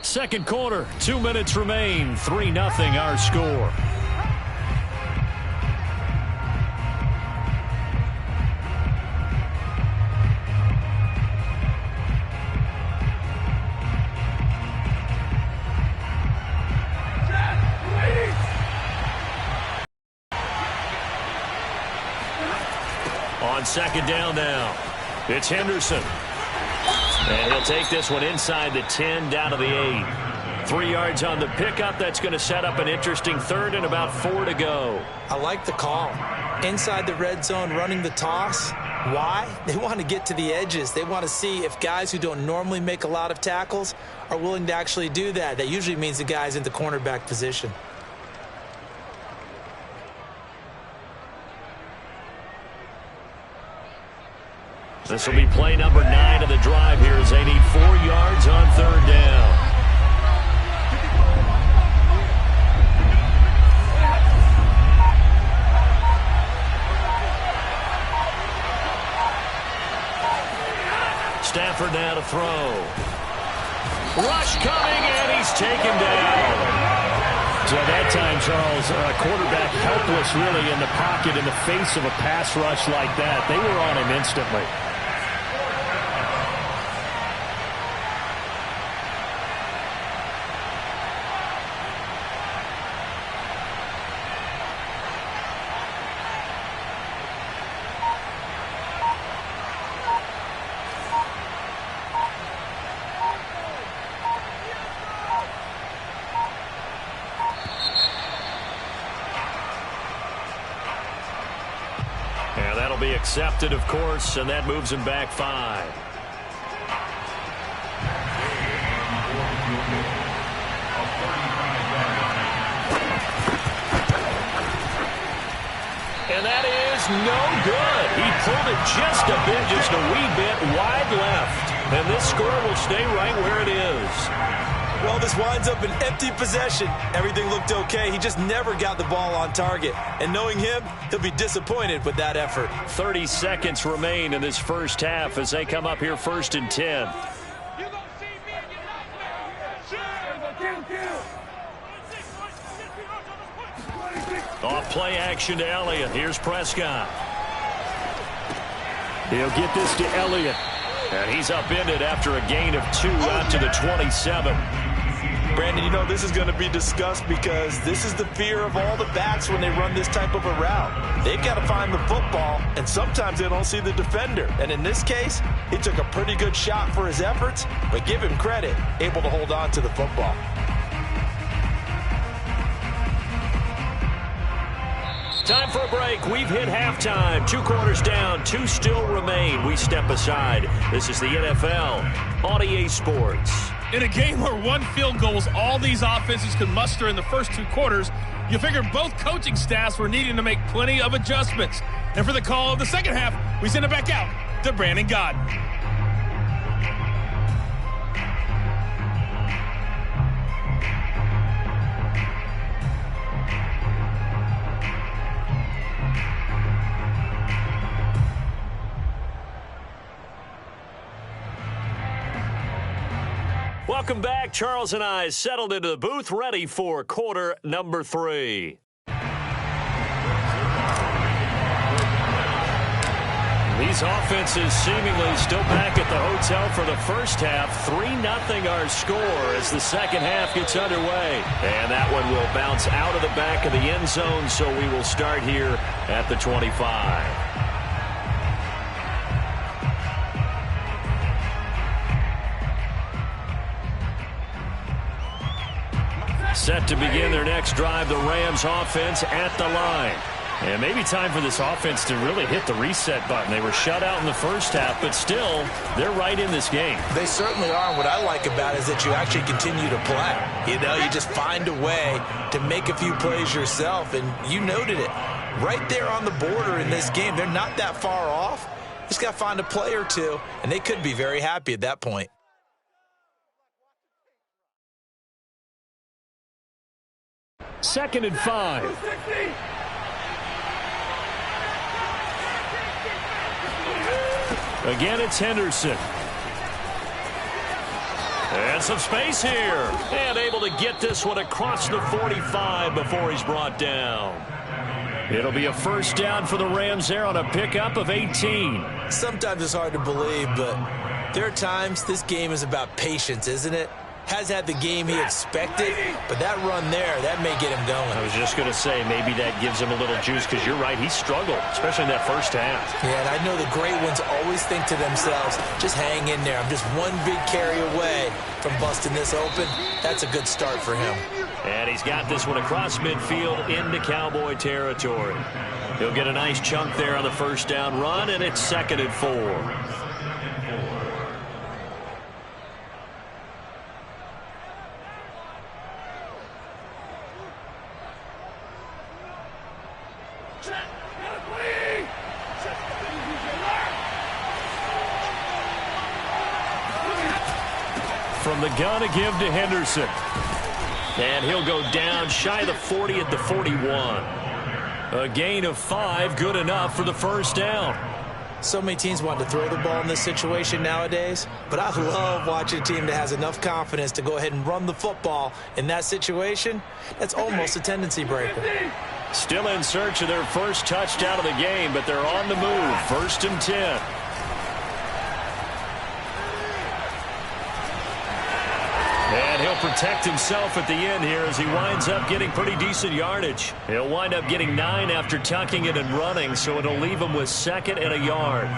Second quarter, 2 minutes remain, 3-0 our score. On second down now, it's Henderson. And he'll take this one inside the 10, down to the 8. 3 yards on the pickup. That's going to set up an interesting third and about 4 to go. I like the call. Inside the red zone, running the toss. Why? They want to get to the edges. They want to see if guys who don't normally make a lot of tackles are willing to actually do that. That usually means the guy's in the cornerback position. This will be play number 9 of the drive here as they need 4 yards on third down. Stafford now to throw. Rush coming, and he's taken down. So at that time, Charles, quarterback helpless really in the pocket in the face of a pass rush like that. They were on him instantly. And that'll be accepted, of course, and that moves him back 5. And that is no good. He pulled it just a bit, just a wee bit wide left. And this score will stay right where it is. Well, this winds up an empty possession. Everything looked okay. He just never got the ball on target. And knowing him, he'll be disappointed with that effort. 30 seconds remain in this first half as they come up here 1st and 10. Off play action to Elliott. Here's Prescott. He'll get this to Elliott. And he's upended after a gain of 2 out to the 27. Brandon, you know, this is going to be discussed because this is the fear of all the backs when they run this type of a route. They've got to find the football, and sometimes they don't see the defender. And in this case, he took a pretty good shot for his efforts, but give him credit, able to hold on to the football. Time for a break. We've hit halftime. 2 quarters down. 2 still remain. We step aside. This is the NFL on EA Sports. In a game where 1 field goal was all these offenses could muster in the first 2 quarters, you figure both coaching staffs were needing to make plenty of adjustments. And for the call of the second half, we send it back out to Brandon Godden. Welcome back. Charles and I settled into the booth, ready for quarter number 3. These offenses seemingly still back at the hotel for the first half. 3-0 our score as the second half gets underway. And that one will bounce out of the back of the end zone, so we will start here at the 25. Set to begin their next drive, the Rams offense at the line. And maybe time for this offense to really hit the reset button. They were shut out in the first half, but still, they're right in this game. They certainly are. What I like about it is that you actually continue to play. You know, you just find a way to make a few plays yourself, and you noted it. Right there on the border in this game, they're not that far off. Just got to find a play or two, and they could be very happy at that point. Second and 5. Again, it's Henderson. And some space here. And able to get this one across the 45 before he's brought down. It'll be a first down for the Rams there on a pickup of 18. Sometimes it's hard to believe, but there are times this game is about patience, isn't it? Has had the game he expected, but that run there, that may get him going. I was just going to say, maybe that gives him a little juice, because you're right, he struggled, especially in that first half. Yeah, and I know the great ones always think to themselves, just hang in there. I'm just one big carry away from busting this open. That's a good start for him. And he's got this one across midfield into Cowboy territory. He'll get a nice chunk there on the first down run, and it's 2nd and 4. From the gun to give to Henderson. And he'll go down shy of the 40 at the 41. A gain of 5, good enough for the first down. So many teams want to throw the ball in this situation nowadays, but I love watching a team that has enough confidence to go ahead and run the football in that situation. That's almost a tendency breaker. Still in search of their first touchdown of the game, but they're on the move. 1st and 10. And he'll protect himself at the end here as he winds up getting pretty decent yardage. He'll wind up getting 9 after tucking it and running, so it'll leave him with 2nd and a yard.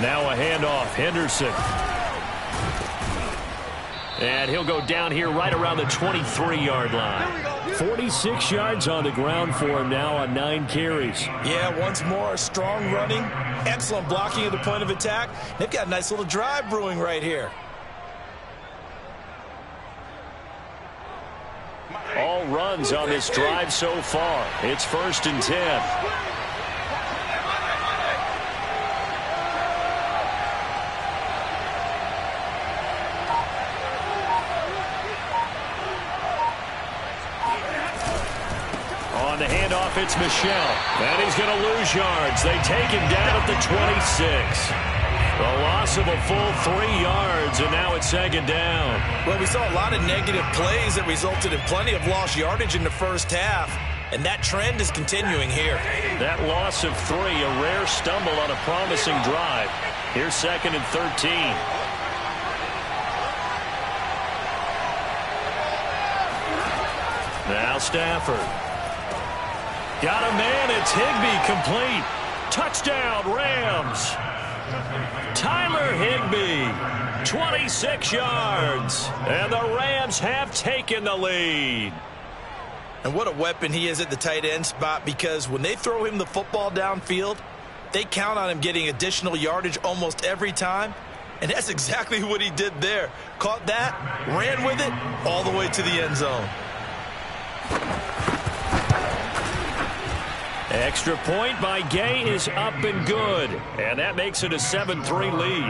Now a handoff, Henderson. And he'll go down here right around the 23-yard line. 46 yards on the ground for him now on 9 carries. Yeah, once more, strong running, excellent blocking at the point of attack. They've got a nice little drive brewing right here. All runs on this drive so far. It's 1st and 10. On the handoff, it's Michel. And he's going to lose yards. They take him down at the 26. The loss of a full 3 yards, and now it's 2nd down. Well, we saw a lot of negative plays that resulted in plenty of lost yardage in the first half, and that trend is continuing here. That loss of 3, a rare stumble on a promising drive. Here's 2nd and 13. Now Stafford. Got a man, it's Higbee, complete. Touchdown, Rams. Tyler Higbee, 26 yards. And the Rams have taken the lead. And what a weapon he is at the tight end spot, because when they throw him the football downfield, they count on him getting additional yardage almost every time. And that's exactly what he did there. Caught that, ran with it, all the way to the end zone. Extra point by Gay is up and good. And that makes it a 7-3 lead.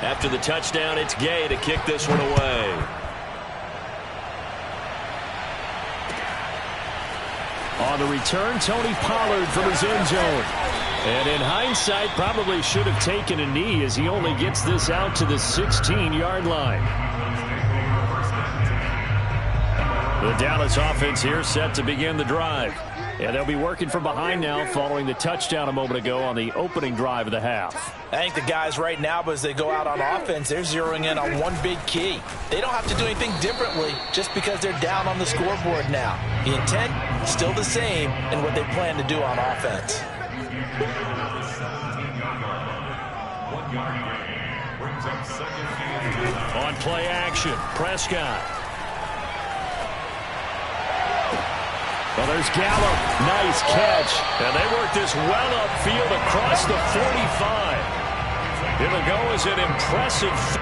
After the touchdown, it's Gay to kick this one away. On the return, Tony Pollard from his end zone. And in hindsight, probably should have taken a knee as he only gets this out to the 16-yard line. The Dallas offense here set to begin the drive. And they'll be working from behind now following the touchdown a moment ago on the opening drive of the half. I think the guys right now, as they go out on offense, they're zeroing in on one big key. They don't have to do anything differently just because they're down on the scoreboard now. The intent, still the same in what they plan to do on offense. On play action, Prescott. Well, there's Gallup. Nice catch. And they work this well upfield across the 45. It'll go as an impressive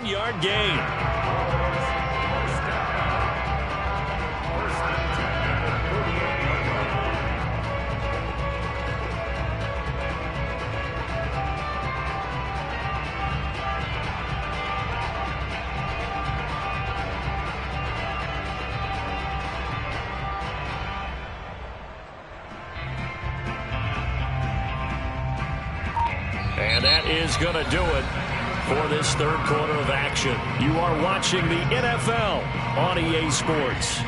10-yard gain. And that is going to do it for this third quarter of action. You are watching the NFL on EA Sports.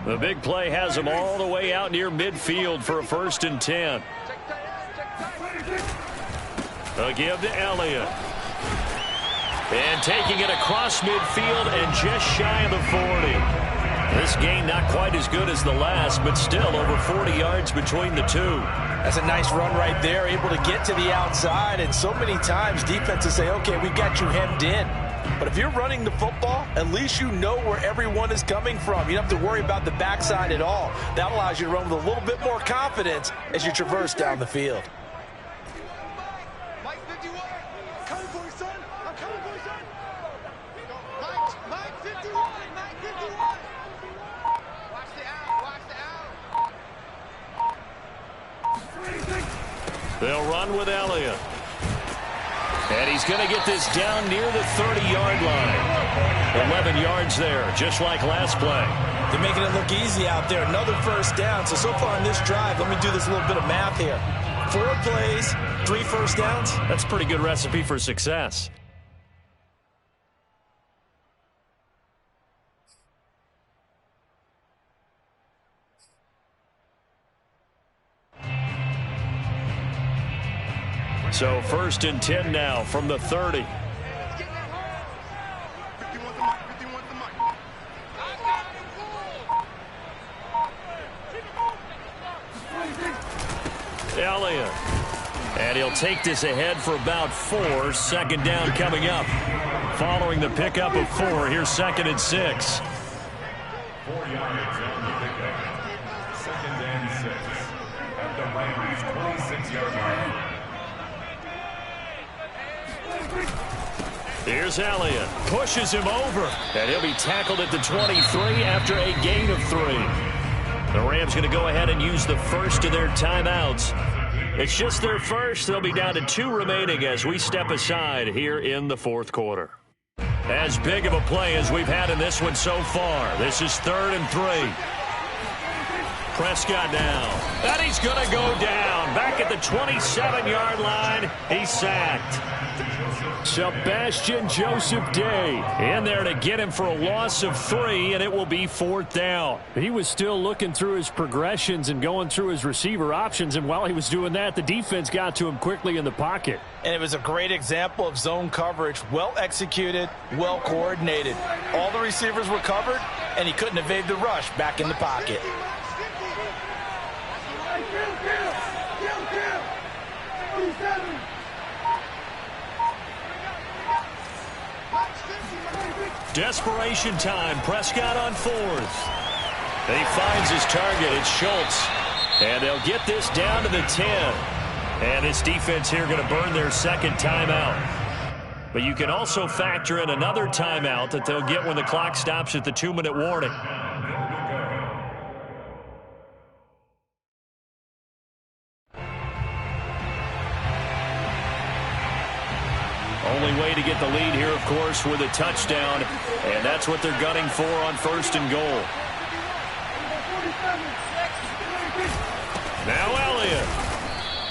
The big play has him all the way out near midfield for a 1st and 10. A give to Elliott. And taking it across midfield and just shy of the 40. This gain not quite as good as the last, but still over 40 yards between the two. That's a nice run right there, able to get to the outside. And so many times defenses say, okay, we got you hemmed in. But if you're running the football, at least you know where everyone is coming from. You don't have to worry about the backside at all. That allows you to run with a little bit more confidence as you traverse down the field. Mike 51, coming for you, son. I'm coming for you, son. Mike 51, Mike 51. Watch the out, watch the out. They'll run with Elliott. And he's going to get this down near the 30-yard line. 11 yards there, just like last play. They're making it look easy out there. Another 1st down. So far in this drive, let me do this little bit of math here. 4 plays, 3 1st downs. That's a pretty good recipe for success. So 1st and 10 now from the 30. Elliott. And he'll take this ahead for about 4. 2nd down coming up. Following the pickup of 4, here's 2nd and 6. 4 yards on the pickup. 2nd and 6. At the Rams' 26-yard line. Here's Elliott. Pushes him over. And he'll be tackled at the 23 after a gain of 3. The Rams going to go ahead and use the first of their timeouts. It's just their first. They'll be down to 2 remaining as we step aside here in the 4th quarter. As big of a play as we've had in this one so far. This is 3rd and 3. Prescott now. And he's going to go down. Back at the 27-yard line. He's sacked. Sebastian Joseph Day in there to get him for a loss of 3, and it will be 4th down. He was still looking through his progressions and going through his receiver options, and while he was doing that, the defense got to him quickly in the pocket. And it was a great example of zone coverage. Well executed, well coordinated. All the receivers were covered, and he couldn't evade the rush back in the pocket. Desperation time. Prescott on 4th. He finds his target. It's Schultz. And they'll get this down to the 10. And this defense here going to burn their 2nd timeout. But you can also factor in another timeout that they'll get when the clock stops at the 2-minute warning. Only way to get the lead here, of course, with a touchdown. And that's what they're gunning for on 1st and goal. Now Elliott.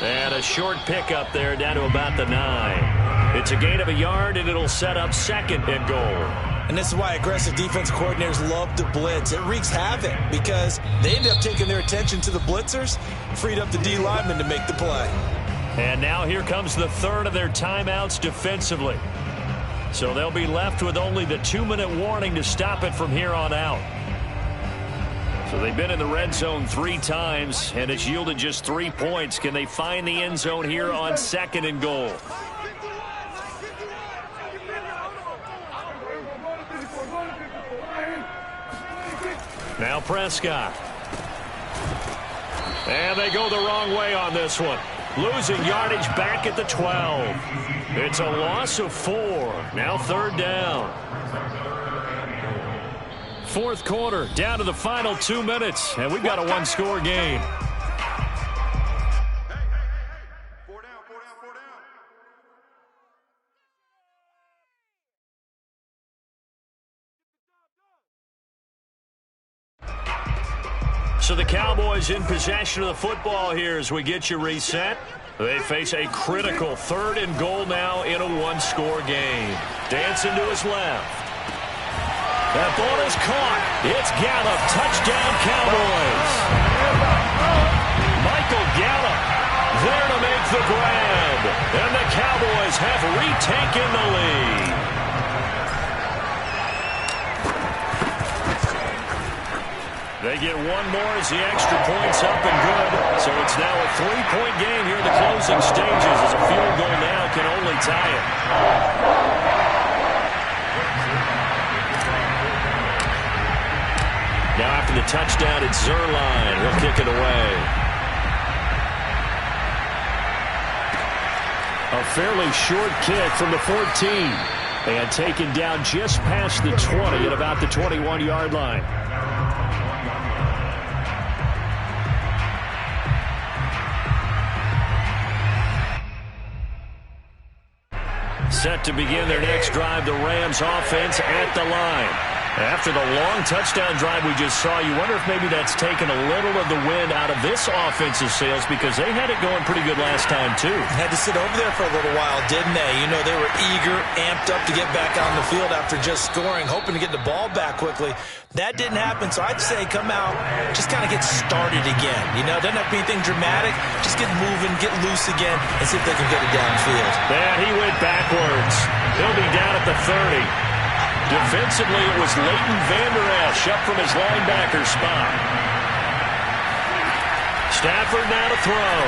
And a short pickup there down to about the 9. It's a gain of a yard, and it'll set up 2nd and goal. And this is why aggressive defense coordinators love to blitz. It wreaks havoc because they end up taking their attention to the blitzers, freed up the D lineman to make the play. And now here comes the 3rd of their timeouts defensively. So they'll be left with only the 2-minute warning to stop it from here on out. So they've been in the red zone 3 times, and it's yielded just 3 points. Can they find the end zone here on 2nd and goal? Now Prescott. And they go the wrong way on this one. Losing yardage back at the 12. It's a loss of 4. Now 3rd down. 4th quarter, down to the final 2 minutes, and we've got a 1-score game. So the Cowboys in possession of the football here as we get you reset. They face a critical 3rd and goal now in a 1-score game. Dancing to his left. That ball is caught. It's Gallup. Touchdown, Cowboys. Michael Gallup there to make the grab. And the Cowboys have retaken the lead. They get one more as the extra point's up and good. So it's now a 3-point game here in the closing stages as a field goal now can only tie it. Now after the touchdown, it's Zerline. He'll kick it away. A fairly short kick from the 14. And taken down just past the 20 at about the 21-yard line. Set to begin their next drive, the Rams offense at the line. After the long touchdown drive we just saw, you wonder if maybe that's taken a little of the wind out of this offensive sails because they had it going pretty good last time too. Had to sit over there for a little while, didn't they? You know, they were eager, amped up to get back on the field after just scoring, hoping to get the ball back quickly. That didn't happen, so I'd say come out, just kind of get started again. You know, doesn't have to be anything dramatic. Just get moving, get loose again, and see if they can get it downfield. And he went backwards. He'll be down at the 30. Defensively, it was Leighton Vander Esch up from his linebacker spot. Stafford now to throw.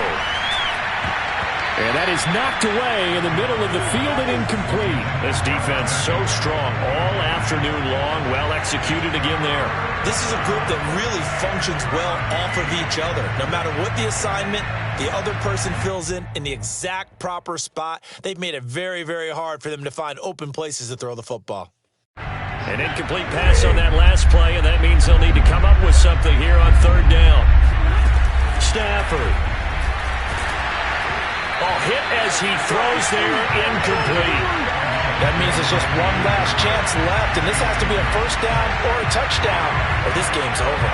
And that is knocked away in the middle of the field and incomplete. This defense so strong all afternoon long. Well executed again there. This is a group that really functions well off of each other. No matter what the assignment, the other person fills in the exact proper spot. They've made it very, very hard for them to find open places to throw the football. An incomplete pass on that last play, and that means they'll need to come up with something here on 3rd down. Stafford. Hit as he throws there, incomplete. That means there's just one last chance left, and this has to be a 1st down or a touchdown, or this game's over.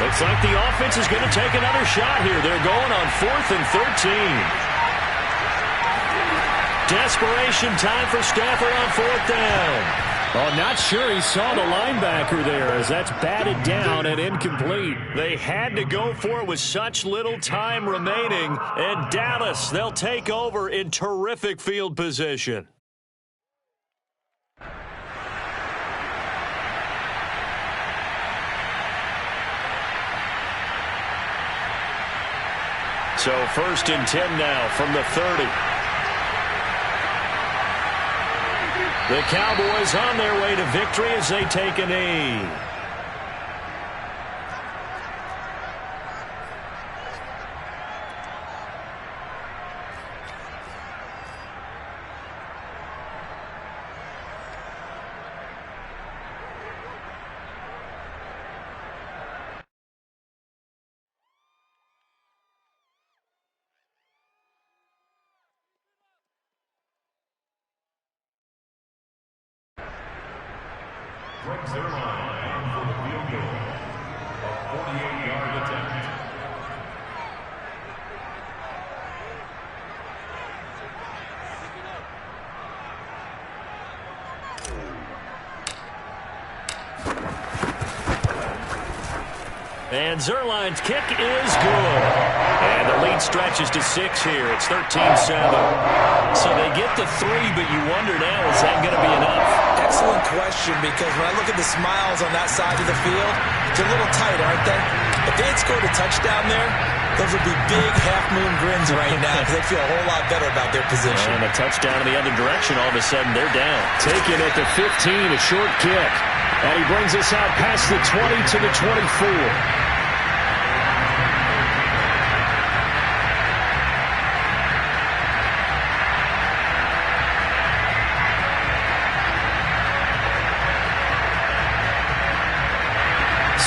Looks like the offense is going to take another shot here. They're going on 4th and 13. Desperation time for Stafford on 4th down. Well, not sure he saw the linebacker there as that's batted down and incomplete. They had to go for it with such little time remaining. And Dallas, they'll take over in terrific field position. So 1st and 10 now from the 30. The Cowboys on their way to victory as they take a knee. Greg Zerline for the field goal. A 48-yard attempt. And Zerline's kick is good. And the lead stretches to 6 here. It's 13-7. So they get the 3, but you wonder now, is that going to be enough? Excellent question, because when I look at the smiles on that side of the field, they're a little tight, aren't they? If they had scored a touchdown there, those would be big half-moon grins right now because they feel a whole lot better about their position. And a touchdown in the other direction, all of a sudden they're down. Taken at the 15, a short kick. And he brings us out past the 20 to the 24.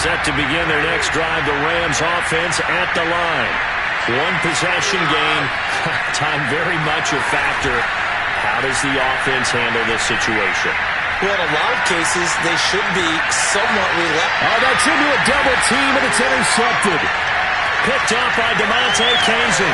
Set to begin their next drive, the Rams offense at the line. 1 possession gain. Time very much a factor. How does the offense handle this situation? Well, in a lot of cases, they should be somewhat relaxed. Oh, that's into a double team, and it's intercepted. Picked up by DeMonte Casey.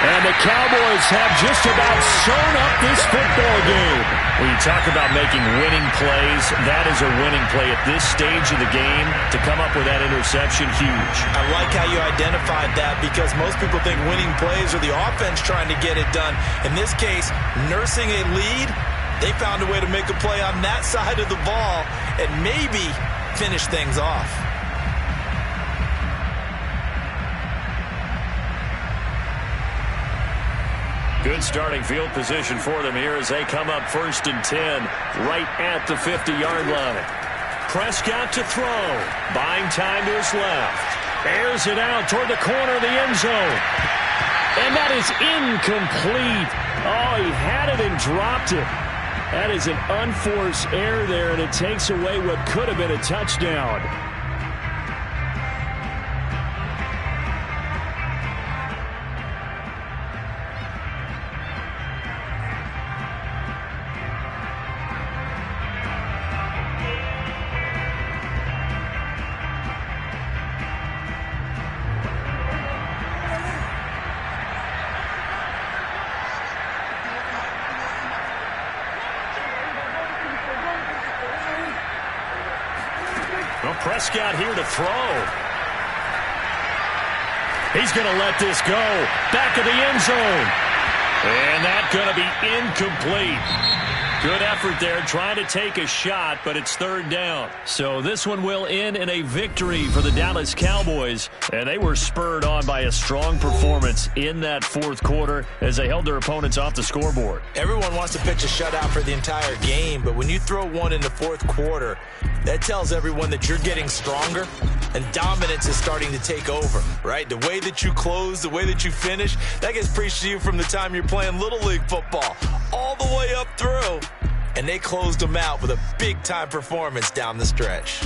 And the Cowboys have just about sewn up this football game. When you talk about making winning plays, that is a winning play at this stage of the game. To come up with that interception, huge. I like how you identified that, because most people think winning plays are the offense trying to get it done. In this case, nursing a lead, they found a way to make a play on that side of the ball and maybe finish things off. Good starting field position for them here as they come up 1st and 10 right at the 50-yard line. Prescott to throw. Buying time to his left. Airs it out toward the corner of the end zone. And that is incomplete. Oh, he had it and dropped it. That is an unforced error there, and it takes away what could have been a touchdown. Prescott here to throw. He's going to let this go. Back of the end zone. And that's going to be incomplete. Good effort there, trying to take a shot, but it's 3rd down. So this one will end in a victory for the Dallas Cowboys. And they were spurred on by a strong performance in that 4th quarter as they held their opponents off the scoreboard. Everyone wants to pitch a shutout for the entire game, but when you throw one in the 4th quarter, that tells everyone that you're getting stronger and dominance is starting to take over, right? The way that you close, the way that you finish, that gets preached to you from the time you're playing Little League football all the way up through. And they closed them out with a big-time performance down the stretch.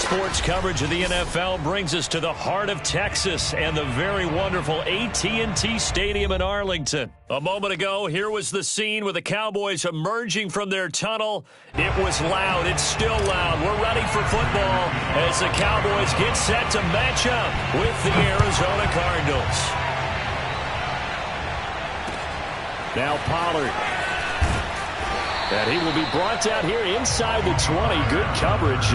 Sports coverage of the NFL brings us to the heart of Texas and the very wonderful AT&T Stadium in Arlington. A moment ago, here was the scene with the Cowboys emerging from their tunnel. It was loud. It's still loud. We're ready for football as the Cowboys get set to match up with the Arizona Cardinals. Now Pollard. And he will be brought down here inside the 20. Good coverage.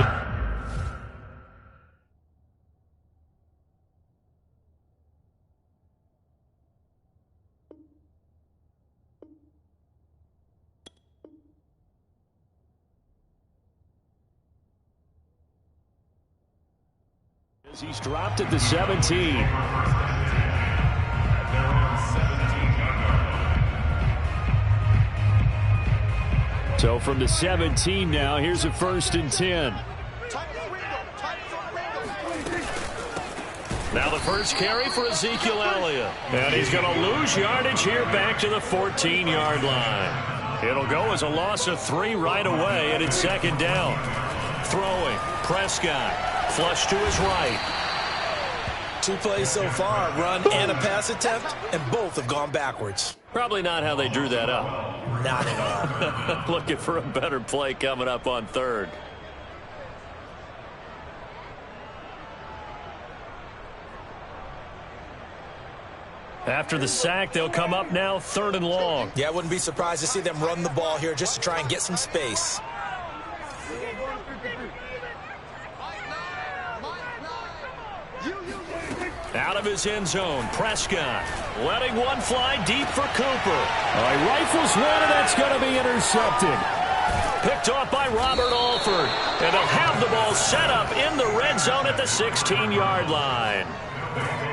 He's dropped at the 17. So from the 17 now, here's a 1st and 10. Now the first carry for Ezekiel Elliott. And he's going to lose yardage here back to the 14-yard line. It'll go as a loss of 3 right away, and it's 2nd down. Throwing, Prescott. Flush to his right. 2 plays so far, run and a pass attempt, and both have gone backwards. Probably not how they drew that up. Not at all. Looking for a better play coming up on 3rd. After the sack, they'll come up now 3rd and long. Yeah, I wouldn't be surprised to see them run the ball here just to try and get some space. Out of his end zone, Prescott letting one fly deep for Cooper. He rifles one, and that's going to be intercepted. Picked off by Robert Alford. And they'll have the ball set up in the red zone at the 16-yard line.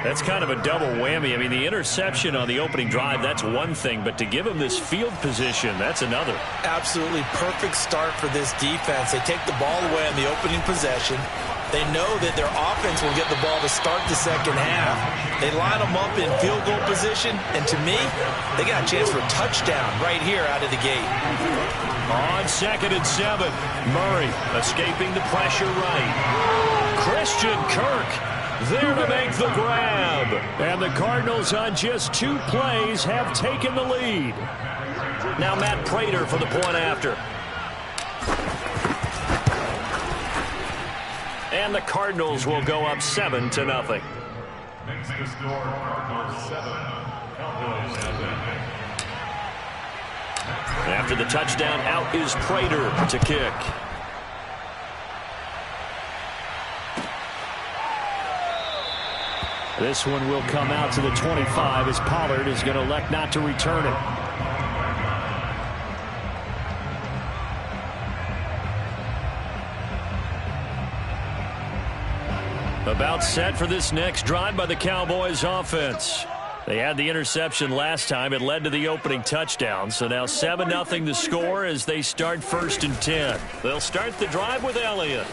That's kind of a double whammy. I mean, the interception on the opening drive, that's one thing. But to give him this field position, that's another. Absolutely perfect start for this defense. They take the ball away on the opening possession. They know that their offense will get the ball to start the second half. They line them up in field goal position, and to me, they got a chance for a touchdown right here out of the gate. On 2nd and 7, Murray escaping the pressure right. Christian Kirk there to make the grab. And the Cardinals on just 2 plays have taken the lead. Now Matt Prater for the point after. And the Cardinals will go up 7-0. Next to score, Cardinals 7, Cowboys 7. After the touchdown, out is Prater to kick. This one will come out to the 25 as Pollard is going to elect not to return it. About set for this next drive by the Cowboys offense. They had the interception last time. It led to the opening touchdown. So now 7-0 the score as they start 1st and 10. They'll start the drive with Elliott.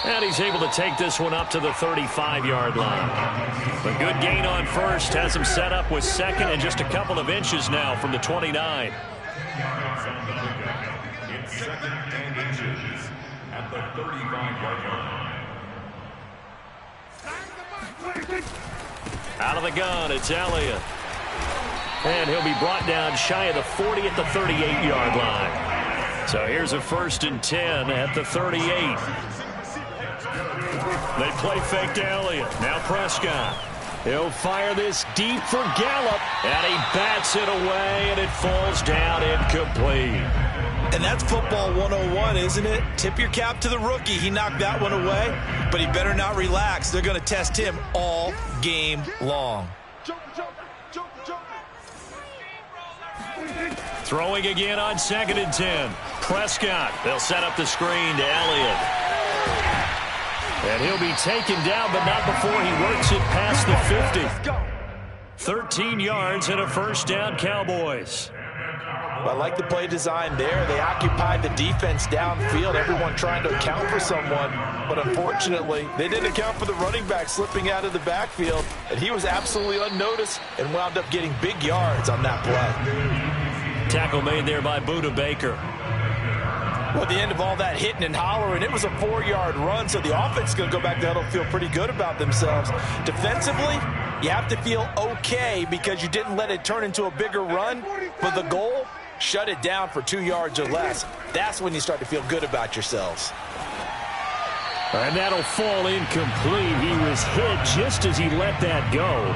And he's able to take this one up to the 35-yard line. A good gain on 1st has him set up with 2nd and just a couple of inches now from the 29. It's 2nd and inches at the 35-yard line. Out of the gun, it's Elliott. And he'll be brought down shy of the 40 at the 38-yard line. So here's a 1st and 10 at the 38. They play fake to Elliott. Now Prescott. He'll fire this deep for Gallup. And he bats it away, and it falls down incomplete. And that's football 101, isn't it? Tip your cap to the rookie. He knocked that one away, but he better not relax. They're going to test him all game long. Throwing again on 2nd and 10. Prescott. They'll set up the screen to Elliott. And he'll be taken down, but not before he works it past the 50. 13 yards and a 1st down, Cowboys. I like the play design there. They occupied the defense downfield, everyone trying to account for someone. But unfortunately, they didn't account for the running back slipping out of the backfield. And he was absolutely unnoticed and wound up getting big yards on that play. Tackle made there by Buda Baker. Well, at the end of all that hitting and hollering, it was a 4-yard run, so the offense is going to go back to huddle, feel pretty good about themselves. Defensively, you have to feel okay because you didn't let it turn into a bigger run, but the goal, shut it down for 2 yards or less. That's when you start to feel good about yourselves. And that'll fall incomplete. He was hit just as he let that go.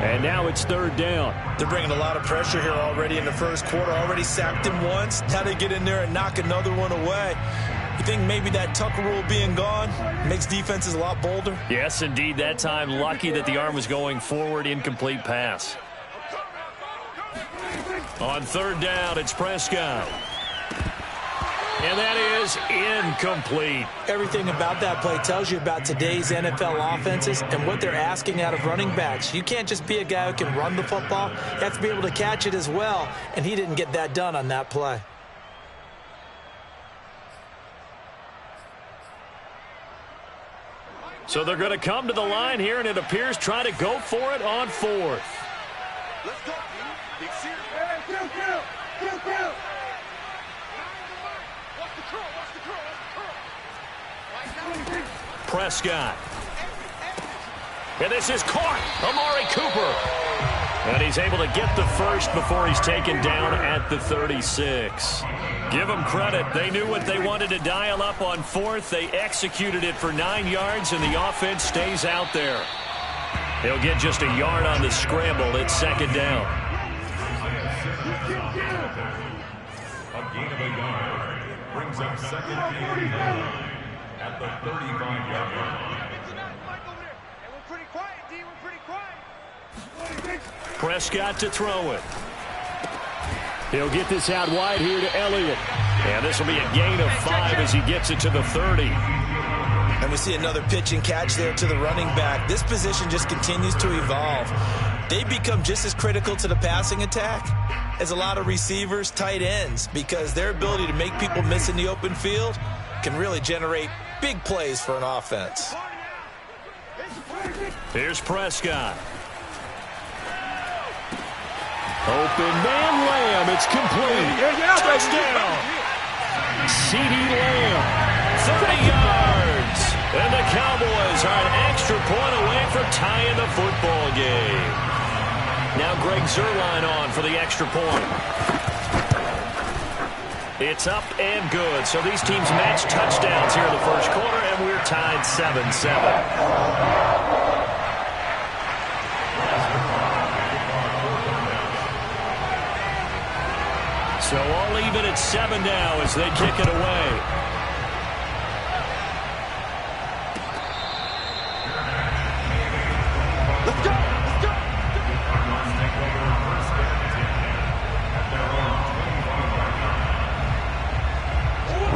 And now it's third down. They're bringing a lot of pressure here already in the first quarter. Already sacked him once. Now they get in there and knock another one away. You think maybe that Tucker rule being gone makes defenses a lot bolder? Yes, indeed. That time, lucky that the arm was going forward. Incomplete pass. On third down, it's Prescott. And that is incomplete. Everything about that play tells you about today's NFL offenses and what they're asking out of running backs. You can't just be a guy who can run the football. You have to be able to catch it as well, and he didn't get that done on that play. So they're going to come to the line here, and it appears try to go for it on fourth. Let's go. Big serious. Prescott. And this is caught. Amari Cooper. And he's able to get the first before he's taken down at the 36. Give them credit. They knew what they wanted to dial up on fourth. They executed it for 9 yards, and the offense stays out there. He'll get just a yard on the scramble. It's second down. A gain of a yard brings up second and 9 at the 35-yard line. We're pretty quiet, D. We're pretty quiet. Prescott to throw it. He'll get this out wide here to Elliott. And this will be a gain of 5 as he gets it to the 30. And we see another pitch and catch there to the running back. This position just continues to evolve. They become just as critical to the passing attack as a lot of receivers, tight ends, because their ability to make people miss in the open field can really generate big plays for an offense. Here's Prescott. Open man Lamb. It's complete. Touchdown. C.D. Lamb. 30 yards. And the Cowboys are an extra point away from tying the football game. Now Greg Zuerlein on for the extra point. It's up and good. So these teams match touchdowns here in the first quarter, and we're tied 7-7. So all even at 7 now as they kick it away. Let's go.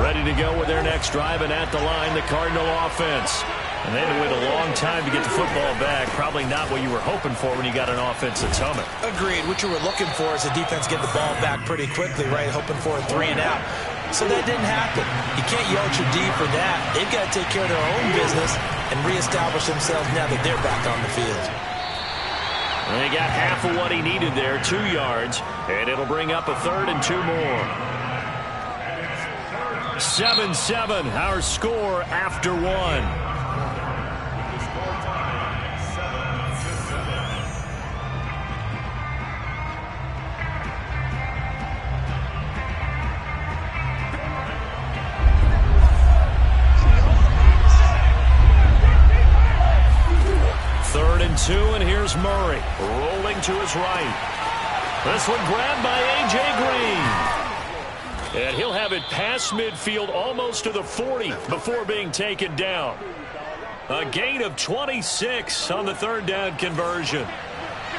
Ready to go with their next drive, and at the line, the Cardinal offense. And they had to wait a long time to get the football back. Probably not what you were hoping for when you got an offense that's humming. Agreed. What you were looking for is the defense get the ball back pretty quickly, right? Hoping for a 3 and out. So that didn't happen. You can't yell at your D for that. They've got to take care of their own business and reestablish themselves now that they're back on the field. And they got half of what he needed there, 2 yards, and it'll bring up a 3rd and 2 more. 7-7, our score after 1. And here's Murray rolling to his right. This one grabbed by A.J. Green. And he'll have it past midfield almost to the 40 before being taken down. A gain of 26 on the 3rd down conversion.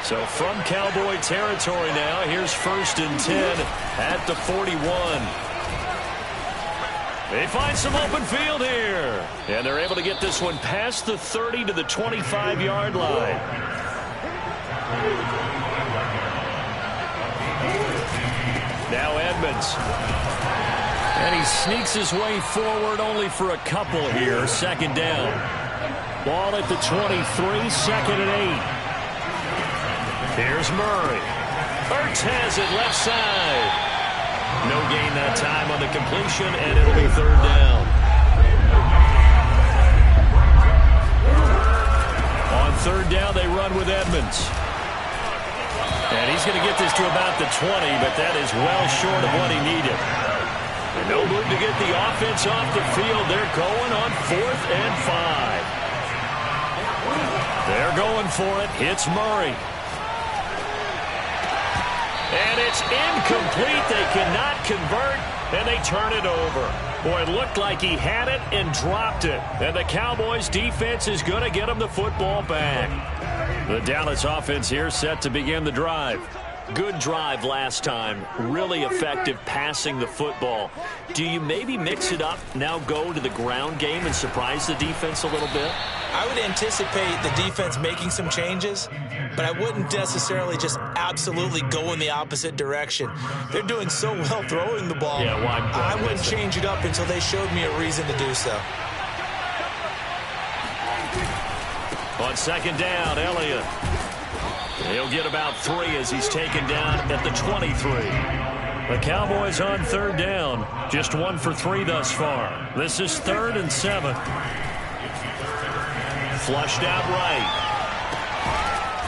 So from Cowboy territory now, here's 1st and 10 at the 41. They find some open field here. And they're able to get this one past the 30 to the 25-yard line. Now Edmonds. And he sneaks his way forward only for a couple here. 2nd down. Ball at the 23, 2nd and 8. Here's Murray. Ertz has it left side. No gain that time on the completion, and it'll be third down. On third down, they run with Edmonds. And he's going to get this to about the 20, but that is well short of what he needed. And no move to get the offense off the field. They're going on 4th and 5. They're going for it. It's Murray. And it's incomplete. They cannot convert, and they turn it over. Boy, it looked like he had it and dropped it. And the Cowboys defense is going to get him the football back. The Dallas offense here set to begin the drive. Good drive last time. Really effective passing the football. Do you maybe mix it up, now go to the ground game and surprise the defense a little bit? I would anticipate the defense making some changes, but I wouldn't necessarily just absolutely go in the opposite direction. They're doing so well throwing the ball. Yeah, why I wouldn't change it up until they showed me a reason to do so. On second down, Elliott. He'll get about 3 as he's taken down at the 23. The Cowboys on third down. Just 1 for 3 thus far. This is 3rd and 7. Flushed out right.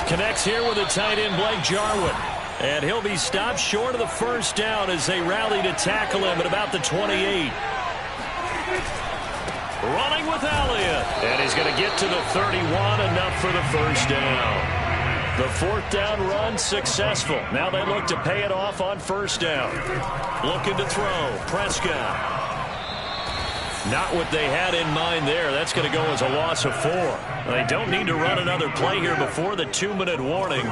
Connects here with the tight end, Blake Jarwin. And he'll be stopped short of the first down as they rally to tackle him at about the 28. Running with Elliott. And he's going to get to the 31, enough for the first down. The 4th down run successful. Now they look to pay it off on first down. Looking to throw. Prescott. Not what they had in mind there. That's going to go as a loss of 4. They don't need to run another play here before the 2-minute warning.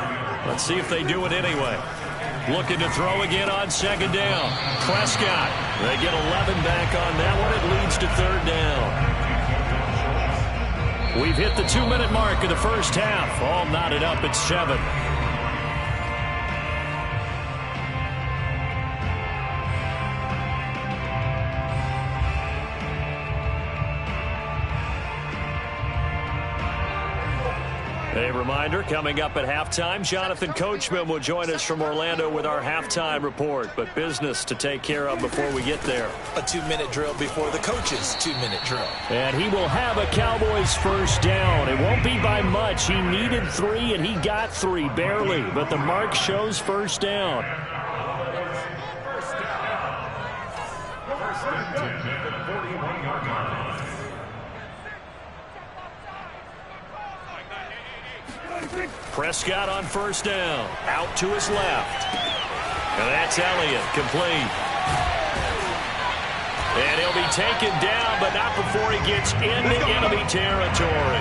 Let's see if they do it anyway. Looking to throw again on second down. Prescott. They get 11 back on that one. It leads to third down. We've hit the 2-minute mark of the first half. All knotted up at 7. A reminder, coming up at halftime, Jonathan Coachman will join us from Orlando with our halftime report. But business to take care of before we get there. A 2-minute drill before the coach's 2-minute drill. And he will have a Cowboys first down. It won't be by much. He needed 3, and he got 3, barely. But the mark shows first down. First and 10 at the 41-yard line. Prescott on first down. Out to his left. And that's Elliott, complete. And he'll be taken down, but not before he gets into enemy territory.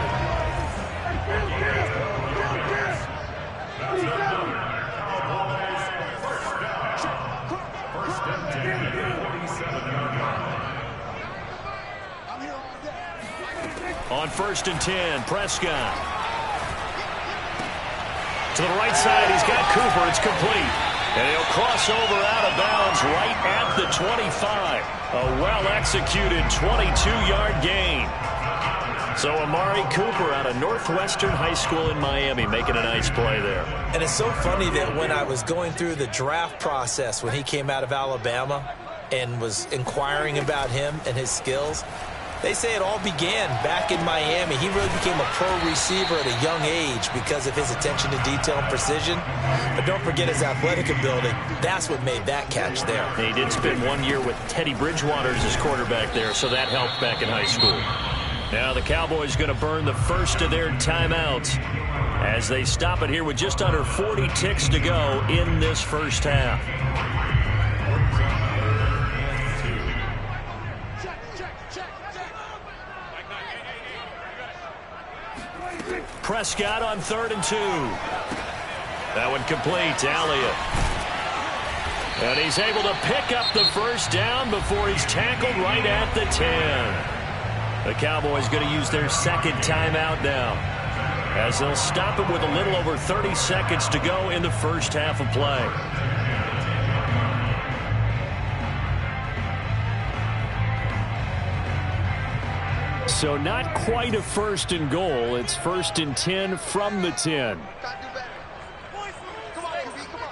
First and 10 at the 47-yard line. On first and 10, Prescott. To the right side, he's got Cooper. It's complete. And he'll cross over out of bounds right at the 25. A well-executed 22-yard gain. So Amari Cooper out of Northwestern High School in Miami making a nice play there. And it's so funny that when I was going through the draft process when he came out of Alabama and was inquiring about him and his skills, they say it all began back in Miami. He really became a pro receiver at a young age because of his attention to detail and precision. But don't forget his athletic ability. That's what made that catch there. He did spend 1 year with Teddy Bridgewater as his quarterback there, so that helped back in high school. Now the Cowboys going to burn the first of their timeouts as they stop it here with just under 40 ticks to go in this first half. Prescott on 3rd and 2. That one complete to Elliott. And he's able to pick up the first down before he's tackled right at the 10. The Cowboys going to use their second timeout now as they'll stop it with a little over 30 seconds to go in the first half of play. So not quite a 1st and goal. It's 1st and 10 from the 10. Come on, QB, come on.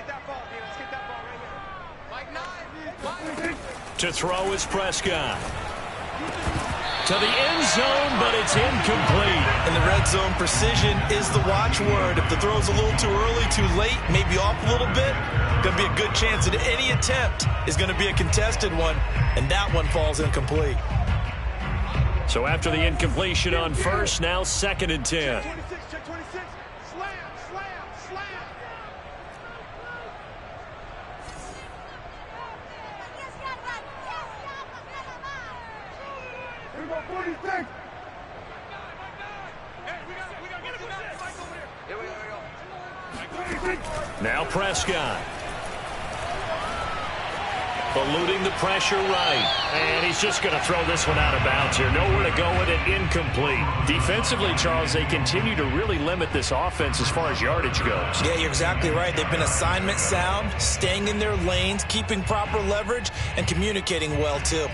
get that ball, dude. Let's get that ball right here. Mike 9. To throw is Prescott. To the end zone, but it's incomplete. In the red zone, precision is the watchword. If the throw's a little too early, too late, maybe off a little bit, going to be a good chance that any attempt is going to be a contested one, and that one falls incomplete. So after the incompletion on first, now 2nd and 10. 26, check 26. Slam, slam, slam. Here we go, 46. Hey, we got get it. Mike over here. Here we go. Now Prescott. Eluding the pressure right. And he's just going to throw this one out of bounds here. Nowhere to go with it. Incomplete. Defensively, Charles, they continue to really limit this offense as far as yardage goes. Yeah, you're exactly right. They've been assignment sound, staying in their lanes, keeping proper leverage, and communicating well, too.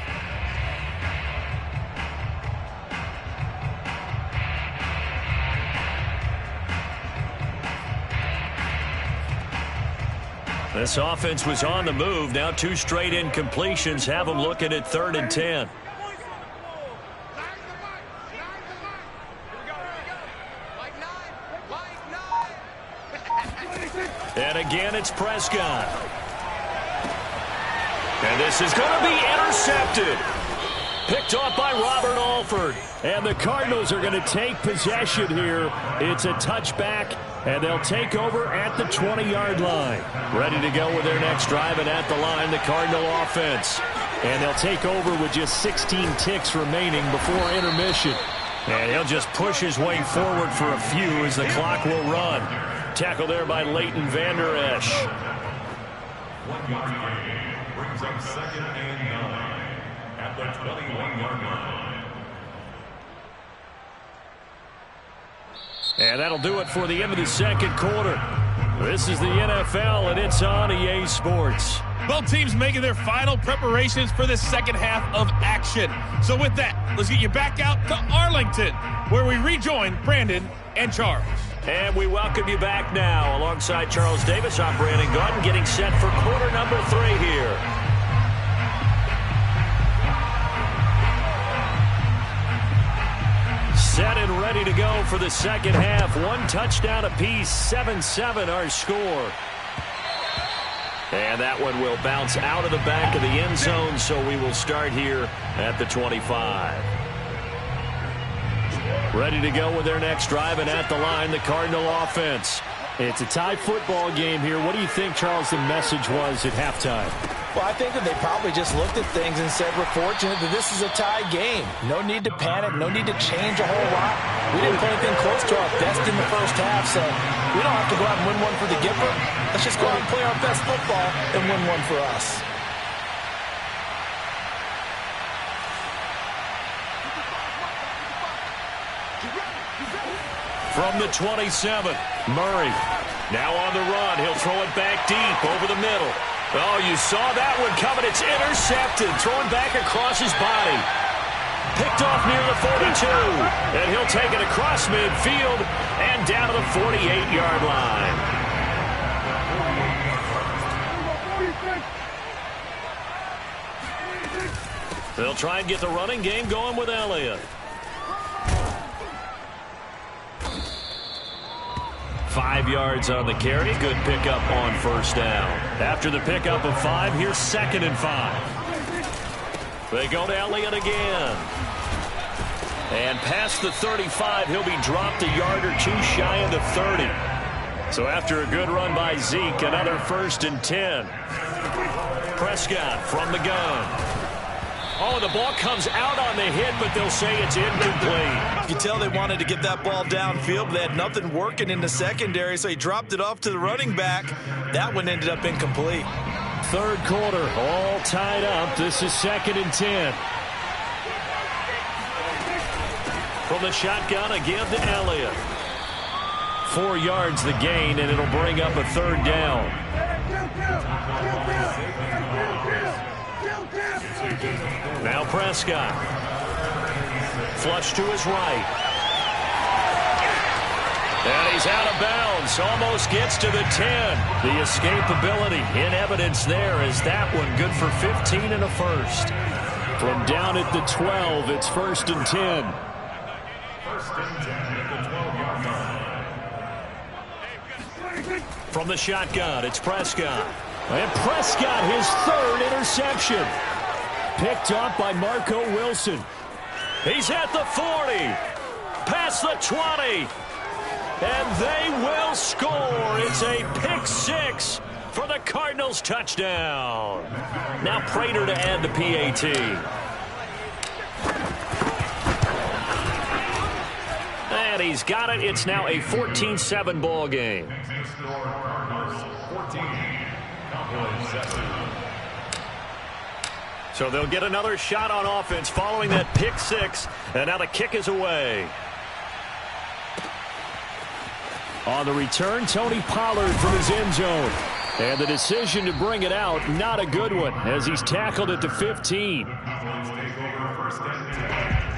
This offense was on the move. Now 2 straight incompletions have them looking at 3rd and 10. And again, it's Prescott. And this is going to be intercepted. Picked off by Robert Alford. And the Cardinals are going to take possession here. It's a touchback, and they'll take over at the 20-yard line. Ready to go with their next drive, and at the line, the Cardinal offense. And they'll take over with just 16 ticks remaining before intermission. And he'll just push his way forward for a few as the clock will run. Tackle there by Leighton Vander Esch. 1 yard gain brings up 2nd and 9 at the 21-yard line. And that'll do it for the end of the 2nd quarter. This is the NFL, and it's on EA Sports. Both teams making their final preparations for the second half of action. So with that, let's get you back out to Arlington, where we rejoin Brandon and Charles. And we welcome you back now. Alongside Charles Davis, I'm Brandon Gaudin, getting set for quarter number 3 here. Set and ready to go for the second half. 1 touchdown apiece, 7-7 our score. And that one will bounce out of the back of the end zone, so we will start here at the 25. Ready to go with their next drive, and at the line, the Cardinal offense. It's a tie football game here. What do you think, Charles, the message was at halftime? Well, I think that they probably just looked at things and said, we're fortunate that this is a tie game. No need to panic, no need to change a whole lot. We didn't play anything close to our best in the first half, so we don't have to go out and win one for the Gipper. Let's just go out and play our best football and win one for us. From the 27, Murray. Now on the run. He'll throw it back deep over the middle. Oh, you saw that one coming. It's intercepted. Throwing back across his body. Picked off near the 42. And he'll take it across midfield and down to the 48-yard line. They'll try and get the running game going with Elliott. 5 yards on the carry. Good pickup on first down. After the pickup of 5, here's 2nd and 5. They go to Elliott again. And past the 35, he'll be dropped a yard or 2 shy of the 30. So after a good run by Zeke, another 1st and 10. Prescott from the gun. Oh, the ball comes out on the hit, but they'll say it's incomplete. You can tell they wanted to get that ball downfield, but they had nothing working in the secondary, so he dropped it off to the running back. That one ended up incomplete. 3rd quarter, all tied up. This is 2nd and 10. From the shotgun, again to Elliott. 4 yards the gain, and it'll bring up a 3rd down. Now Prescott. Flush to his right. And he's out of bounds. Almost gets to the 10. The escapability in evidence there as that one good for 15 and a first. From down at the 12, it's 1st and 10. First and 10 at the 12-yard line. From the shotgun, it's Prescott. And Prescott, his 3rd interception. Picked off by Marco Wilson. He's at the 40. Past the 20. And they will score. It's a pick 6 for the Cardinals touchdown. Now Prater to add the PAT. And he's got it. It's now a 14-7 ball game. Cardinals 14, Cowboys 7. So they'll get another shot on offense following that pick 6. And now the kick is away. On the return, Tony Pollard from his end zone. And the decision to bring it out, not a good one, as he's tackled at the 15.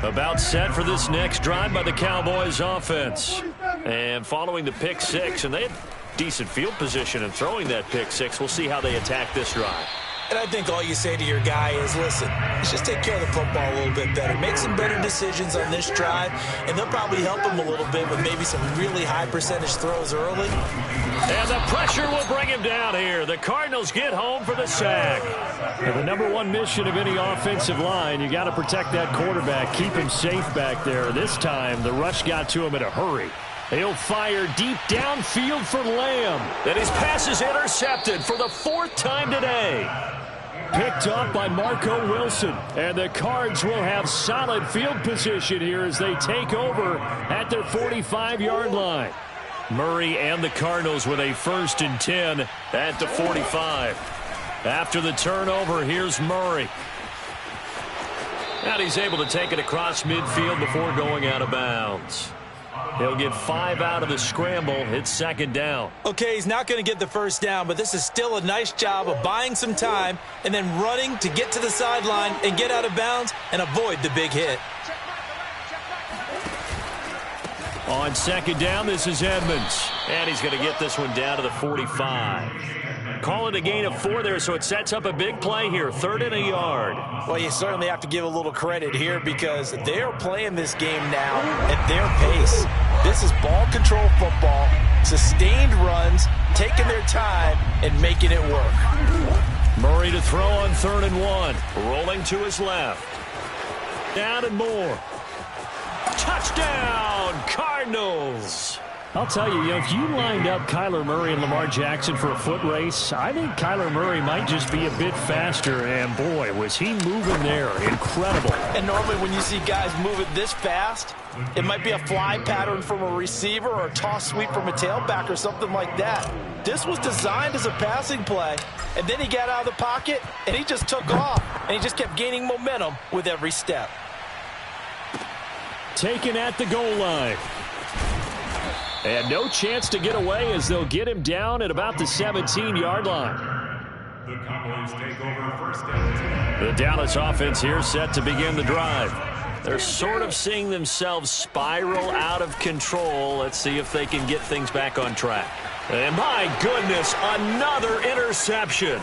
About set for this next drive by the Cowboys offense. And following the pick 6, and they had decent field position in throwing that pick 6. We'll see how they attack this drive. And I think all you say to your guy is, listen, let's just take care of the football a little bit better. Make some better decisions on this drive, and they'll probably help him a little bit with maybe some really high percentage throws early. And the pressure will bring him down here. The Cardinals get home for the sack. And the number one mission of any offensive line, you got to protect that quarterback, keep him safe back there. This time, the rush got to him in a hurry. He'll fire deep downfield for Lamb. And his pass is intercepted for the 4th time today. Picked off by Marco Wilson. And the Cards will have solid field position here as they take over at their 45-yard line. Murray and the Cardinals with a 1st and 10 at the 45. After the turnover, here's Murray. And he's able to take it across midfield before going out of bounds. He'll get 5 out of the scramble. It's 2nd down. Okay, he's not going to get the 1st down, but this is still a nice job of buying some time and then running to get to the sideline and get out of bounds and avoid the big hit. On 2nd down, this is Edmonds. And he's going to get this one down to the 45. Call it a gain of 4 there, so it sets up a big play here. 3rd and a yard. Well, you certainly have to give a little credit here because they are playing this game now at their pace. This is ball control football, sustained runs, taking their time, and making it work. Murray to throw on 3rd and 1. Rolling to his left. Down and more. Touchdown, Cardinals. I'll tell you, if you lined up Kyler Murray and Lamar Jackson for a foot race, I think Kyler Murray might just be a bit faster, and boy, was he moving there. Incredible. And normally when you see guys moving this fast, it might be a fly pattern from a receiver or a toss sweep from a tailback or something like that. This was designed as a passing play, and then he got out of the pocket, and he just took off, and he just kept gaining momentum with every step. Taken at the goal line. And no chance to get away as they'll get him down at about the 17-yard line. The Cowboys take over 1st and 10. The Dallas offense here set to begin the drive. They're sort of seeing themselves spiral out of control. Let's see if they can get things back on track. And my goodness, another interception.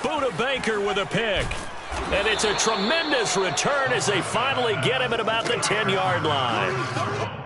Buda Baker with a pick. And it's a tremendous return as they finally get him at about the 10-yard line.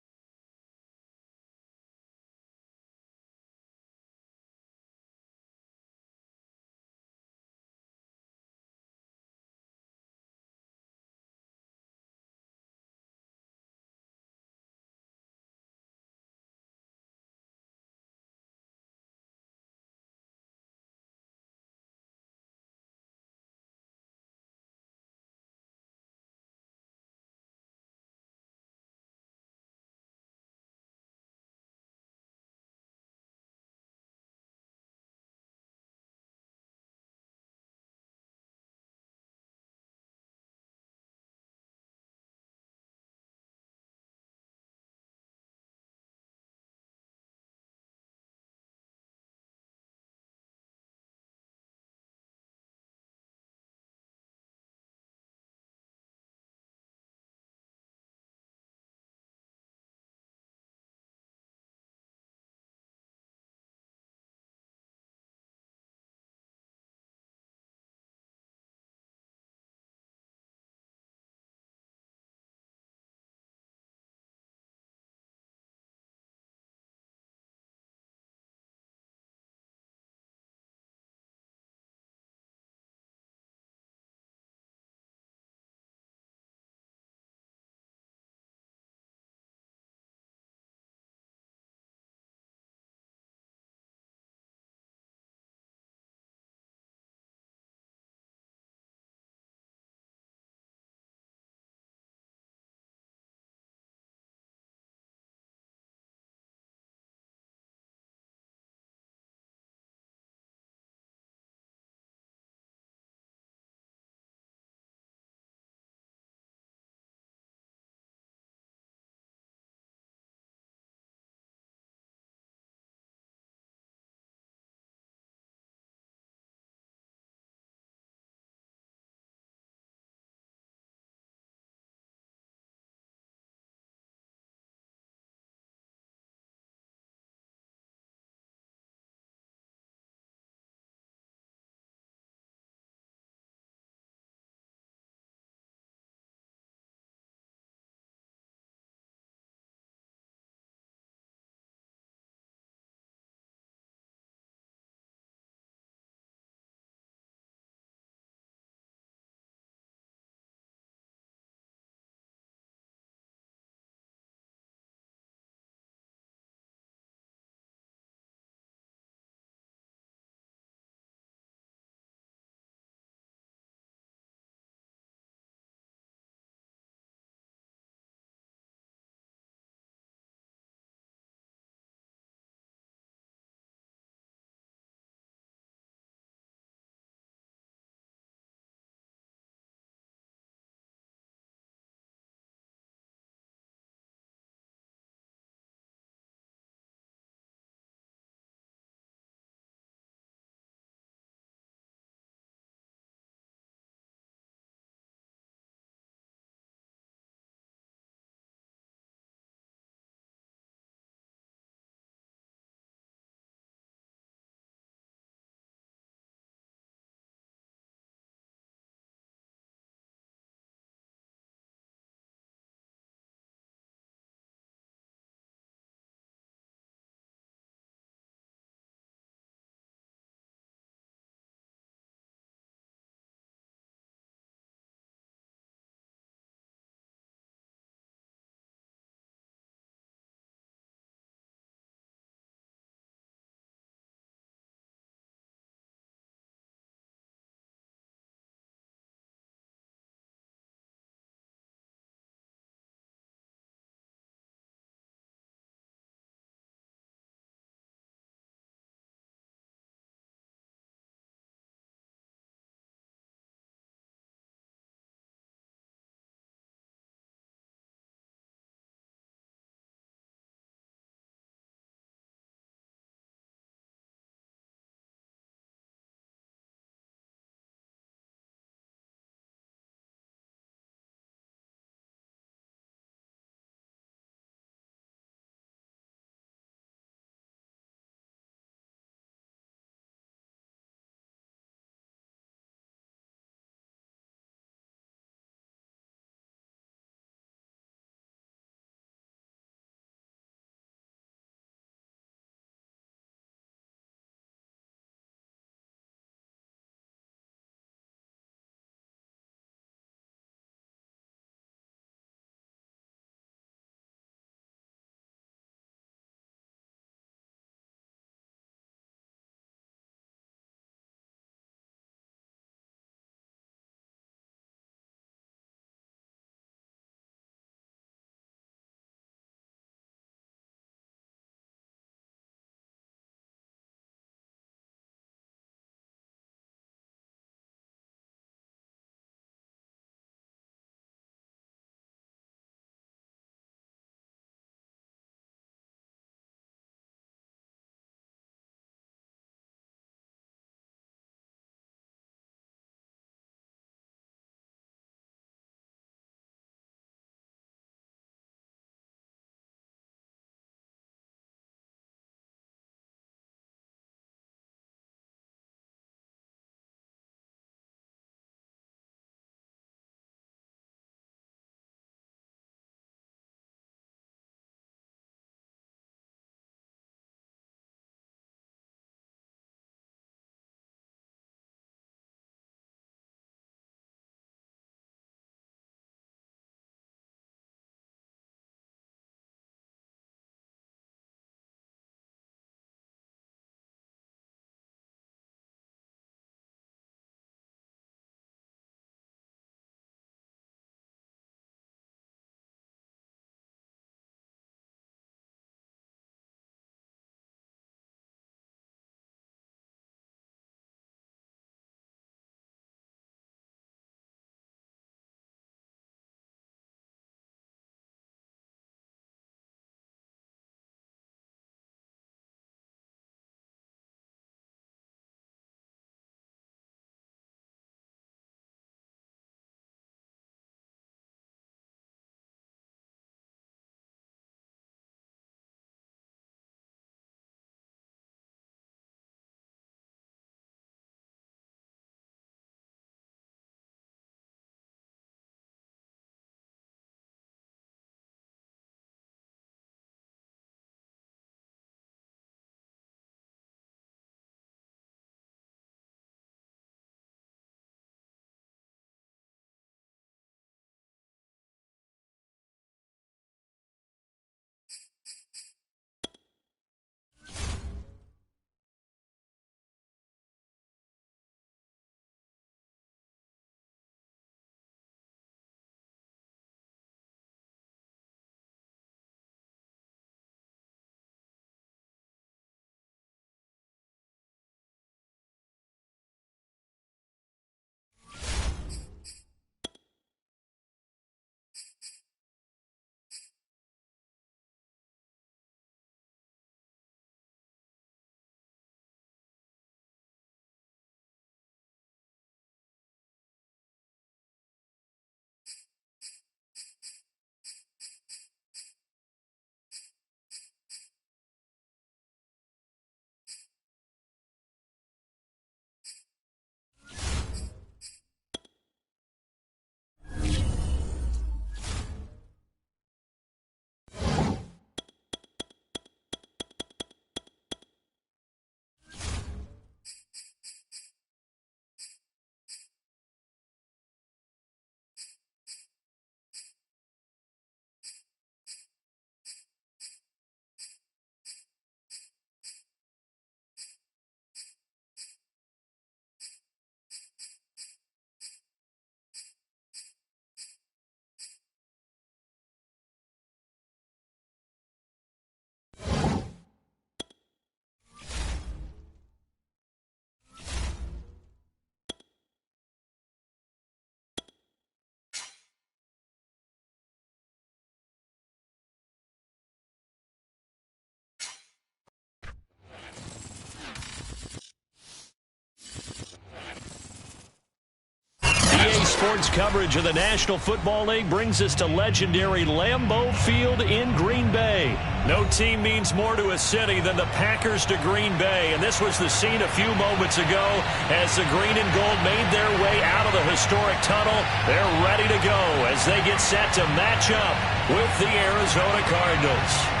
Sports coverage of the National Football League brings us to legendary Lambeau Field in Green Bay. No team means more to a city than the Packers to Green Bay, and this was the scene a few moments ago as the green and gold made their way out of the historic tunnel. They're ready to go as they get set to match up with the Arizona Cardinals.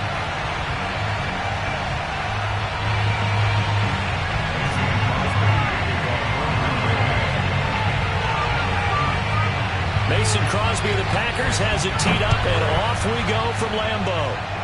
Mason Crosby of the Packers has it teed up, and off we go from Lambeau.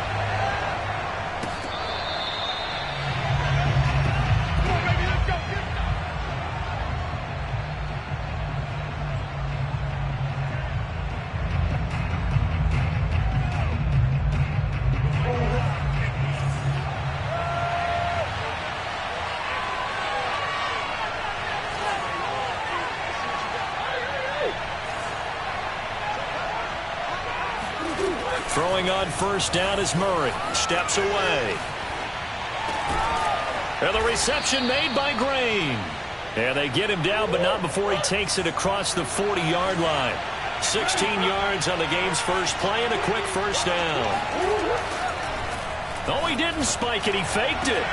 Throwing on first down is Murray. Steps away. And the reception made by Green. And they get him down, but not before he takes it across the 40-yard line. 16 yards on the game's first play and a quick first down. Oh, he didn't spike it. He faked it.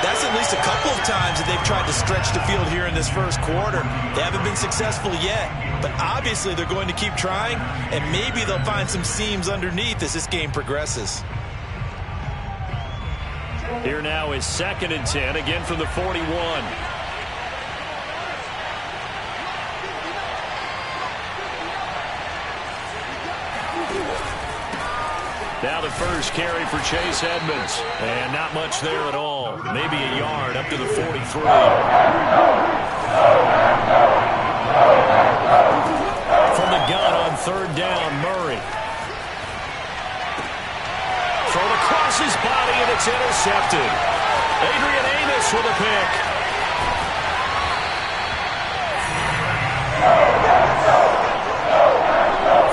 That's at least a couple of times that they've tried to stretch the field here in this first quarter. They haven't been successful yet, but obviously they're going to keep trying, and maybe they'll find some seams underneath as this game progresses. Here now is 2nd and 10, again from the 41. Now the first carry for Chase Edmonds. And not much there at all. Maybe a yard up to the 43. From the gun on 3rd down, Murray. Thrown across his body, and it's intercepted. Adrian Amos with a pick.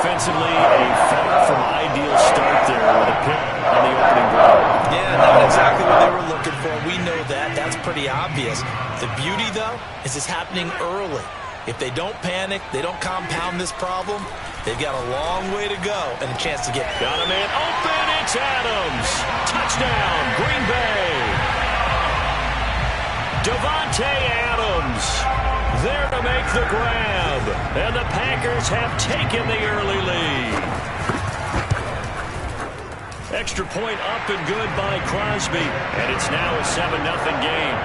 Offensively, a far from ideal start there with a pick on the opening drive. Yeah, not exactly what they were looking for. We know that. That's pretty obvious. The beauty, though, is it's happening early. If they don't panic, they don't compound this problem, they've got a long way to go and a chance to get... Got a man open. It's Adams. Touchdown, Green Bay. Davante Adams there to make the grab. And the Packers have taken the early lead. Extra point up and good by Crosby. And it's now a 7-0 game.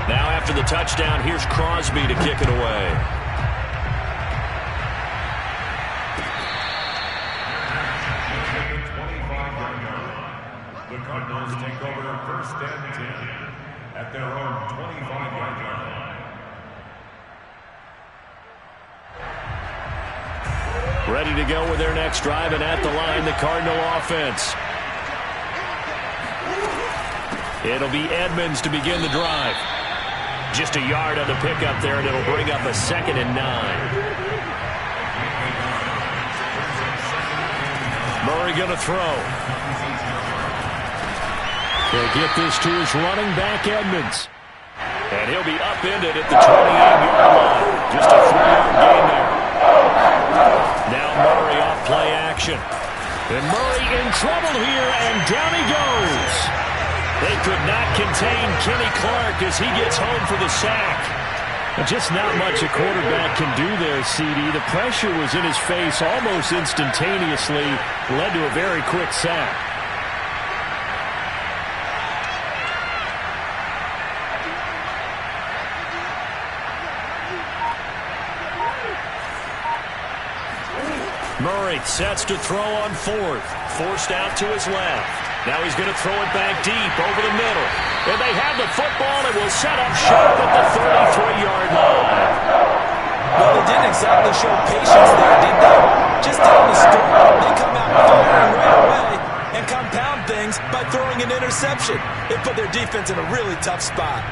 Now after the touchdown, here's Crosby to kick it away. The Cardinals take over 1st and 10 at their own 25-yard line. Ready to go with their next drive, and at the line, the Cardinal offense. It'll be Edmonds to begin the drive. Just a yard on the pickup there, and it'll bring up a 2nd and 9. Murray going to throw. He'll get this to his running back, Edmonds. And he'll be upended at the 28-yard line. Just a 3-yard gain there. Now Murray off play action. And Murray in trouble here, and down he goes. They could not contain Kenny Clark as he gets home for the sack. Just not much a quarterback can do there, CD. The pressure was in his face almost instantaneously, led to a very quick sack. Murray sets to throw on 4th. Forced out to his left. Now he's going to throw it back deep over the middle. And they have the football and will set up shop at the 33-yard line. Well, they didn't exactly show patience there, did they? Just telling the story, they come out firing right away and compound things by throwing an interception. It put their defense in a really tough spot.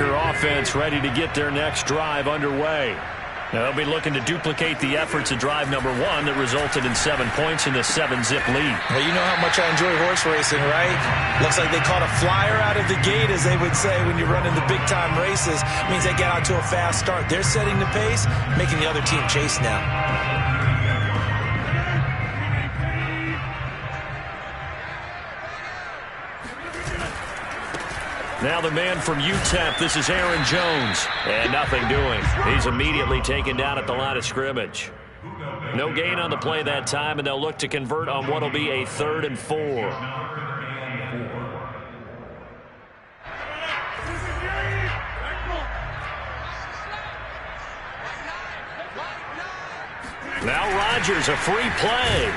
Packer offense ready to get their next drive underway. Now, they'll be looking to duplicate the efforts of drive number 1 that resulted in 7 points in the 7-zip lead. Well, you know how much I enjoy horse racing, right? Looks like they caught a flyer out of the gate, as they would say when you're running the big-time races. It means they get out to a fast start. They're setting the pace, making the other team chase now. Now the man from UTEP, this is Aaron Jones. And nothing doing. He's immediately taken down at the line of scrimmage. No gain on the play that time, and they'll look to convert on what will be a 3rd and 4. Now Rodgers, a free play.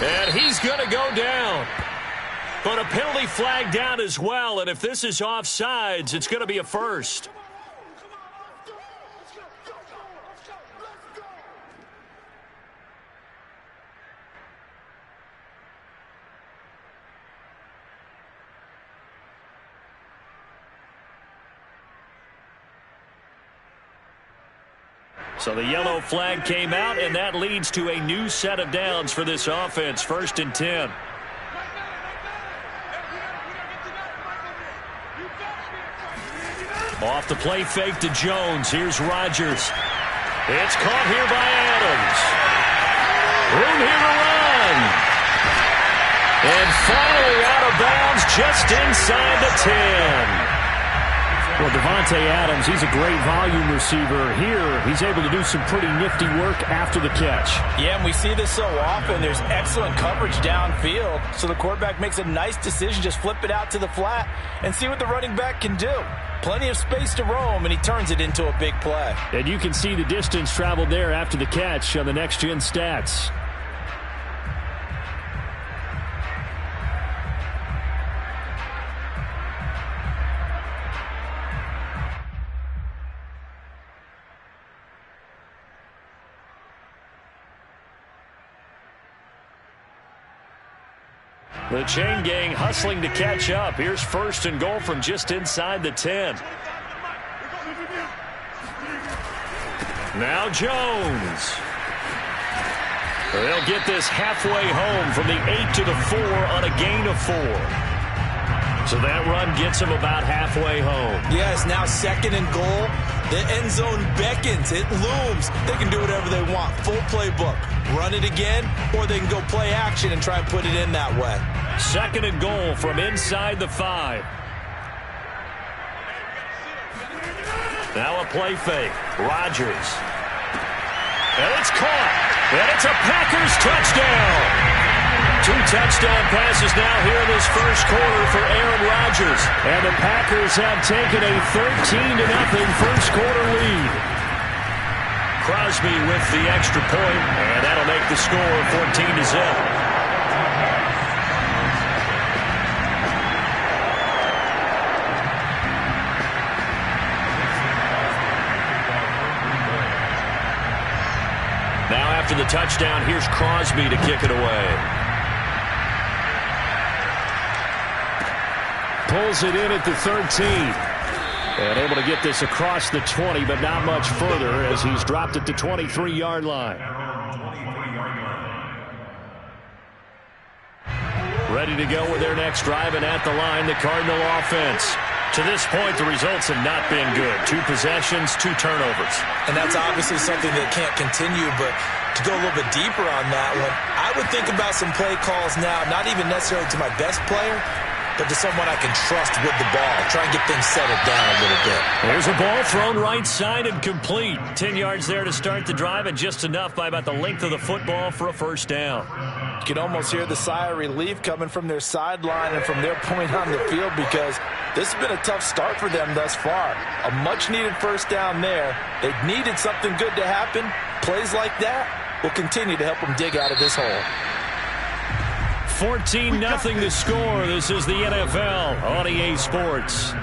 And he's going to go down. But a penalty flag down as well, and if this is offsides, it's going to be a first. So the yellow flag came out, and that leads to a new set of downs for this offense, 1st and 10. Off the play fake to Jones. Here's Rodgers. It's caught here by Adams. Room here to run. And finally out of bounds just inside the 10. Well, Devontae Adams, he's a great volume receiver. Here, he's able to do some pretty nifty work after the catch. Yeah, and we see this so often. There's excellent coverage downfield, so the quarterback makes a nice decision, just flip it out to the flat and see what the running back can do. Plenty of space to roam, and he turns it into a big play. And you can see the distance traveled there after the catch on the next-gen stats. The chain gang hustling to catch up. Here's 1st and goal from just inside the 10. Now Jones. They'll get this halfway home from the 8 to the 4 on a gain of 4. So that run gets them about halfway home. Yes, now 2nd and goal. The end zone beckons. It looms. They can do whatever they want. Full playbook. Run it again, or they can go play action and try and put it in that way. 2nd and goal from inside the 5. Now a play fake. Rodgers. And it's caught. And it's a Packers touchdown. 2 touchdown passes now here in this first quarter for Aaron Rodgers. And the Packers have taken a 13-0 first quarter lead. Crosby with the extra point, and that'll make the score 14-0. Now after the touchdown, here's Crosby to kick it away. Pulls it in at the 13. And able to get this across the 20, but not much further as he's dropped at the 23-yard line. Ready to go with their next drive, and at the line, the Cardinal offense. To this point, the results have not been good. 2 possessions, 2 turnovers. And that's obviously something that can't continue, but to go a little bit deeper on that one, I would think about some play calls now, not even necessarily to my best player, but to someone I can trust with the ball. Try and get things settled down a little bit. There's a ball thrown right side and complete. 10 yards there to start the drive, and just enough by about the length of the football for a first down. You can almost hear the sigh of relief coming from their sideline and from their point on the field, because this has been a tough start for them thus far. A much-needed first down there. They needed something good to happen. Plays like that will continue to help them dig out of this hole. 14-0 the score. This is the NFL on EA Sports.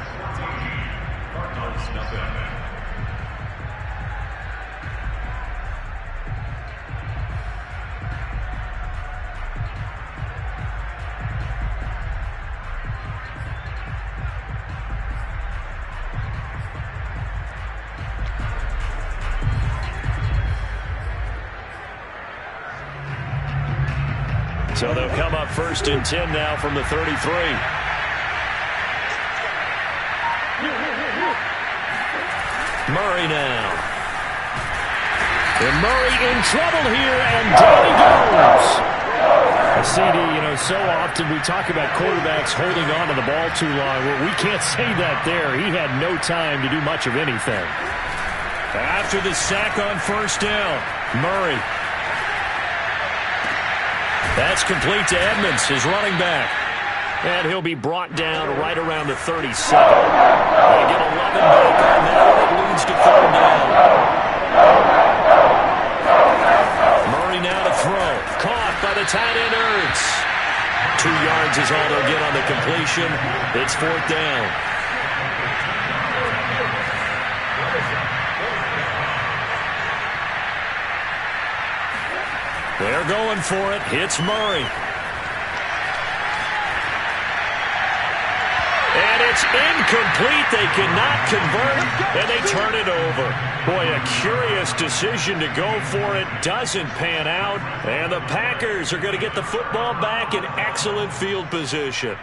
So they'll come up 1st and 10 now from the 33. Murray now. And Murray in trouble here, and down he goes. CD, so often we talk about quarterbacks holding on to the ball too long. Well, we can't say that there. He had no time to do much of anything. After the sack on 1st down, Murray. That's complete to Edmonds, his running back. And he'll be brought down right around the 32nd. They get 11 back on that. It leads to 3rd down. Murray now to throw. Caught by the tight end, Ertz. 2 yards is all they'll get on the completion. It's 4th down. They're going for it. Hits Murray. And it's incomplete. They cannot convert, and they turn it over. Boy, a curious decision to go for it. Doesn't pan out, and the Packers are going to get the football back in excellent field position.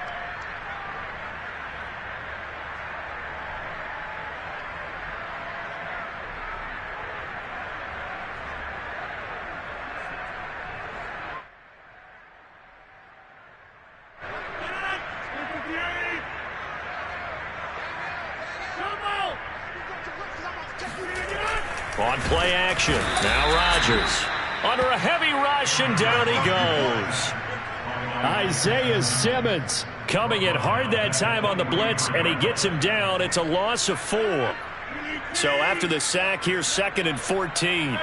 On play action, now Rodgers. Under a heavy rush, and down he goes. Isaiah Simmons coming in hard that time on the blitz, and he gets him down. It's a loss of 4. So after the sack, here's 2nd and 14.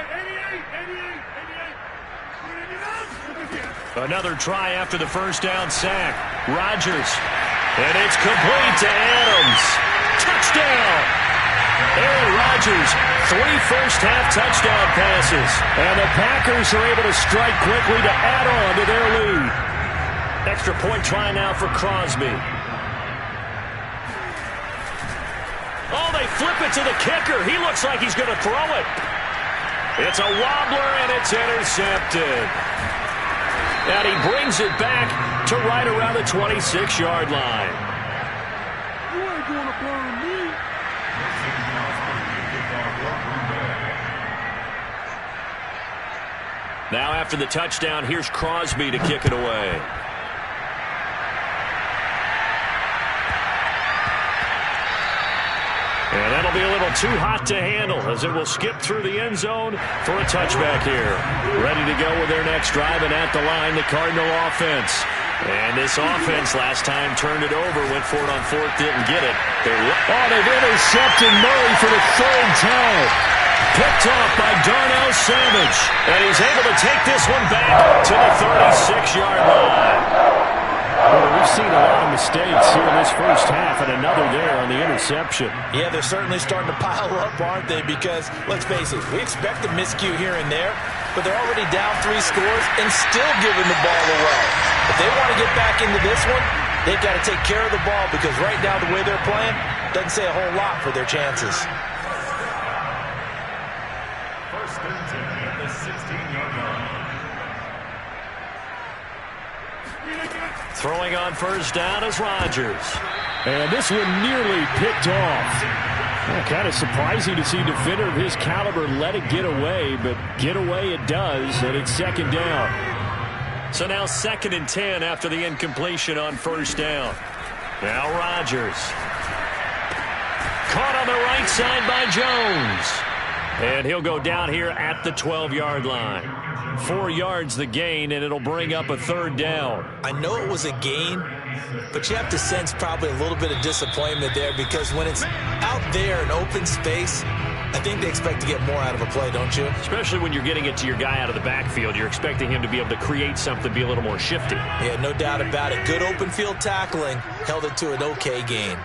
Another try after the 1st down sack. Rodgers. And it's complete to Adams. Touchdown! Aaron Rodgers, 3 first-half touchdown passes. And the Packers are able to strike quickly to add on to their lead. Extra point try now for Crosby. Oh, they flip it to the kicker. He looks like he's going to throw it. It's a wobbler, and it's intercepted. And he brings it back to right around the 26-yard line. You ain't going to burn me. Now after the touchdown, here's Crosby to kick it away. And that'll be a little too hot to handle as it will skip through the end zone for a touchback here. Ready to go with their next drive, and at the line, the Cardinal offense. And this offense last time turned it over, went for it on 4th, didn't get it. They've intercepted Murray for the 3rd time. Picked off by Darnell Savage. And he's able to take this one back to the 36-yard line. Well, we've seen a lot of mistakes here in this first half, and another there on the interception. Yeah, they're certainly starting to pile up, aren't they? Because, let's face it, we expect a miscue here and there, but they're already down 3 scores and still giving the ball away. If they want to get back into this one, they've got to take care of the ball, because right now the way they're playing doesn't say a whole lot for their chances. First and 10 at the 16-yard line. Throwing on 1st down is Rodgers. And this one nearly picked off. Well, kind of surprising to see a defender of his caliber let it get away, but get away it does, and it's 2nd down. So now 2nd and 10 after the incompletion on 1st down. Now Rodgers. Caught on the right side by Jones. And he'll go down here at the 12-yard line. 4 yards the gain, and it'll bring up a 3rd down. I know it was a gain, but you have to sense probably a little bit of disappointment there, because when it's out there in open space, I think they expect to get more out of a play, don't you? Especially when you're getting it to your guy out of the backfield. You're expecting him to be able to create something, be a little more shifty. Yeah, no doubt about it. Good open field tackling, held it to an okay gain.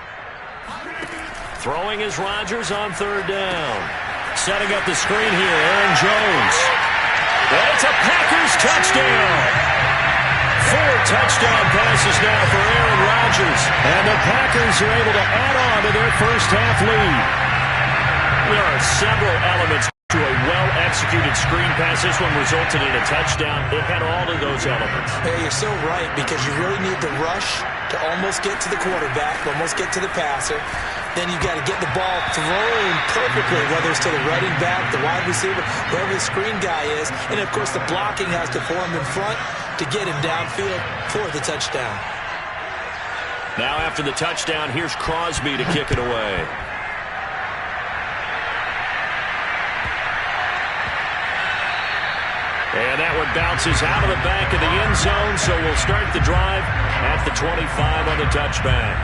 Throwing is Rodgers on 3rd down. Setting up the screen here, Aaron Jones. And it's a Packers touchdown. 4 touchdown passes now for Aaron Rodgers. And the Packers are able to add on to their first half lead. There are several elements to a well-executed well-executed screen pass. This one resulted in a touchdown. It had all of those elements. Yeah, you're so right, because you really need to rush to almost get to the quarterback, almost get to the passer. Then you've got to get the ball thrown perfectly, whether it's to the running back, the wide receiver, wherever the screen guy is. And, of course, the blocking has to form in front to get him downfield for the touchdown. Now after the touchdown, here's Crosby to kick it away. And that one bounces out of the back of the end zone, so we'll start the drive at the 25 on the touchback.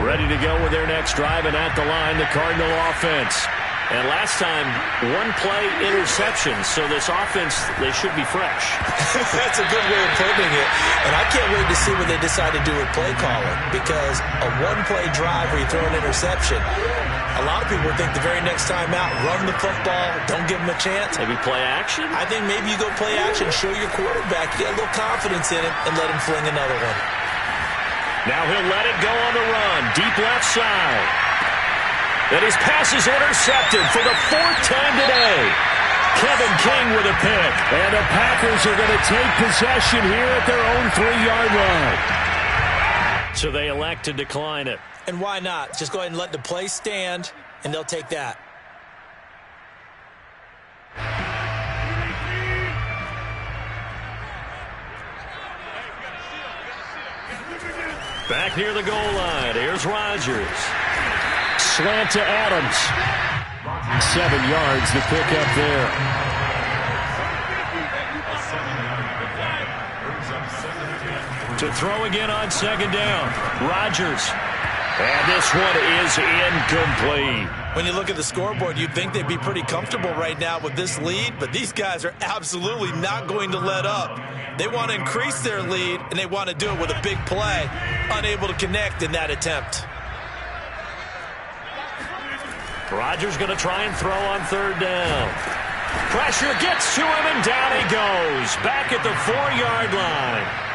Ready to go with their next drive, and at the line, the Cardinal offense. And last time, one-play interception, so this offense, they should be fresh. That's a good way of putting it. And I can't wait to see what they decide to do with play calling, because a one-play drive where you throw an interception, a lot of people think the very next time out, run the football, don't give them a chance. Maybe play action? I think maybe you go play action, show your quarterback, get a little confidence in him, and let him fling another one. Now he'll let it go on the run, deep left side. And his pass is intercepted for the 4th time today. Kevin King with a pick. And the Packers are going to take possession here at their own 3-yard line. So they elect to decline it. And why not? Just go ahead and let the play stand, and they'll take that. Back near the goal line. Here's Rodgers. Slant to Adams. 7 yards to pick up there. To throw again on 2nd down. Rodgers. And this one is incomplete. When you look at the scoreboard, you'd think they'd be pretty comfortable right now with this lead, but these guys are absolutely not going to let up. They want to increase their lead, and they want to do it with a big play. Unable to connect in that attempt. Rodgers going to try and throw on 3rd down. Pressure gets to him, and down he goes. Back at the 4-yard line.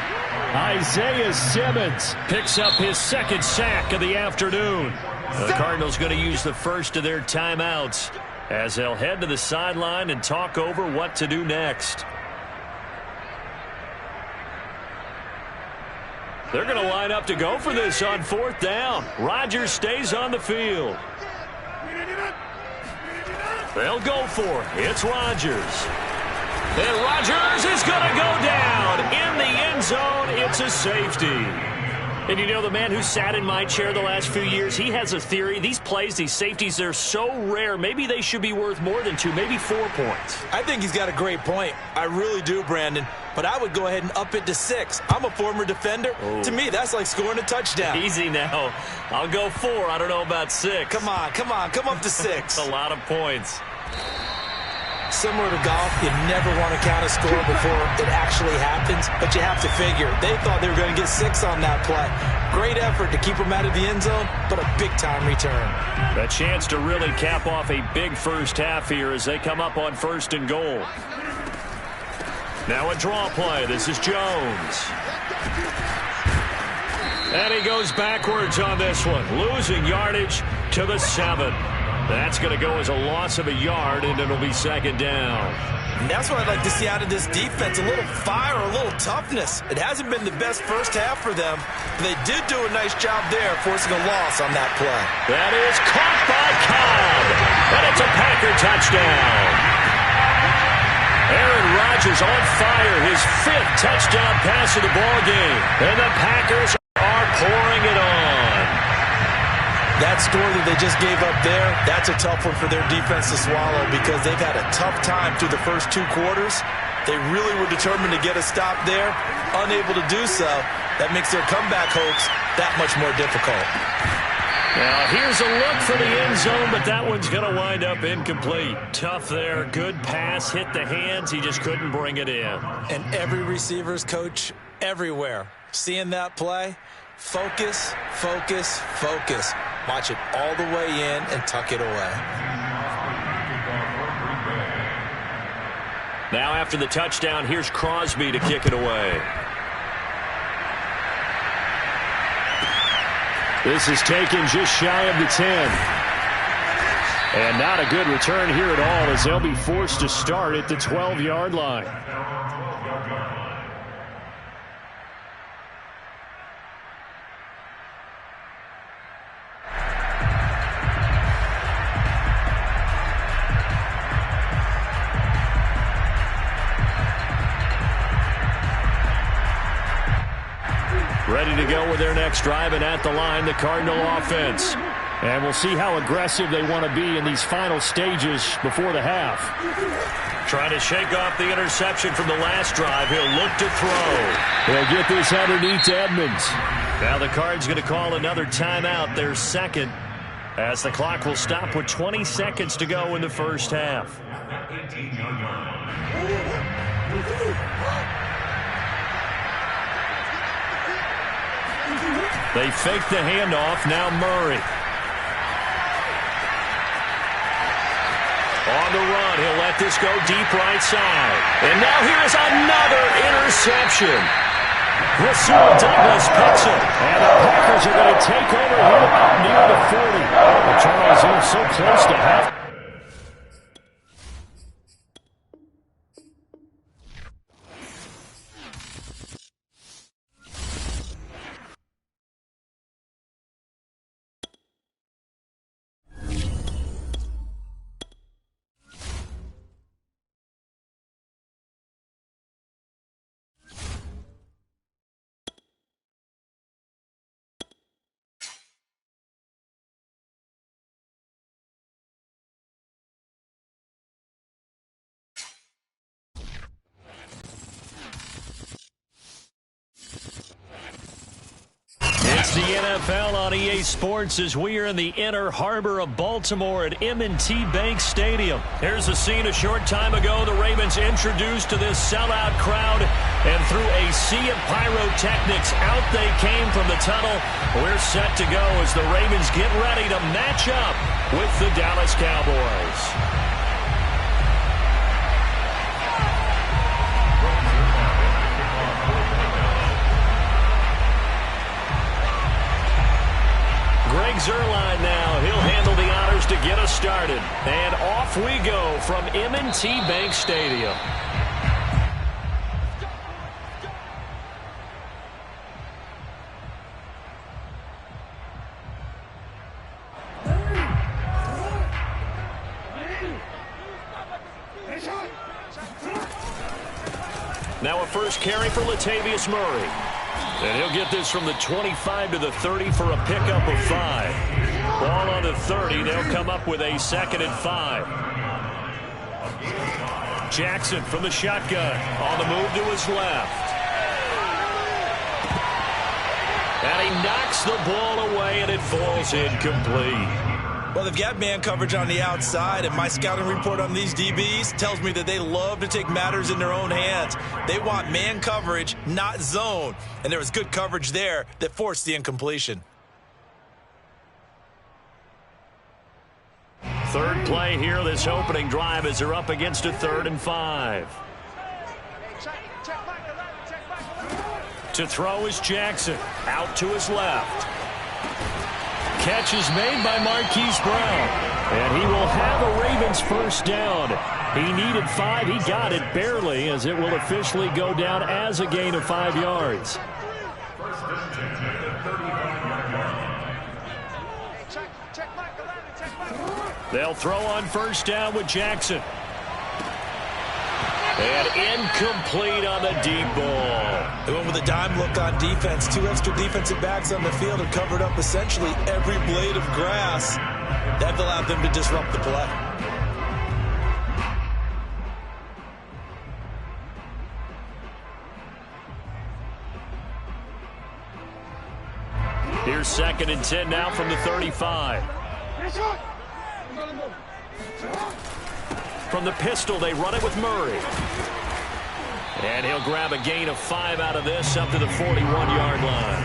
Isaiah Simmons picks up his 2nd sack of the afternoon. The Cardinals going to use the first of their timeouts as they'll head to the sideline and talk over what to do next. They're going to line up to go for this on 4th down. Rodgers stays on the field. They'll go for it. It's Rodgers. And Rodgers is going to go down in the end zone. It's a safety. And you know, the man who sat in my chair the last few years, he has a theory. These plays, these safeties, they're so rare. Maybe they should be worth more than 2, maybe 4 points. I think he's got a great point. I really do, Brandon. But I would go ahead and up it to 6. I'm a former defender. Oh. To me, that's like scoring a touchdown. Easy now. I'll go 4. I don't know about 6. Come on. Come up to 6. A lot of points. Similar to golf, you never want to count a score before it actually happens, but you have to figure. They thought they were going to get 6 on that play. Great effort to keep them out of the end zone, but a big-time return. A chance to really cap off a big first half here as they come up on 1st and goal. Now a draw play. This is Jones. And he goes backwards on this one, losing yardage to the 7. That's going to go as a loss of a yard, and it'll be 2nd down. And that's what I'd like to see out of this defense, a little fire, a little toughness. It hasn't been the best first half for them, but they did do a nice job there, forcing a loss on that play. That is caught by Cobb, and it's a Packer touchdown. Aaron Rodgers on fire, his 5th touchdown pass of the ballgame, and the Packers are pouring it on. That score that they just gave up there, that's a tough one for their defense to swallow because they've had a tough time through the first 2 quarters. They really were determined to get a stop there, unable to do so. That makes their comeback hopes that much more difficult. Now here's a look for the end zone, but that one's going to wind up incomplete. Tough there, good pass, hit the hands, he just couldn't bring it in. And every receiver's coach everywhere, seeing that play, focus, focus, focus. Watch it all the way in and tuck it away. Now after the touchdown, here's Crosby to kick it away. This is taken just shy of the 10. And not a good return here at all, as they'll be forced to start at the 12-yard line. Ready to go with their next drive, and at the line, the Cardinal offense. And we'll see how aggressive they want to be in these final stages before the half. Trying to shake off the interception from the last drive. He'll look to throw. He'll get this underneath to Edmonds. Now the Cards going to call another timeout, their second, as the clock will stop with 20 seconds to go in the first half. They fake the handoff. Now Murray. On the run, he'll let this go deep right side. And now here's another interception. Rasul Douglas picks it. And the Packers are going to take over here up near the 40. But Charles, you're so close to half. The NFL on EA Sports as we are in the inner harbor of Baltimore at M&T Bank Stadium. Here's a scene a short time ago. The Ravens introduced to this sellout crowd, and through a sea of pyrotechnics, out they came from the tunnel. We're set to go as the Ravens get ready to match up with the Dallas Cowboys. Greg Zuerlein now. He'll handle the honors to get us started. And off we go from M&T Bank Stadium. Now a first carry for Latavius Murray. And he'll get this from the 25 to the 30 for a pickup of 5. Ball on the 30. They'll come up with a 2nd and 5. Jackson from the shotgun. On the move to his left. And he knocks the ball away, and it falls incomplete. Well, they've got man coverage on the outside, and my scouting report on these DBs tells me that they love to take matters in their own hands. They want man coverage, not zone. And there was good coverage there that forced the incompletion. Third play here, this opening drive, as they're up against a 3rd and 5. To throw is Jackson. Out to his left. Catch is made by Marquise Brown. And he will have a Ravens first down. He needed 5. He got it barely, as it will officially go down as a gain of 5 yards. They'll throw on first down with Jackson. And incomplete on the deep ball. They went with a dime look on defense. 2 extra defensive backs on the field and covered up essentially every blade of grass. That allowed them to disrupt the play. Here's 2nd and 10 now from the 35. From the pistol, they run it with Murray. And he'll grab a gain of 5 out of this, up to the 41-yard line.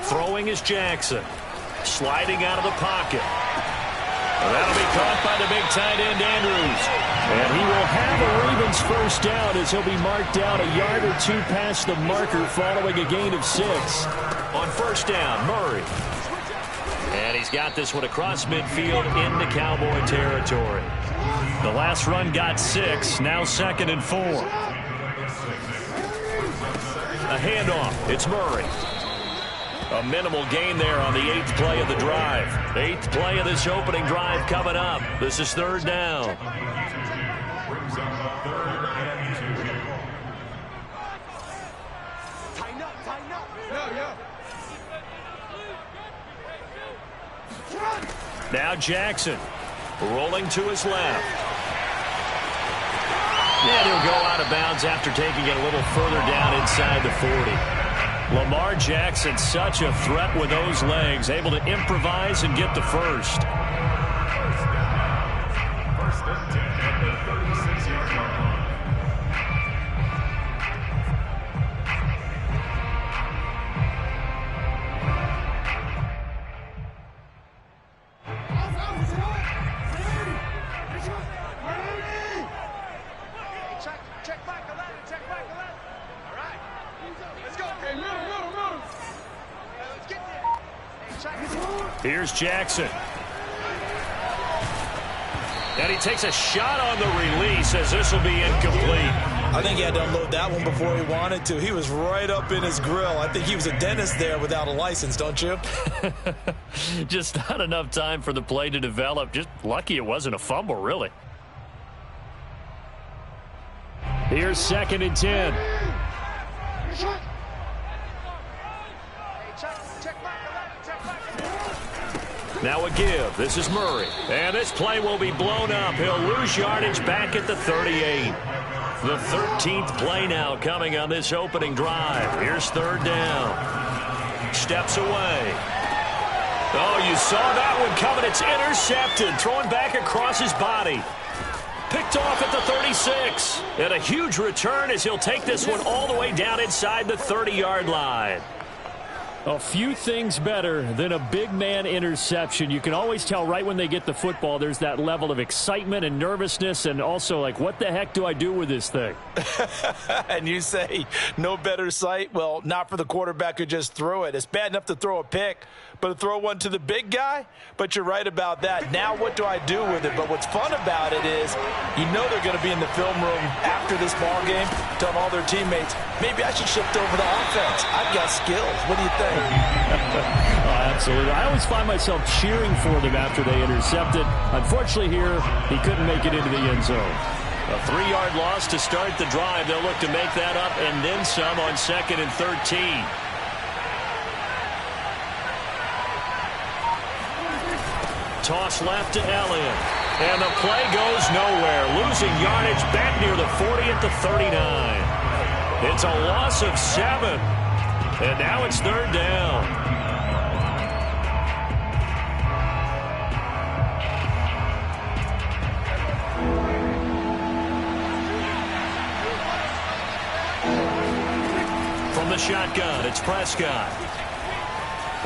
Throwing is Jackson. Sliding out of the pocket. That'll be caught by the big tight end, Andrews. And he will have a Ravens first down as he'll be marked down a yard or two past the marker following a gain of 6. On first down, Murray. And he's got this one across midfield into Cowboy territory. The last run got 6, now 2nd and 4. A handoff, it's Murray. A minimal gain there on the 8th play of the drive. 8th play of this opening drive coming up. This is 3rd down. Brings up a 3rd and 2. Tighten up, tighten up. Yo. Now Jackson rolling to his left. And he'll go out of bounds after taking it a little further down inside the 40. Lamar Jackson, such a threat with those legs, able to improvise and get the first. First and 10 at the 36-yard line. Check back 11, check back 11. All right. Let's go. Okay, move. Let's get there. Hey, check. Here's Jackson. And he takes a shot on the release as this will be incomplete. I think he had to unload that one before he wanted to. He was right up in his grill. I think he was a dentist there without a license, don't you? Just not enough time for the play to develop. Just lucky it wasn't a fumble, really. Here's 2nd and 10. Hey, check back 11, check back 11. Now a give. This is Murray. And this play will be blown up. He'll lose yardage back at the 38. The 13th play now coming on this opening drive. Here's 3rd down. Steps away. Oh, you saw that one coming. It's intercepted. Thrown back across his body. Picked off at the 36. And a huge return as he'll take this one all the way down inside the 30-yard line. A few things better than a big man interception. You can always tell right when they get the football, there's that level of excitement and nervousness and also like, what the heck do I do with this thing? And you say no better sight? Well, not for the quarterback who just threw it. It's bad enough to throw a pick, but to throw one to the big guy? But you're right about that. Now what do I do with it? But what's fun about it is you know they're going to be in the film room after this ball game telling all their teammates, maybe I should shift over to offense. I've got skills. What do you think? Oh, absolutely. I always find myself cheering for them after they intercept it. Unfortunately here, he couldn't make it into the end zone. A 3-yard loss to start the drive. They'll look to make that up and then some on 2nd and 13. Toss left to Elliott. And the play goes nowhere. Losing yardage back near the 40 at the 39. It's a loss of 7. And now it's 3rd down. From the shotgun, it's Prescott.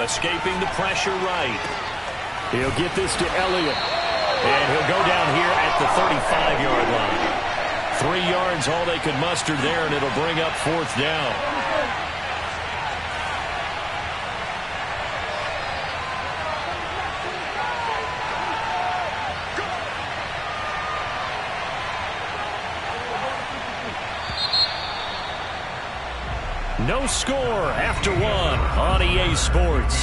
Escaping the pressure right. He'll get this to Elliott. And he'll go down here at the 35-yard line. 3 yards, all they could muster there, and it'll bring up 4th down. No score after 1 on EA Sports.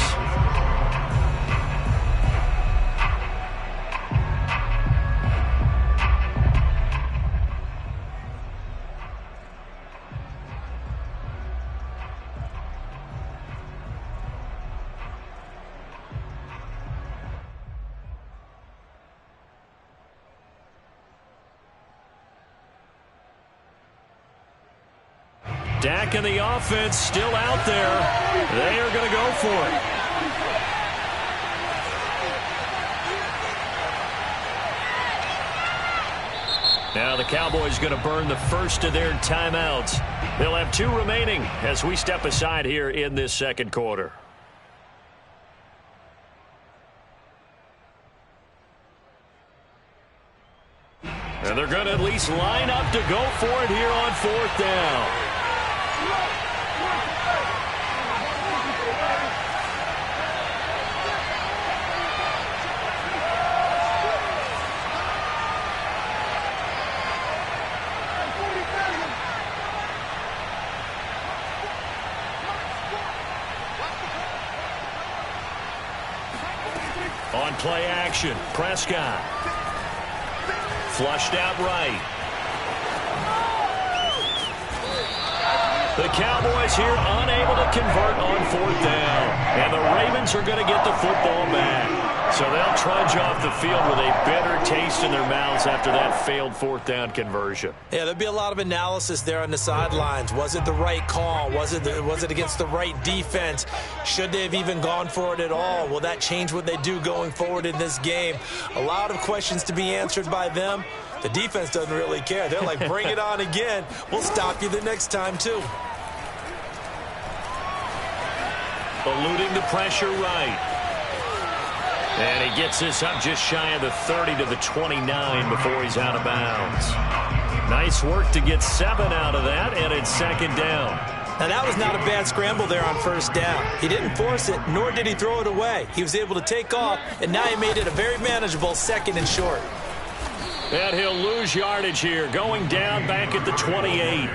Dak and the offense still out there. They are going to go for it. Now the Cowboys going to burn the first of their timeouts. They'll have 2 remaining as we step aside here in this 2nd quarter. And they're going to at least line up to go for it here on 4th down. On play action, Prescott. Flushed out right. The Cowboys here unable to convert on 4th down. And the Ravens are going to get the football back. So they'll trudge off the field with a bitter taste in their mouths after that failed 4th down conversion. Yeah, there'll be a lot of analysis there on the sidelines. Was it the right call? Was it against the right defense? Should they have even gone for it at all? Will that change what they do going forward in this game? A lot of questions to be answered by them. The defense doesn't really care. They're like, bring it on again. We'll stop you the next time, too. Eluding the pressure right. And he gets this up just shy of the 30 to the 29 before he's out of bounds. Nice work to get 7 out of that, and it's 2nd down. Now, that was not a bad scramble there on 1st down. He didn't force it, nor did he throw it away. He was able to take off, and now he made it a very manageable 2nd and short. And he'll lose yardage here, going down back at the 28.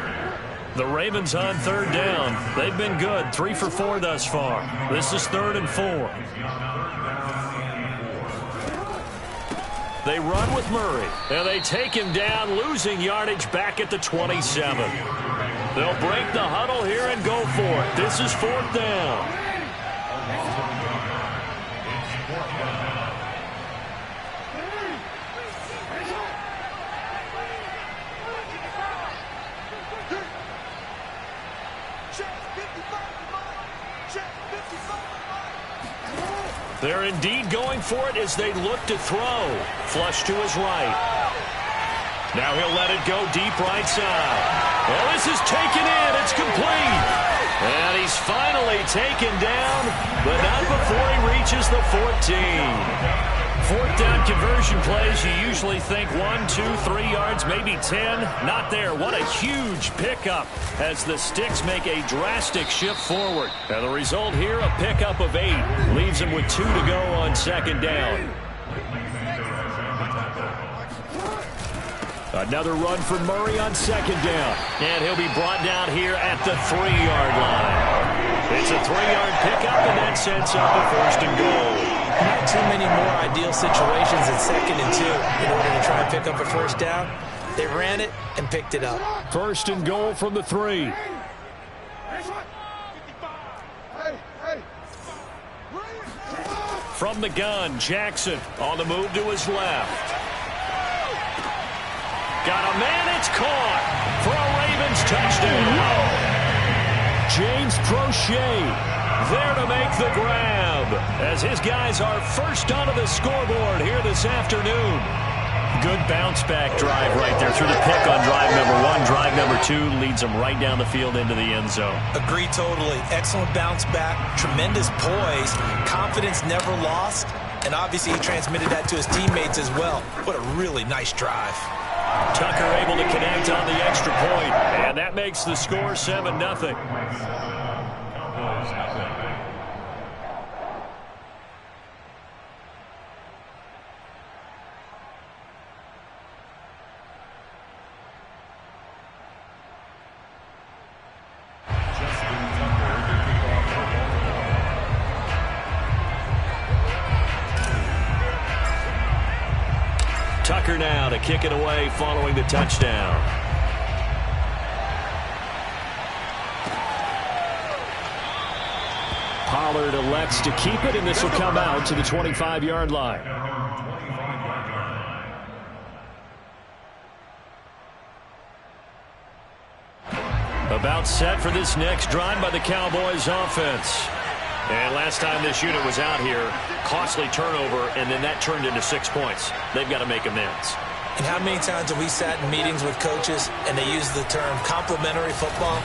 The Ravens on 3rd down. They've been good, 3 for 4 thus far. This is 3rd and 4. They run with Murray, and they take him down, losing yardage back at the 27. They'll break the huddle here and go for it. This is 4th down. They're indeed going for it as they look to throw. Flush to his right. Now he'll let it go deep right side. Well, this is taken in. It's complete. And he's finally taken down, but not before he reaches the 14. 4th down conversion plays, you usually think 1, 2, 3 yards, maybe 10. Not there. What a huge pickup as the Sticks make a drastic shift forward. And the result here, a pickup of 8. Leaves him with 2 to go on 2nd down. Another run for Murray on 2nd down. And he'll be brought down here at the 3-yard line. It's a 3-yard pickup, and that sets up a 1st and goal. Not too many more ideal situations in 2nd and 2 in order to try and pick up a 1st down. They ran it and picked it up. 1st and goal from the 3. From the gun, Jackson on the move to his left. Got a man, it's caught for a Ravens touchdown. James Prochet there to make the grab as his guys are first onto the scoreboard here this afternoon. Good bounce back drive right there through the pick on drive number 1. Drive number 2 leads them right down the field into the end zone. Agree totally. Excellent bounce back, tremendous poise, confidence never lost, and obviously he transmitted that to his teammates as well. What a really nice drive. Tucker able to connect on the extra point, and that makes the score 7-0. Tucker now to kick it away following the touchdown. Pollard elects to keep it, and this will come out to the 25-yard line. About set for this next drive by the Cowboys offense. And last time this unit was out here, costly turnover, and then that turned into 6 points. They've got to make amends. And how many times have we sat in meetings with coaches and they use the term complementary football?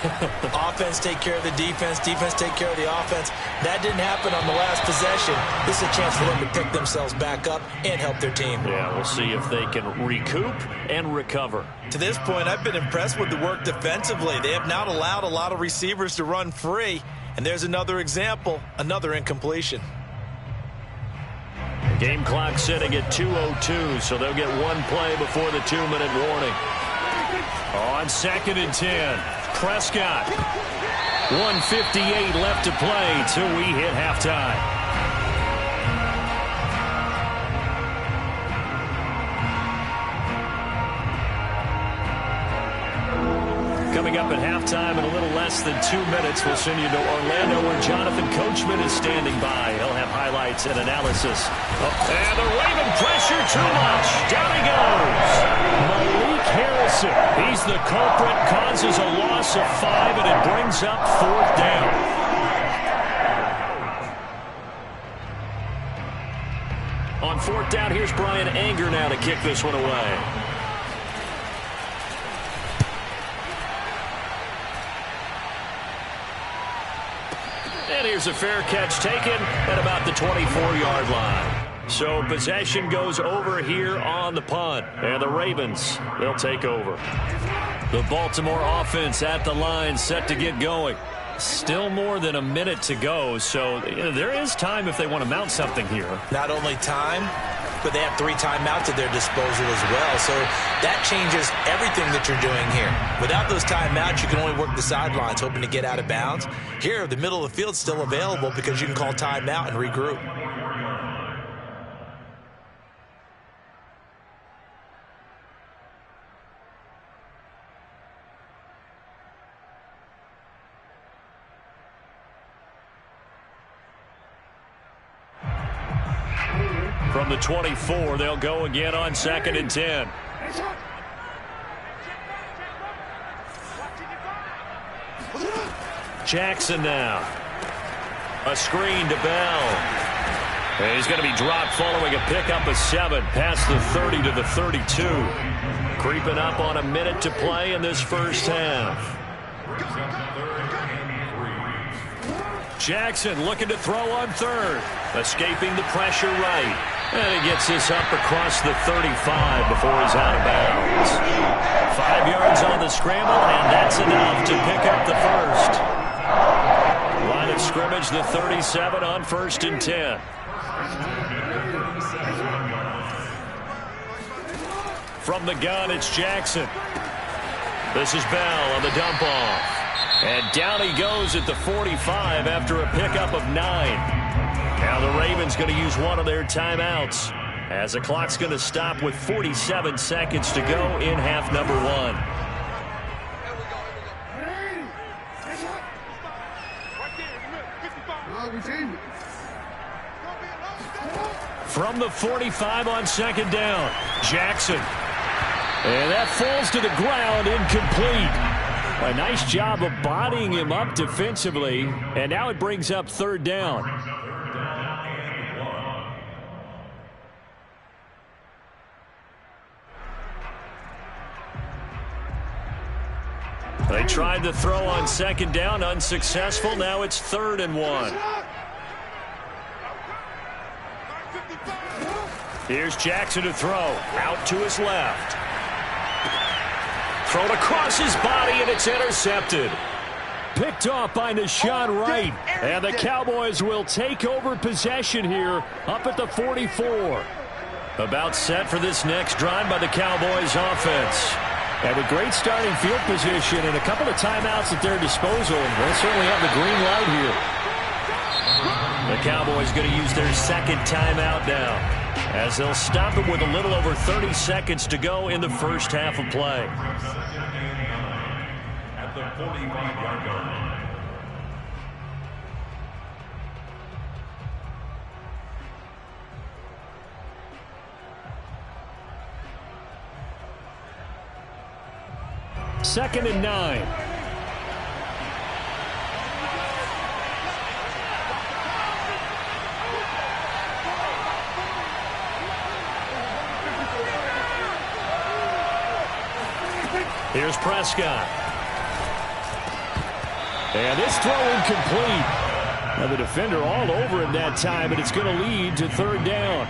Offense take care of the defense, defense take care of the offense. That didn't happen on the last possession. This is a chance for them to pick themselves back up and help their team. Yeah, we'll see if they can recoup and recover. To this point, I've been impressed with the work defensively. They have not allowed a lot of receivers to run free. And there's another example, another incompletion. Game clock sitting at 2:02, so they'll get one play before the 2-minute warning. On 2nd and 10, Prescott. 1:58 left to play till we hit halftime. Coming up at halftime in a little less than 2 minutes, we'll send you to Orlando where Jonathan Coachman is standing by. He'll have highlights and analysis. And the Raven pressure too much. Down he goes. Malik Harrison. He's the culprit, causes a loss of 5, and it brings up 4th down. On 4th down, here's Brian Anger now to kick this one away. And here's a fair catch taken at about the 24-yard line. So possession goes over here on the punt. And the Ravens, they'll take over. The Baltimore offense at the line, set to get going. Still more than a minute to go, so there is time if they want to mount something here. Not only time, but they have 3 timeouts at their disposal as well. So that changes everything that you're doing here. Without those timeouts, you can only work the sidelines, hoping to get out of bounds. Here, the middle of the field's still available because you can call timeout and regroup. From the 24, they'll go again on 2nd and 10. Jackson now. A screen to Bell. And he's going to be dropped following a pickup of 7 past the 30 to the 32. Creeping up on a minute to play in this first half. Jackson looking to throw on 3rd. Escaping the pressure right. And he gets this up across the 35 before he's out of bounds. 5 yards on the scramble, and that's enough to pick up the first. Line of scrimmage, the 37 on 1st and 10. From the gun, it's Jackson. This is Bell on the dump off. And down he goes at the 45 after a pickup of 9. Now the Ravens going to use one of their timeouts as the clock's going to stop with 47 seconds to go in half number 1. From the 45 on 2nd down, Jackson. And that falls to the ground, incomplete. A nice job of bodying him up defensively, and now it brings up 3rd down. They tried to throw on 2nd down, unsuccessful. Now it's 3rd and 1. Here's Jackson to throw, out to his left. Thrown across his body, and it's intercepted. Picked off by Nashawn Wright. And the Cowboys will take over possession here up at the 44. About set for this next drive by the Cowboys offense. And with great starting field position and a couple of timeouts at their disposal, they certainly have the green light here. The Cowboys going to use their 2nd timeout now, as they'll stop it with a little over 30 seconds to go in the first half of play. At the 45-yard line. Second and 9. Here's Prescott. And this throw incomplete. Now the defender all over him that time, but it's going to lead to third down.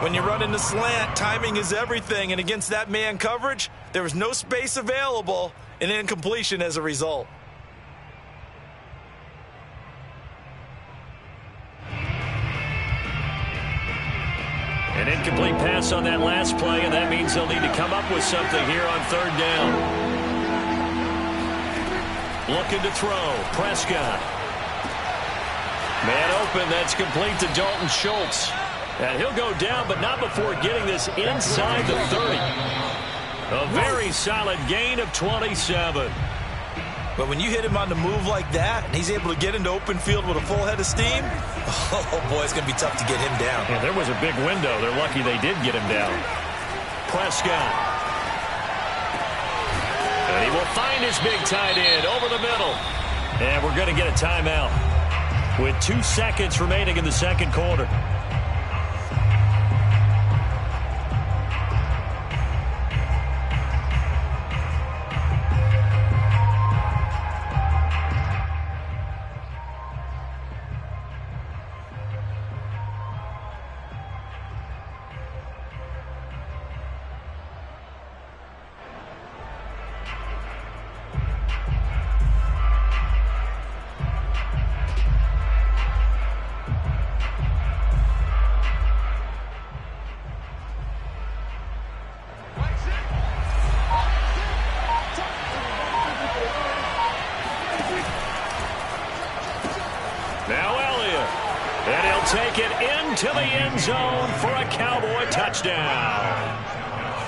When you run in the slant, timing is everything, and against that man coverage, there was no space available, and incompletion as a result. An incomplete pass on that last play, and that means they'll need to come up with something here on third down. Looking to throw. Prescott. Man open. That's complete to Dalton Schultz. And he'll go down, but not before getting this inside the 30. A very solid gain of 27. But when you hit him on the move like that, and he's able to get into open field with a full head of steam, oh boy, it's going to be tough to get him down. Yeah, there was a big window. They're lucky they did get him down. Prescott. And he will find his big tight end over the middle. And we're going to get a timeout with 2 seconds remaining in the second quarter. Take it into the end zone for a Cowboy touchdown.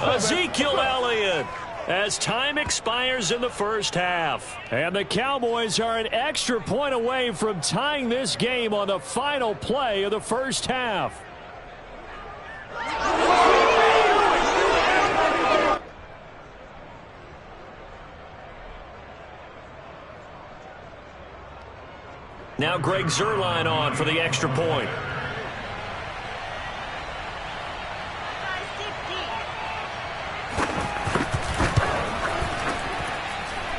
Ezekiel Elliott as time expires in the first half. And the Cowboys are an extra point away from tying this game on the final play of the first half. Now Greg Zuerlein on for the extra point.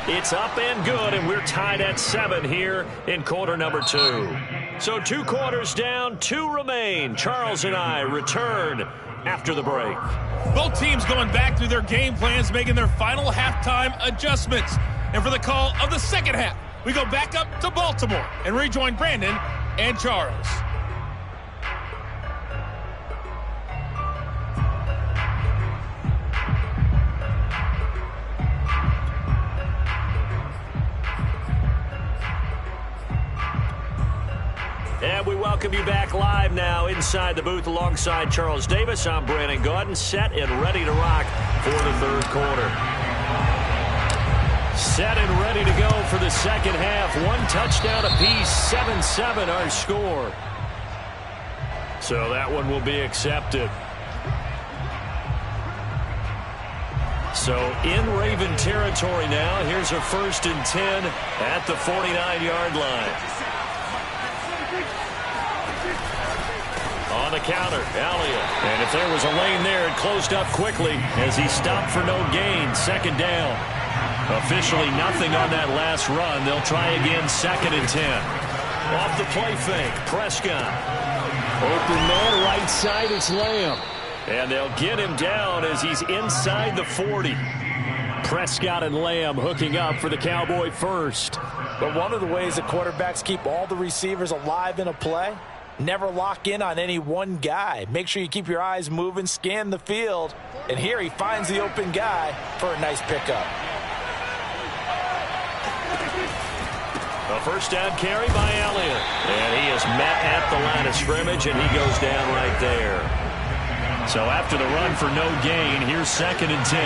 It's up and good, and we're tied at 7 here in quarter number 2. So 2 quarters down, 2 remain. Charles and I return after the break. Both teams going back through their game plans, making their final halftime adjustments. And for the call of the second half, we go back up to Baltimore and rejoin Brandon and Charles. And we welcome you back live now inside the booth alongside Charles Davis. I'm Brandon Gaudin, set and ready to rock for the third quarter. Set and ready to go for the second half. 1 touchdown apiece, 7-7 our score. So that one will be accepted. So in Raven territory now. Here's a 1st and 10 at the 49-yard line. On the counter, Elliott. And if there was a lane there, it closed up quickly as he stopped for no gain. 2nd down. Officially nothing on that last run. They'll try again, 2nd and 10. Off the play fake, Prescott. Open man, right side, it's Lamb. And they'll get him down as he's inside the 40. Prescott and Lamb hooking up for the Cowboy first. But one of the ways that quarterbacks keep all the receivers alive in a play, never lock in on any one guy. Make sure you keep your eyes moving, scan the field. And here he finds the open guy for a nice pickup. A 1st down carry by Elliott. And he is met at the line of scrimmage, and he goes down right there. So after the run for no gain, here's 2nd and 10.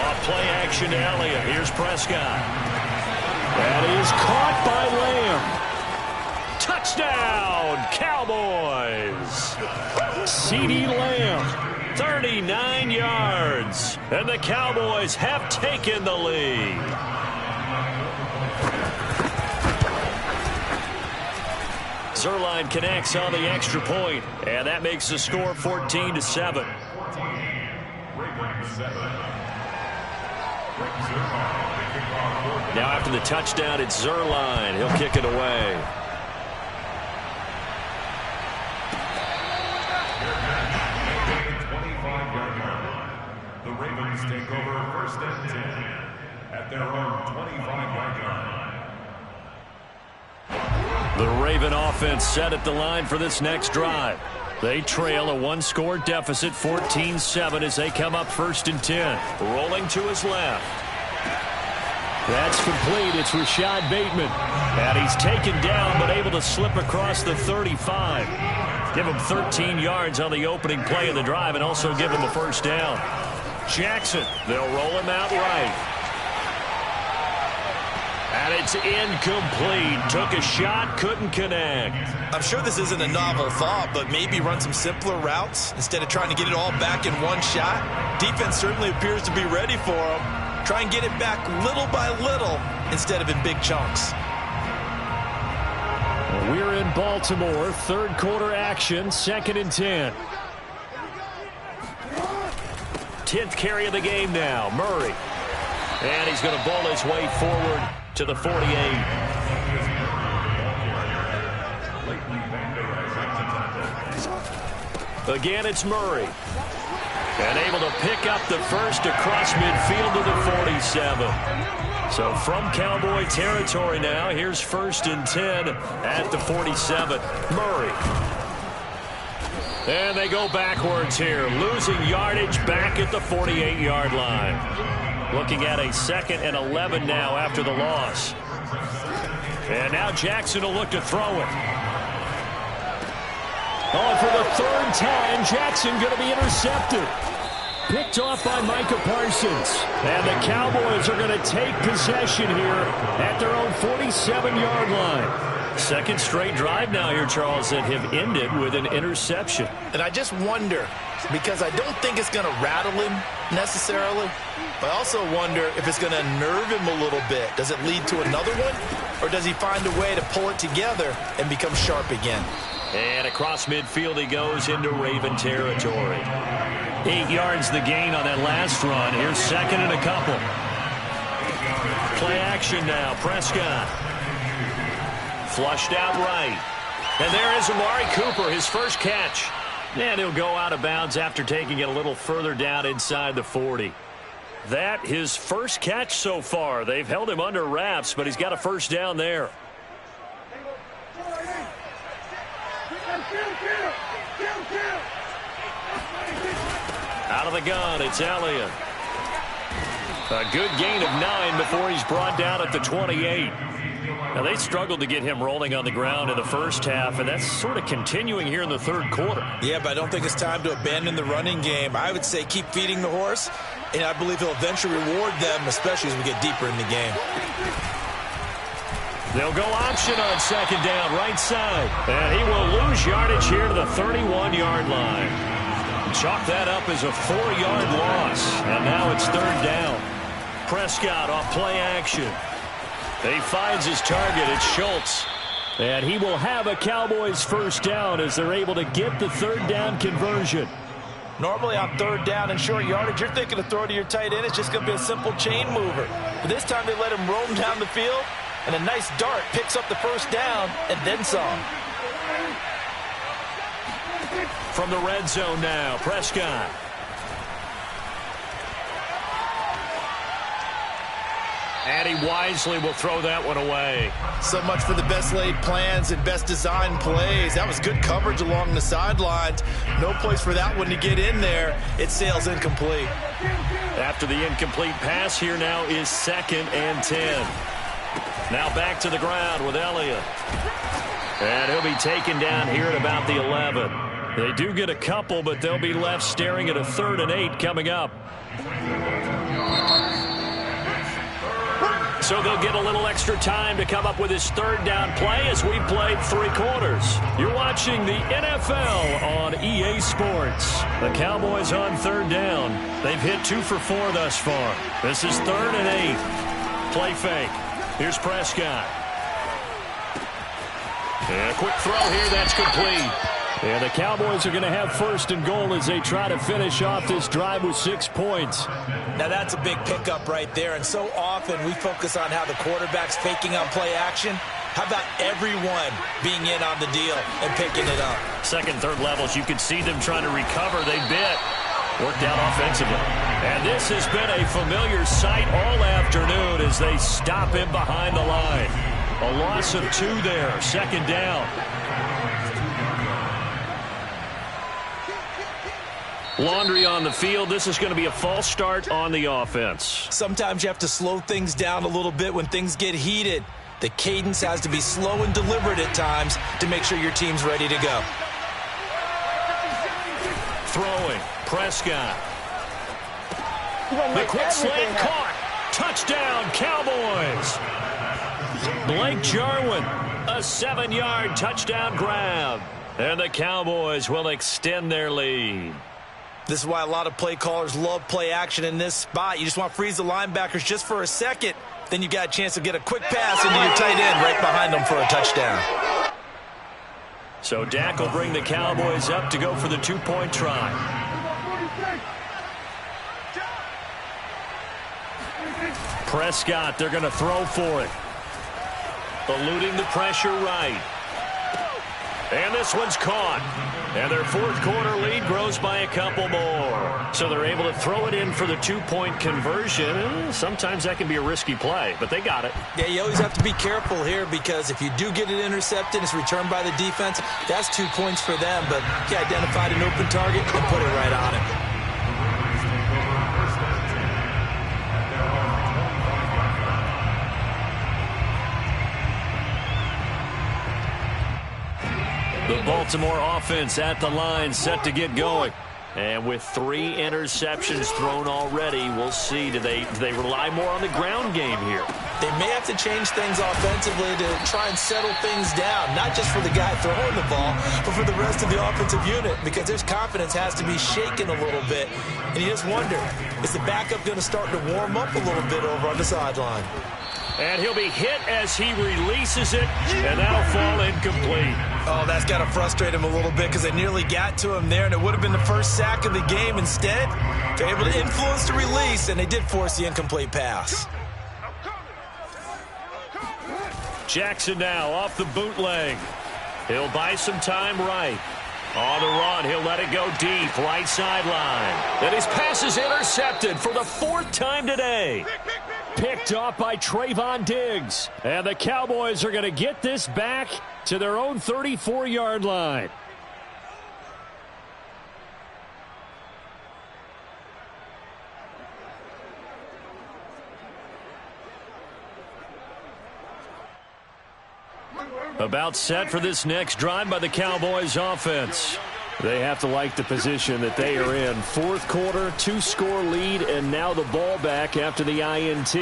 Off play action to Elliott. Here's Prescott. That is caught by Lamb. Touchdown, Cowboys. CeeDee Lamb, 39 yards. And the Cowboys have taken the lead. Zuerlein connects on the extra point, and that makes the score 14-7. Now after the touchdown, it's Zerline. He'll kick it away. The Ravens take over first and 10 at their own 25-yard line. The Raven offense set at the line for this next drive. They trail a one-score deficit, 14-7, as they come up first and 10. Rolling to his left. That's complete. It's Rashad Bateman. And he's taken down, but able to slip across the 35. Give him 13 yards on the opening play of the drive and also give him a first down. Jackson, they'll roll him out right. And it's incomplete. Took a shot, couldn't connect. I'm sure this isn't a novel thought, but maybe run some simpler routes instead of trying to get it all back in one shot. Defense certainly appears to be ready for him. Try and get it back little by little instead of in big chunks. We're in Baltimore. Third quarter action, 2nd and 10. 10th carry of the game now, Murray. And he's going to bowl his way forward to the 48. Again, it's Murray. And able to pick up the first across midfield to the 47. So from Cowboy territory now, here's 1st and 10 at the 47. Murray. And they go backwards here, losing yardage back at the 48-yard line. Looking at a 2nd and 11 now after the loss. And now Jackson will look to throw it. Oh, for the 3rd time, Jackson going to be intercepted. Picked off by Micah Parsons. And the Cowboys are going to take possession here at their own 47-yard line. 2nd straight drive now here, Charles, that have ended with an interception. And I just wonder, because I don't think it's going to rattle him necessarily, but I also wonder if it's going to nerve him a little bit. Does it lead to another one, or does he find a way to pull it together and become sharp again? And across midfield he goes into Raven territory. 8 yards the gain on that last run. Here's 2nd and a couple. Play action now. Prescott. Flushed out right. And there is Amari Cooper, his first catch. And he'll go out of bounds after taking it a little further down inside the 40. That his first catch so far. They've held him under wraps, but he's got a first down there. Out of the gun, it's Elliott. A good gain of 9 before he's brought down at the 28. Now, they struggled to get him rolling on the ground in the first half, and that's sort of continuing here in the third quarter. Yeah, but I don't think it's time to abandon the running game. I would say keep feeding the horse, and I believe he'll eventually reward them, especially as we get deeper in the game. They'll go option on 2nd down, right side. And he will lose yardage here to the 31-yard line. Chalk that up as a 4-yard loss. And now it's 3rd down. Prescott off play action. He finds his target. It's Schultz. And he will have a Cowboys first down as they're able to get the 3rd down conversion. Normally on 3rd down and short yardage, you're thinking of throw to your tight end. It's just going to be a simple chain mover. But this time they let him roam down the field. And a nice dart picks up the first down and then some. From the red zone now, Prescott. And he wisely will throw that one away. So much for the best laid plans and best designed plays. That was good coverage along the sidelines. No place for that one to get in there. It sails incomplete. After the incomplete pass, here now is 2nd and 10. Now back to the ground with Elliott. And he'll be taken down here at about the 11. They do get a couple, but they'll be left staring at a 3rd and 8 coming up. So they'll get a little extra time to come up with his 3rd down play as we played 3 quarters. You're watching the NFL on EA Sports. The Cowboys on 3rd down. They've hit 2 for 4 thus far. This is 3rd and 8. Play fake. Here's Prescott. And a quick throw here. That's complete. And the Cowboys are going to have first and goal as they try to finish off this drive with 6 points. Now that's a big pickup right there, and so often we focus on how the quarterback's faking on play action. How about everyone being in on the deal and picking it up? Second, third levels, you could see them trying to recover. They bit. Worked out offensively. And this has been a familiar sight all afternoon as they stop him behind the line. A loss of 2 there. Second down. Laundry on the field. This is going to be a false start on the offense. Sometimes you have to slow things down a little bit when things get heated. The cadence has to be slow and deliberate at times to make sure your team's ready to go. Throwing. Prescott. The quick slant caught. Touchdown, Cowboys. Blake Jarwin, a 7-yard touchdown grab. And the Cowboys will extend their lead. This is why a lot of play callers love play action in this spot. You just want to freeze the linebackers just for a second. Then you got a chance to get a quick pass into your tight end right behind them for a touchdown. So Dak will bring the Cowboys up to go for the 2-point try. Prescott, they're going to throw for it. Eluding the pressure right. And this one's caught. And their fourth quarter lead grows by a couple more. So they're able to throw it in for the 2-point conversion. Sometimes that can be a risky play, but they got it. Yeah, you always have to be careful here because if you do get it intercepted, it's returned by the defense. That's 2 points for them, but he identified an open target and put it right on him. The Baltimore offense at the line, set to get going. And with 3 interceptions thrown already, we'll see. Do they rely more on the ground game here? They may have to change things offensively to try and settle things down, not just for the guy throwing the ball, but for the rest of the offensive unit, because his confidence has to be shaken a little bit. And you just wonder, is the backup going to start to warm up a little bit over on the sideline? And he'll be hit as he releases it, and that'll fall incomplete. Oh, that's got to frustrate him a little bit because they nearly got to him there, and it would have been the first sack of the game. Instead, they're able to influence the release, and they did force the incomplete pass. Jackson now off the bootleg. He'll buy some time right. On the run, he'll let it go deep, right sideline. And his pass is intercepted for the 4th time today. Picked off by Trayvon Diggs. And the Cowboys are going to get this back to their own 34-yard line. About set for this next drive by the Cowboys offense. They have to like the position that they are in. 4th quarter, 2-score lead, and now the ball back after the INT.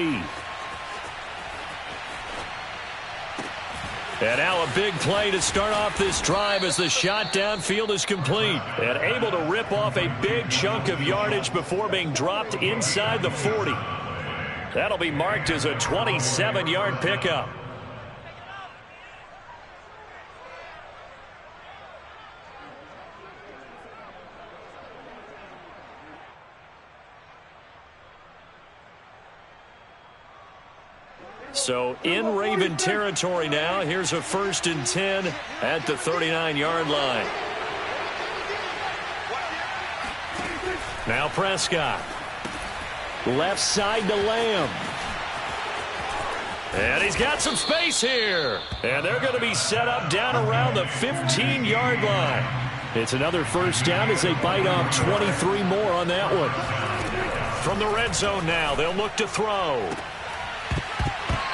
And now a big play to start off this drive as the shot downfield is complete. And able to rip off a big chunk of yardage before being dropped inside the 40. That'll be marked as a 27-yard pickup. So in Raven territory now. Here's a 1st and 10 at the 39-yard line. Now Prescott. Left side to Lamb. And he's got some space here. And they're going to be set up down around the 15-yard line. It's another first down as they bite off 23 more on that one. From the red zone now, they'll look to throw.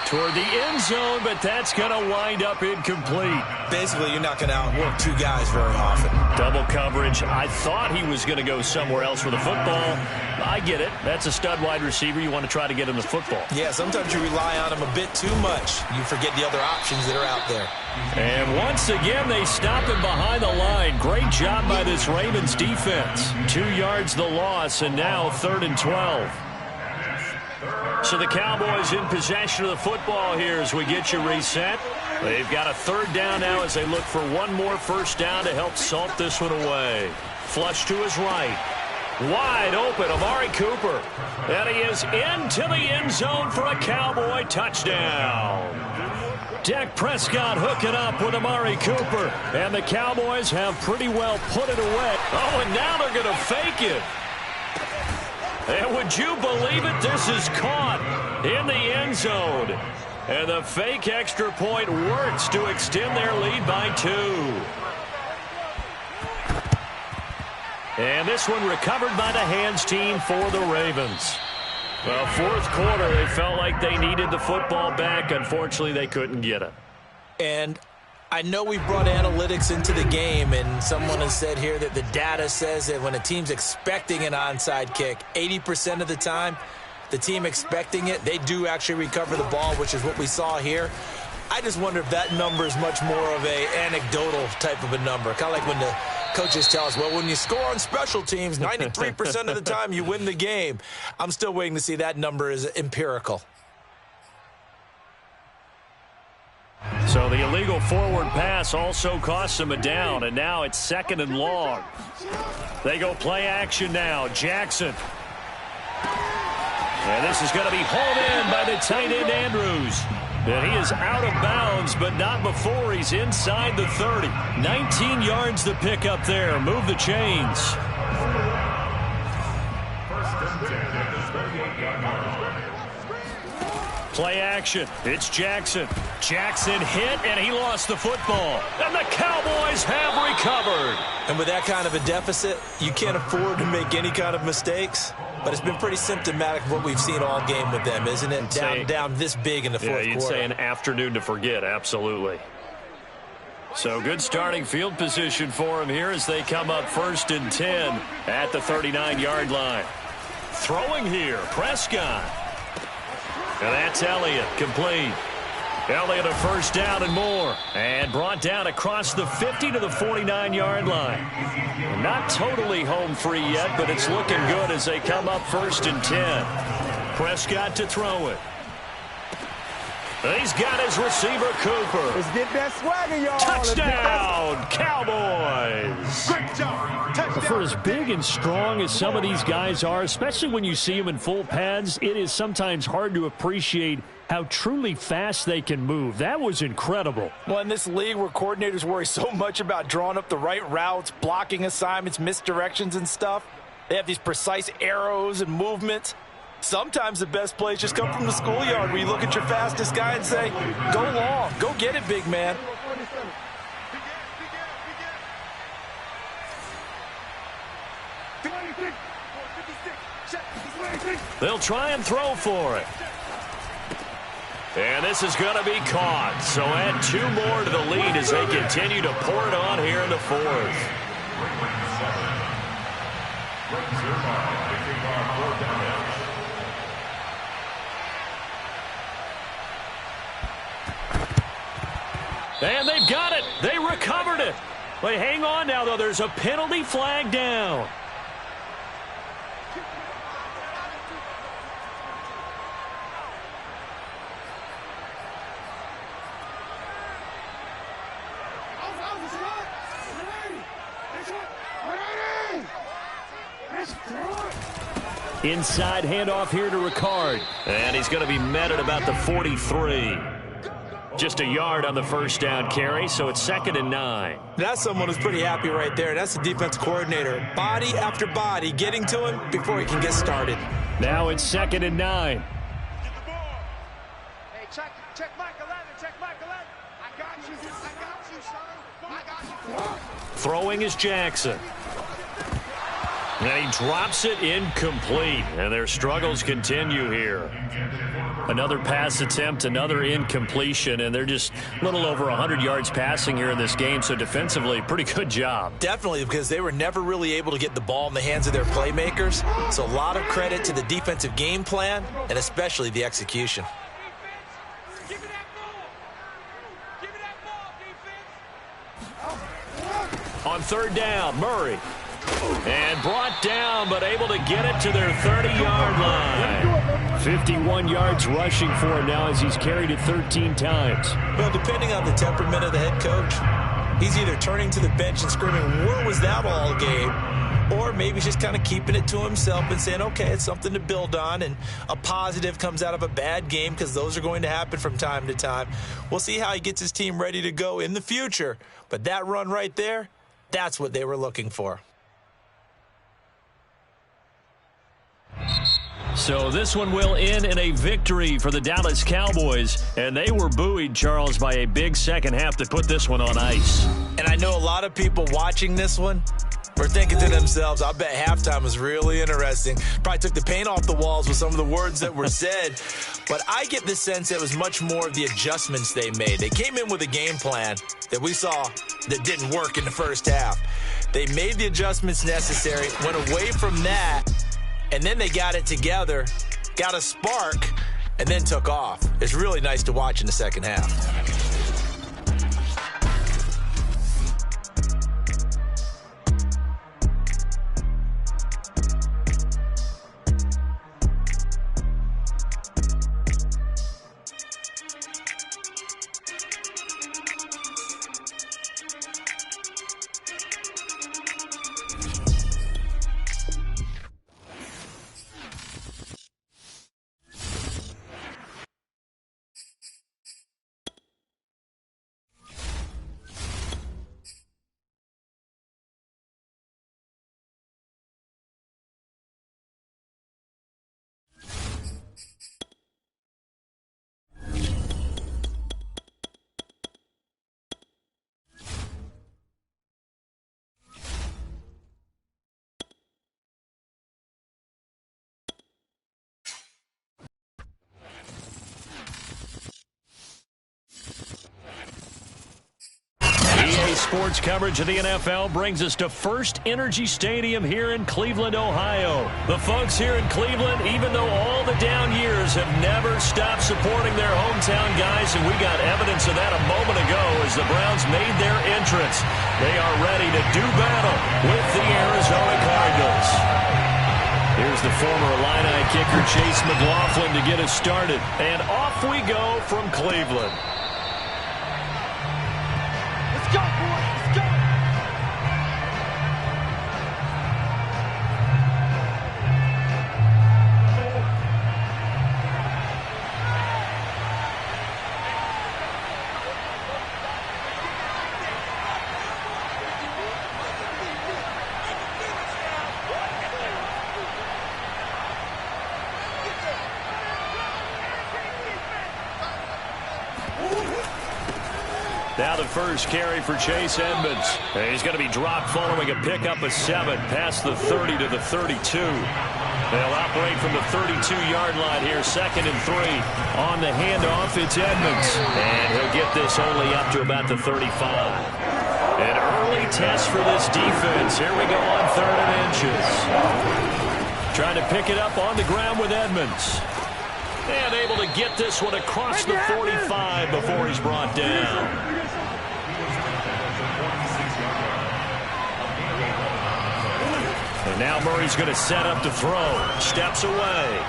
Toward the end zone, but that's going to wind up incomplete. Basically, you're not going to outwork 2 guys very often. Double coverage. I thought he was going to go somewhere else with the football. I get it. That's a stud wide receiver. You want to try to get him the football. Yeah, sometimes you rely on him a bit too much. You forget the other options that are out there. And once again, they stop him behind the line. Great job by this Ravens defense. 2 yards the loss, and now 3rd and 12. So the Cowboys in possession of the football here as we get you reset. They've got a third down now as they look for one more first down to help salt this one away. Flush to his right. Wide open, Amari Cooper. And he is into the end zone for a Cowboy touchdown. Dak Prescott hooking up with Amari Cooper. And the Cowboys have pretty well put it away. Oh, and now they're going to fake it. And would you believe it? This is caught in the end zone. And the fake extra point works to extend their lead by 2. And this one recovered by the hands team for the Ravens. Well, fourth quarter, they felt like they needed the football back. Unfortunately, they couldn't get it. And I know we brought analytics into the game, and someone has said here that the data says that when a team's expecting an onside kick, 80% of the time, the team expecting it, they do actually recover the ball, which is what we saw here. I just wonder if that number is much more of a anecdotal type of a number. Kind of like when the coaches tell us, well, when you score on special teams, 93% of the time you win the game. I'm still waiting to see that number is empirical. So the illegal forward pass also costs them a down, and now it's 2nd and long. They go play action now. Jackson. And this is going to be hauled in by the tight end Andrews. And he is out of bounds, but not before he's inside the 30. 19 yards to pick up there. Move the chains. Play action. It's Jackson. Jackson hit, and he lost the football. And the Cowboys have recovered. And with that kind of a deficit, you can't afford to make any kind of mistakes. But it's been pretty symptomatic of what we've seen all game with them, isn't it? Down this big in the fourth quarter. Yeah, you'd say an afternoon to forget, absolutely. So good starting field position for them here as they come up 1st and 10 at the 39-yard line. Throwing here, Prescott. And that's Elliott, complete. Elliott a first down and more. And brought down across the 50 to the 49-yard line. Not totally home free yet, but it's looking good as they come up 1st and 10. Prescott to throw it. He's got his receiver, Cooper. Let's get that swagger, y'all. Touchdown, Cowboys. Great job. Touchdown. For as big and strong as some of these guys are, especially when you see them in full pads, it is sometimes hard to appreciate how truly fast they can move. That was incredible. Well, in this league where coordinators worry so much about drawing up the right routes, blocking assignments, misdirections and stuff, they have these precise arrows and movements. Sometimes the best plays just come from the schoolyard where you look at your fastest guy and say, go long, go get it, big man. They'll try and throw for it. And this is going to be caught. So add 2 more to the lead as they continue to pour it on here in the 4th. And they've got it. They recovered it. But hang on now, though. There's a penalty flag down. Inside handoff here to Ricard. And he's going to be met at about the 43. Just a yard on the first down carry, so it's 2nd and 9. That's someone who's pretty happy right there. That's the defense coordinator. Body after body getting to him before he can get started. Now it's 2nd and 9. Hey, check Mike 11. Check Mike 11. I got you. I got you, son. I got you. Throwing is Jackson. And he drops it incomplete. And their struggles continue here. Another pass attempt, another incompletion, and they're just a little over 100 yards passing here in this game, so defensively, pretty good job. Definitely, because they were never really able to get the ball in the hands of their playmakers. So a lot of credit to the defensive game plan, and especially the execution. Give me that ball. Give me that ball, defense. On 3rd down, Murray. And And brought down, but able to get it to their 30-yard line. 51 yards rushing for him now as he's carried it 13 times. Well, depending on the temperament of the head coach, he's either turning to the bench and screaming, "Where was that all game?" Or maybe he's just kind of keeping it to himself and saying, okay, it's something to build on, and a positive comes out of a bad game because those are going to happen from time to time. We'll see how he gets his team ready to go in the future. But that run right there, that's what they were looking for. So this one will end in a victory for the Dallas Cowboys. And they were buoyed, Charles, by a big second half that put this one on ice. And I know a lot of people watching this one were thinking to themselves, I bet halftime was really interesting. Probably took the paint off the walls with some of the words that were said. But I get the sense it was much more of the adjustments they made. They came in with a game plan that we saw that didn't work in the first half. They made the adjustments necessary, went away from that, and then they got it together, got a spark, and then took off. It's really nice to watch in the second half. Sports coverage of the NFL brings us to First Energy Stadium here in Cleveland, Ohio. The folks here in Cleveland, even though all the down years, have never stopped supporting their hometown guys, and we got evidence of that a moment ago as the Browns made their entrance. They are ready to do battle with the Arizona Cardinals. Here's the former Illini kicker Chase McLaughlin to get us started. And off we go from Cleveland. Let's go, boys. Let's go. Now the first carry for Chase Edmonds. And he's going to be dropped following a pickup of 7 past the 30 to the 32. They'll operate from the 32-yard line here, 2nd and 3. On the handoff, it's Edmonds. And he'll get this only up to about the 35. An early test for this defense. Here we go on 3rd and inches. Trying to pick it up on the ground with Edmonds. And able to get this one across the 45 before he's brought down. And now Murray's going to set up to throw. Steps away.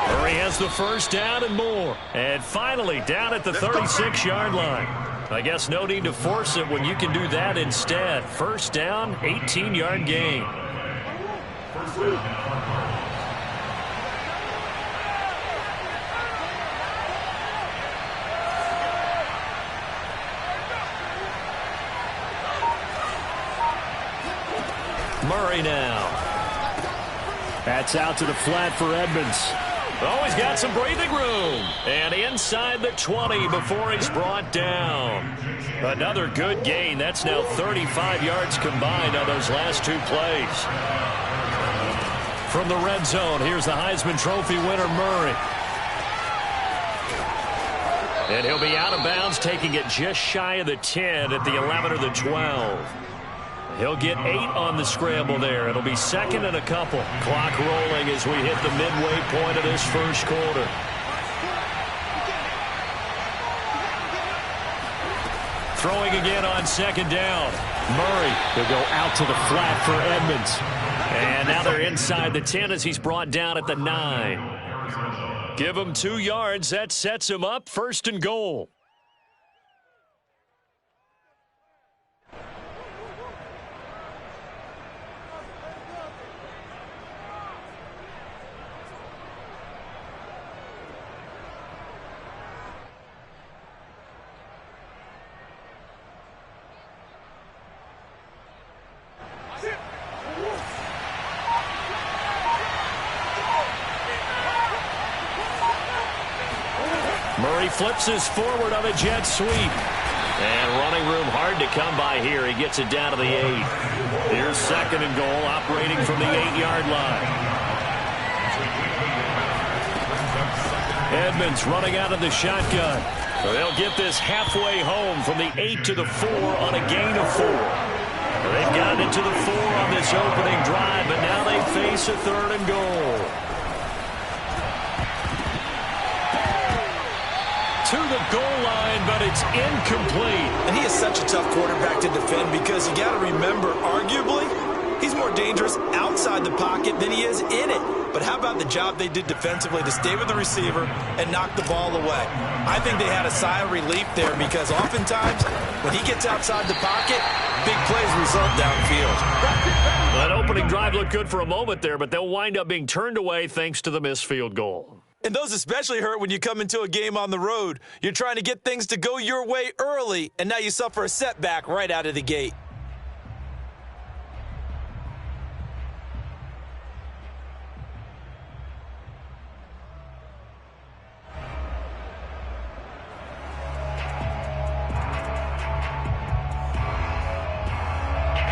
Murray has the first down and more. And finally down at the 36-yard line. I guess no need to force it when you can do that instead. First down, 18-yard gain. Murray now. That's out to the flat for Edmonds. Oh, he's got some breathing room. And inside the 20 before he's brought down. Another good gain. That's now 35 yards combined on those last 2 plays. From the red zone, here's the Heisman Trophy winner, Murray. And he'll be out of bounds, taking it just shy of the 10 at the 11 or the 12. He'll get 8 on the scramble there. It'll be 2nd and a couple. Clock rolling as we hit the midway point of this first quarter. Throwing again on 2nd down. Murray will go out to the flat for Edmonds. And now they're inside the 10 as he's brought down at the 9. Give him 2 yards. That sets him up 1st and goal. Murray flips his forward on a jet sweep. And running room hard to come by here. He gets it down to the 8. Here's 2nd and goal, operating from the 8-yard line. Edmonds running out of the shotgun. They'll get this halfway home from the 8 to the 4 on a gain of 4. They've gotten it to the 4 on this opening drive, but now they face a 3rd and goal. To the goal line, but it's incomplete. And he is such a tough quarterback to defend because you got to remember, arguably, he's more dangerous outside the pocket than he is in it. But how about the job they did defensively to stay with the receiver and knock the ball away? I think they had a sigh of relief there because oftentimes when he gets outside the pocket, big plays result downfield. That opening drive looked good for a moment there, but they'll wind up being turned away thanks to the missed field goal. And those especially hurt when you come into a game on the road. You're trying to get things to go your way early, and now you suffer a setback right out of the gate.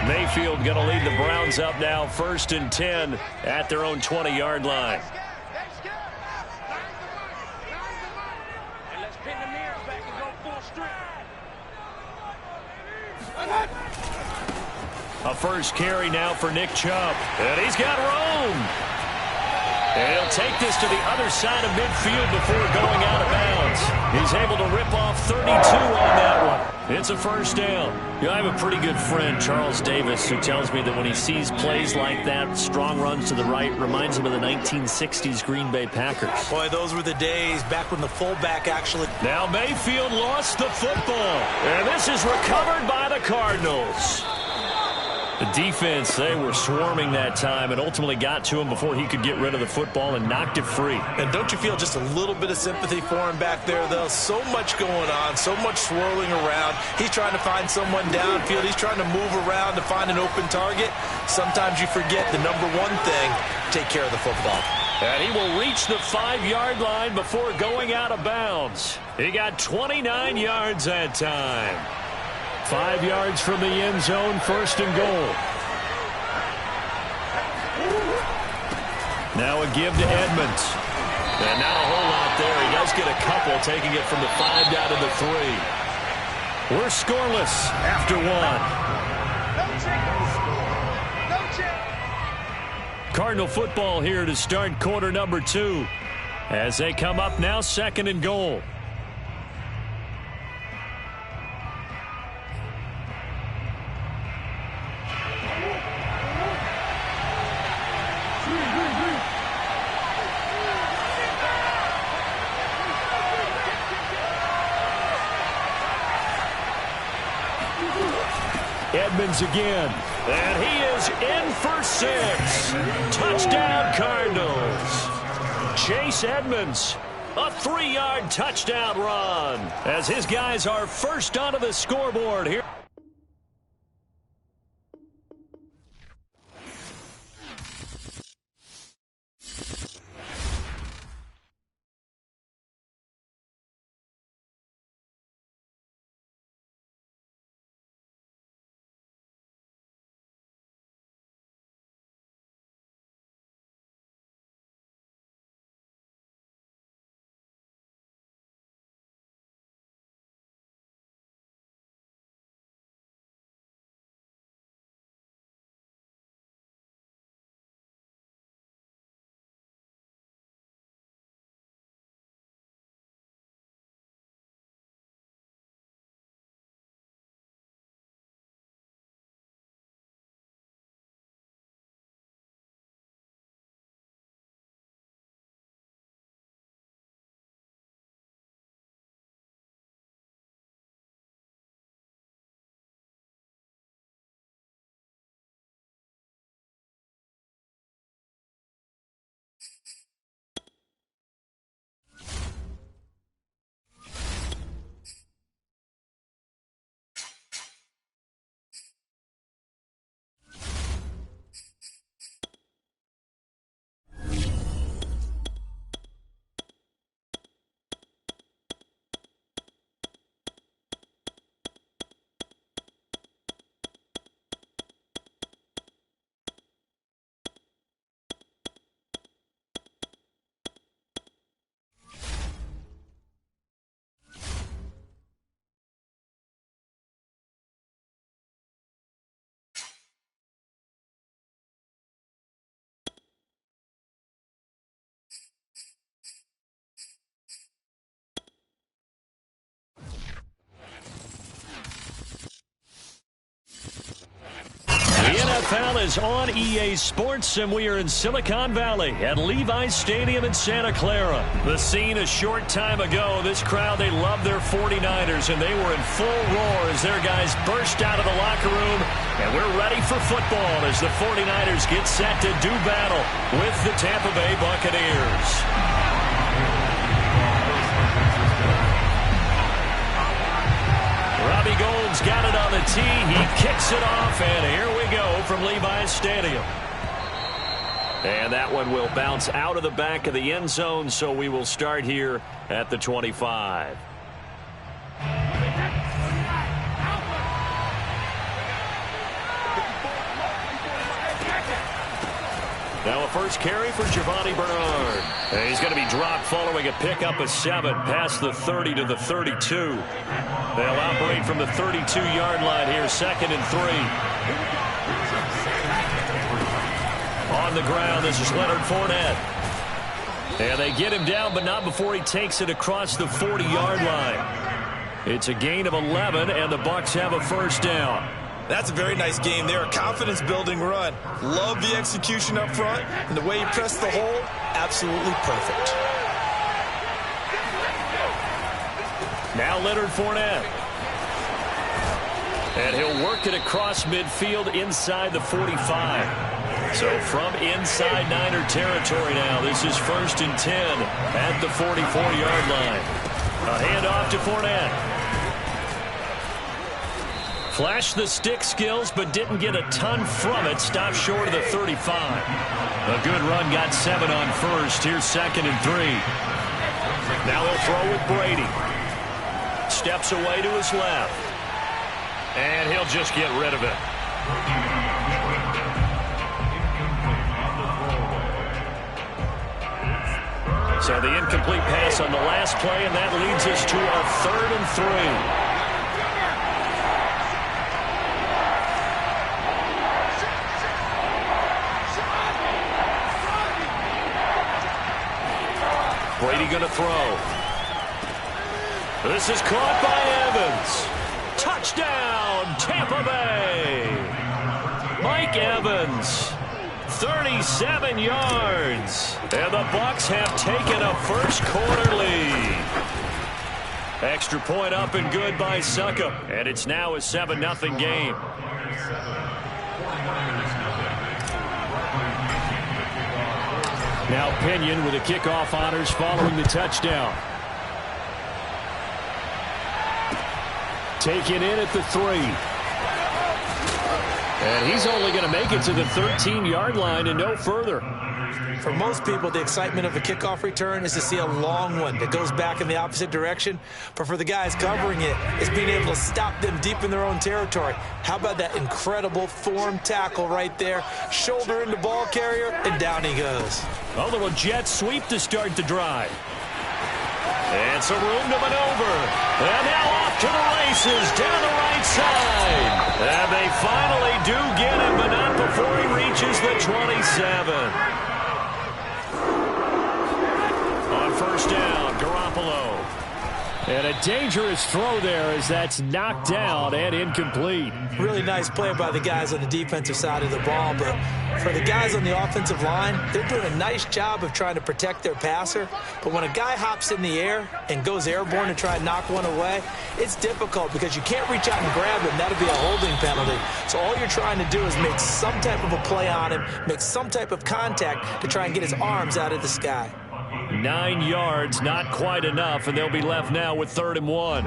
Mayfield going to lead the Browns up now 1st and 10 at their own 20-yard line. A first carry now for Nick Chubb. And he's got room. And he'll take this to the other side of midfield before going out of bounds. He's able to rip off 32 on that one. It's a first down. You know, I have a pretty good friend, Charles Davis, who tells me that when he sees plays like that, strong runs to the right, reminds him of the 1960s Green Bay Packers. Boy, those were the days back when the fullback actually... Now Mayfield lost the football. And this is recovered by the Cardinals. The defense, they were swarming that time and ultimately got to him before he could get rid of the football and knocked it free. And don't you feel just a little bit of sympathy for him back there, though? So much going on, so much swirling around. He's trying to find someone downfield. He's trying to move around to find an open target. Sometimes you forget the number one thing, take care of the football. And he will reach the 5-yard line before going out of bounds. He got 29 yards that time. 5 yards from the end zone, 1st and goal. Now a give to Edmonds. And not a whole lot there. He does get a couple, taking it from the 5 down to the 3. We're scoreless after 1. Cardinal football here to start quarter number 2. As they come up now, 2nd and goal. Edmonds again. And he is in for 6. Touchdown, Cardinals. Chase Edmonds, a 3-yard touchdown run as his guys are first onto the scoreboard here. NFL is on EA Sports, and we are in Silicon Valley at Levi's Stadium in Santa Clara. The scene a short time ago. This crowd, they love their 49ers, and they were in full roar as their guys burst out of the locker room. And we're ready for football as the 49ers get set to do battle with the Tampa Bay Buccaneers. Robbie Gould's got it on the tee. He kicks it off, and here we go from Levi's Stadium. And that one will bounce out of the back of the end zone, so we will start here at the 25. Now a first carry for Giovanni Bernard. And he's going to be dropped following a pickup of 7 past the 30 to the 32. They'll operate from the 32-yard line here, 2nd and 3. On the ground, this is Leonard Fournette. And they get him down, but not before he takes it across the 40-yard line. It's a gain of 11, and the Bucs have a first down. That's a very nice game there. A confidence-building run. Love the execution up front. And the way he pressed the hole, absolutely perfect. Now Leonard Fournette. And he'll work it across midfield inside the 45. So from inside Niner territory now, this is 1st and 10 at the 44-yard line. A handoff to Fournette. Flashed the stick skills, but didn't get a ton from it. Stopped short of the 35. A good run, got 7 on first. Here's 2nd and 3. Now he'll throw with Brady. Steps away to his left. And he'll just get rid of it. So the incomplete pass on the last play, and that leads us to a 3rd and 3. Brady going to throw. This is caught by Evans. Touchdown, Tampa Bay. Mike Evans, 37 yards. And the Bucs have taken a first-quarter lead. Extra point up and good by Succa. And it's now a 7-0 game. Now Pinion with the kickoff honors following the touchdown. Taken in at the 3. And he's only going to make it to the 13-yard line and no further. For most people, the excitement of a kickoff return is to see a long one that goes back in the opposite direction. But for the guys covering it, it's being able to stop them deep in their own territory. How about that incredible form tackle right there? Shoulder into ball carrier, and down he goes. A little jet sweep to start the drive. And some room to maneuver. And now off to the races down the right side. And they finally do get him, but not before he reaches the 27. On first down, Garoppolo. And a dangerous throw there as that's knocked down and incomplete. Really nice play by the guys on the defensive side of the ball, but for the guys on the offensive line, they're doing a nice job of trying to protect their passer. But when a guy hops in the air and goes airborne to try and knock one away, it's difficult because you can't reach out and grab him. That'll be a holding penalty. So all you're trying to do is make some type of a play on him, make some type of contact to try and get his arms out of the sky. 9 yards, not quite enough, and they'll be left now with 3rd and 1.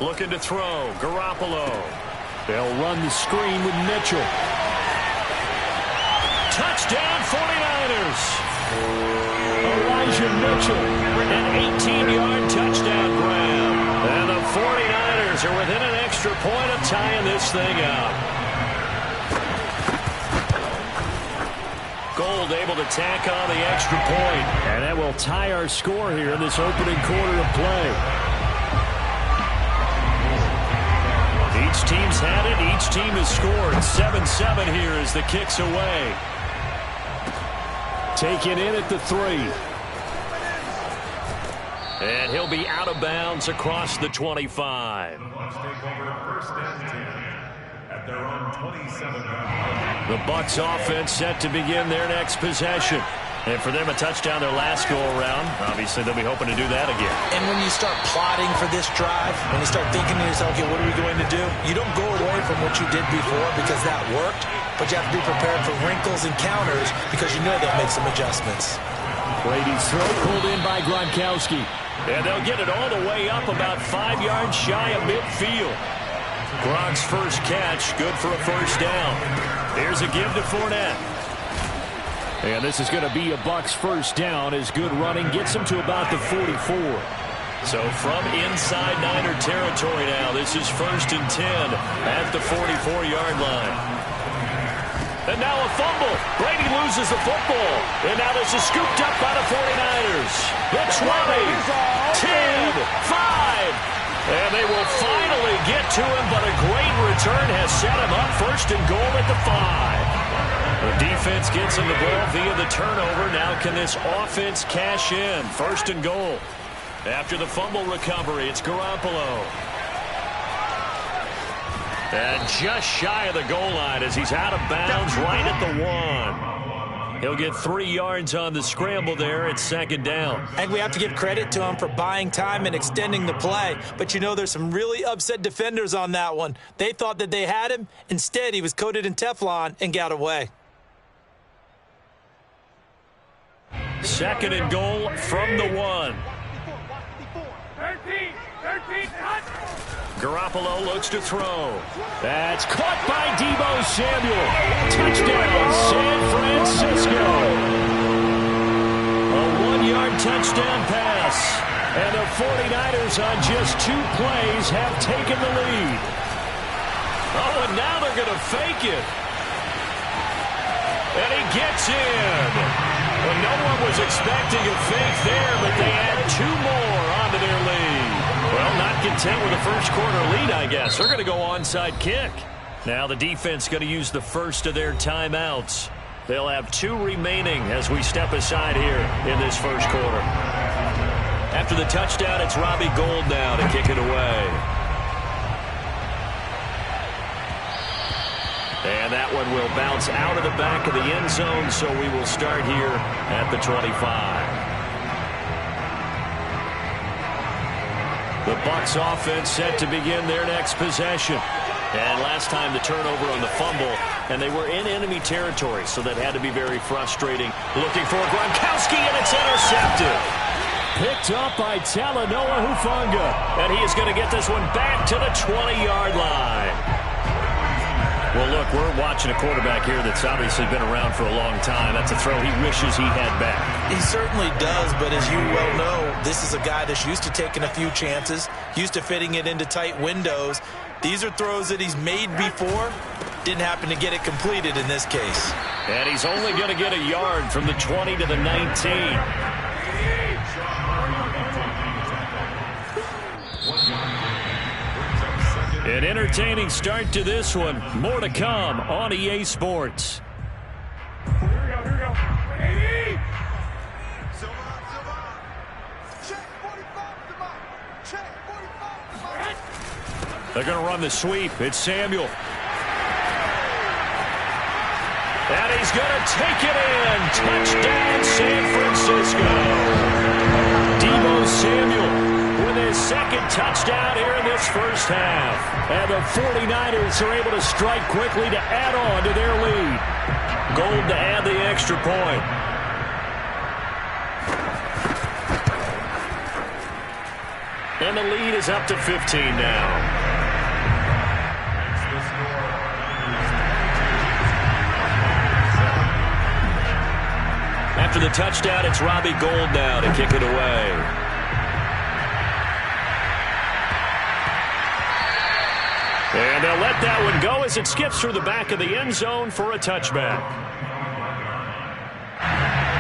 Looking to throw, Garoppolo. They'll run the screen with Mitchell. Touchdown, 49ers. Elijah Mitchell, an 18-yard touchdown grab. And the 49ers are within an extra point of tying this thing up. Gould able to tack on the extra point. And that will tie our score here in this opening quarter of play. Each team's had it. Each team has scored. 7-7 here as the kick's away. Taken in at the 3. And he'll be out of bounds across the 25. The Bucs take over first and 10 at their own 27-yard line. The Bucs offense set to begin their next possession. And for them, a touchdown their last go-around. Obviously, they'll be hoping to do that again. And when you start plotting for this drive, when you start thinking to yourself, okay, what are we going to do? You don't go away from what you did before because that worked, but you have to be prepared for wrinkles and counters because you know they'll make some adjustments. Brady's throw pulled in by Gronkowski. And they'll get it all the way up about 5 yards shy of midfield. Gronk's first catch, good for a first down. Here's a give to Fournette. And this is going to be a Bucs first down as good running gets him to about the 44. So from inside Niner territory now, this is 1st and 10 at the 44-yard line. And now a fumble. Brady loses the football. And now this is scooped up by the 49ers. The 20, 10, 5. And they will finally get to him, but a great return has set him up 1st and goal at the 5. The defense gets him the ball via the turnover. Now can this offense cash in? 1st and goal. After the fumble recovery, it's Garoppolo. And just shy of the goal line as he's out of bounds right at the 1. He'll get 3 yards on the scramble there. It's 2nd down. I think we have to give credit to him for buying time and extending the play. But, you know, there's some really upset defenders on that one. They thought that they had him. Instead, he was coated in Teflon and got away. 2nd and goal from the 1. 13, Garoppolo looks to throw. That's caught by Deebo Samuel. Touchdown, San Francisco. A 1-yard touchdown pass. And the 49ers on just 2 plays have taken the lead. Oh, and now they're going to fake it. And he gets in. Well, no one was expecting a fake there, but they add 2 more onto their lead. Well, not content with a first-quarter lead, I guess. They're going to go onside kick. Now the defense going to use the first of their timeouts. They'll have 2 remaining as we step aside here in this first quarter. After the touchdown, it's Robbie Gould now to kick it away. And that one will bounce out of the back of the end zone, so we will start here at the 25. The Bucs offense set to begin their next possession. And last time the turnover on the fumble, and they were in enemy territory, so that had to be very frustrating. Looking for Gronkowski, and it's intercepted. Picked up by Talanoa Hufanga, and he is going to get this one back to the 20-yard line. Well, look, we're watching a quarterback here that's obviously been around for a long time. That's a throw he wishes he had back. He certainly does, but as you well know, this is a guy that's used to taking a few chances, used to fitting it into tight windows. These are throws that he's made before. Didn't happen to get it completed in this case. And he's only going to get a yard from the 20 to the 19. An entertaining start to this one. More to come on EA Sports. Here we go. Baby! Check 45, check 45. They're going to run the sweep. It's Samuel. And he's going to take it in. Touchdown, San Francisco. Deebo Samuel with his 2nd touchdown here in this first half. And the 49ers are able to strike quickly to add on to their lead. Gould to add the extra point. And the lead is up to 15 now. After the touchdown, it's Robbie Gould now to kick it away. And they'll let that one go as it skips through the back of the end zone for a touchback.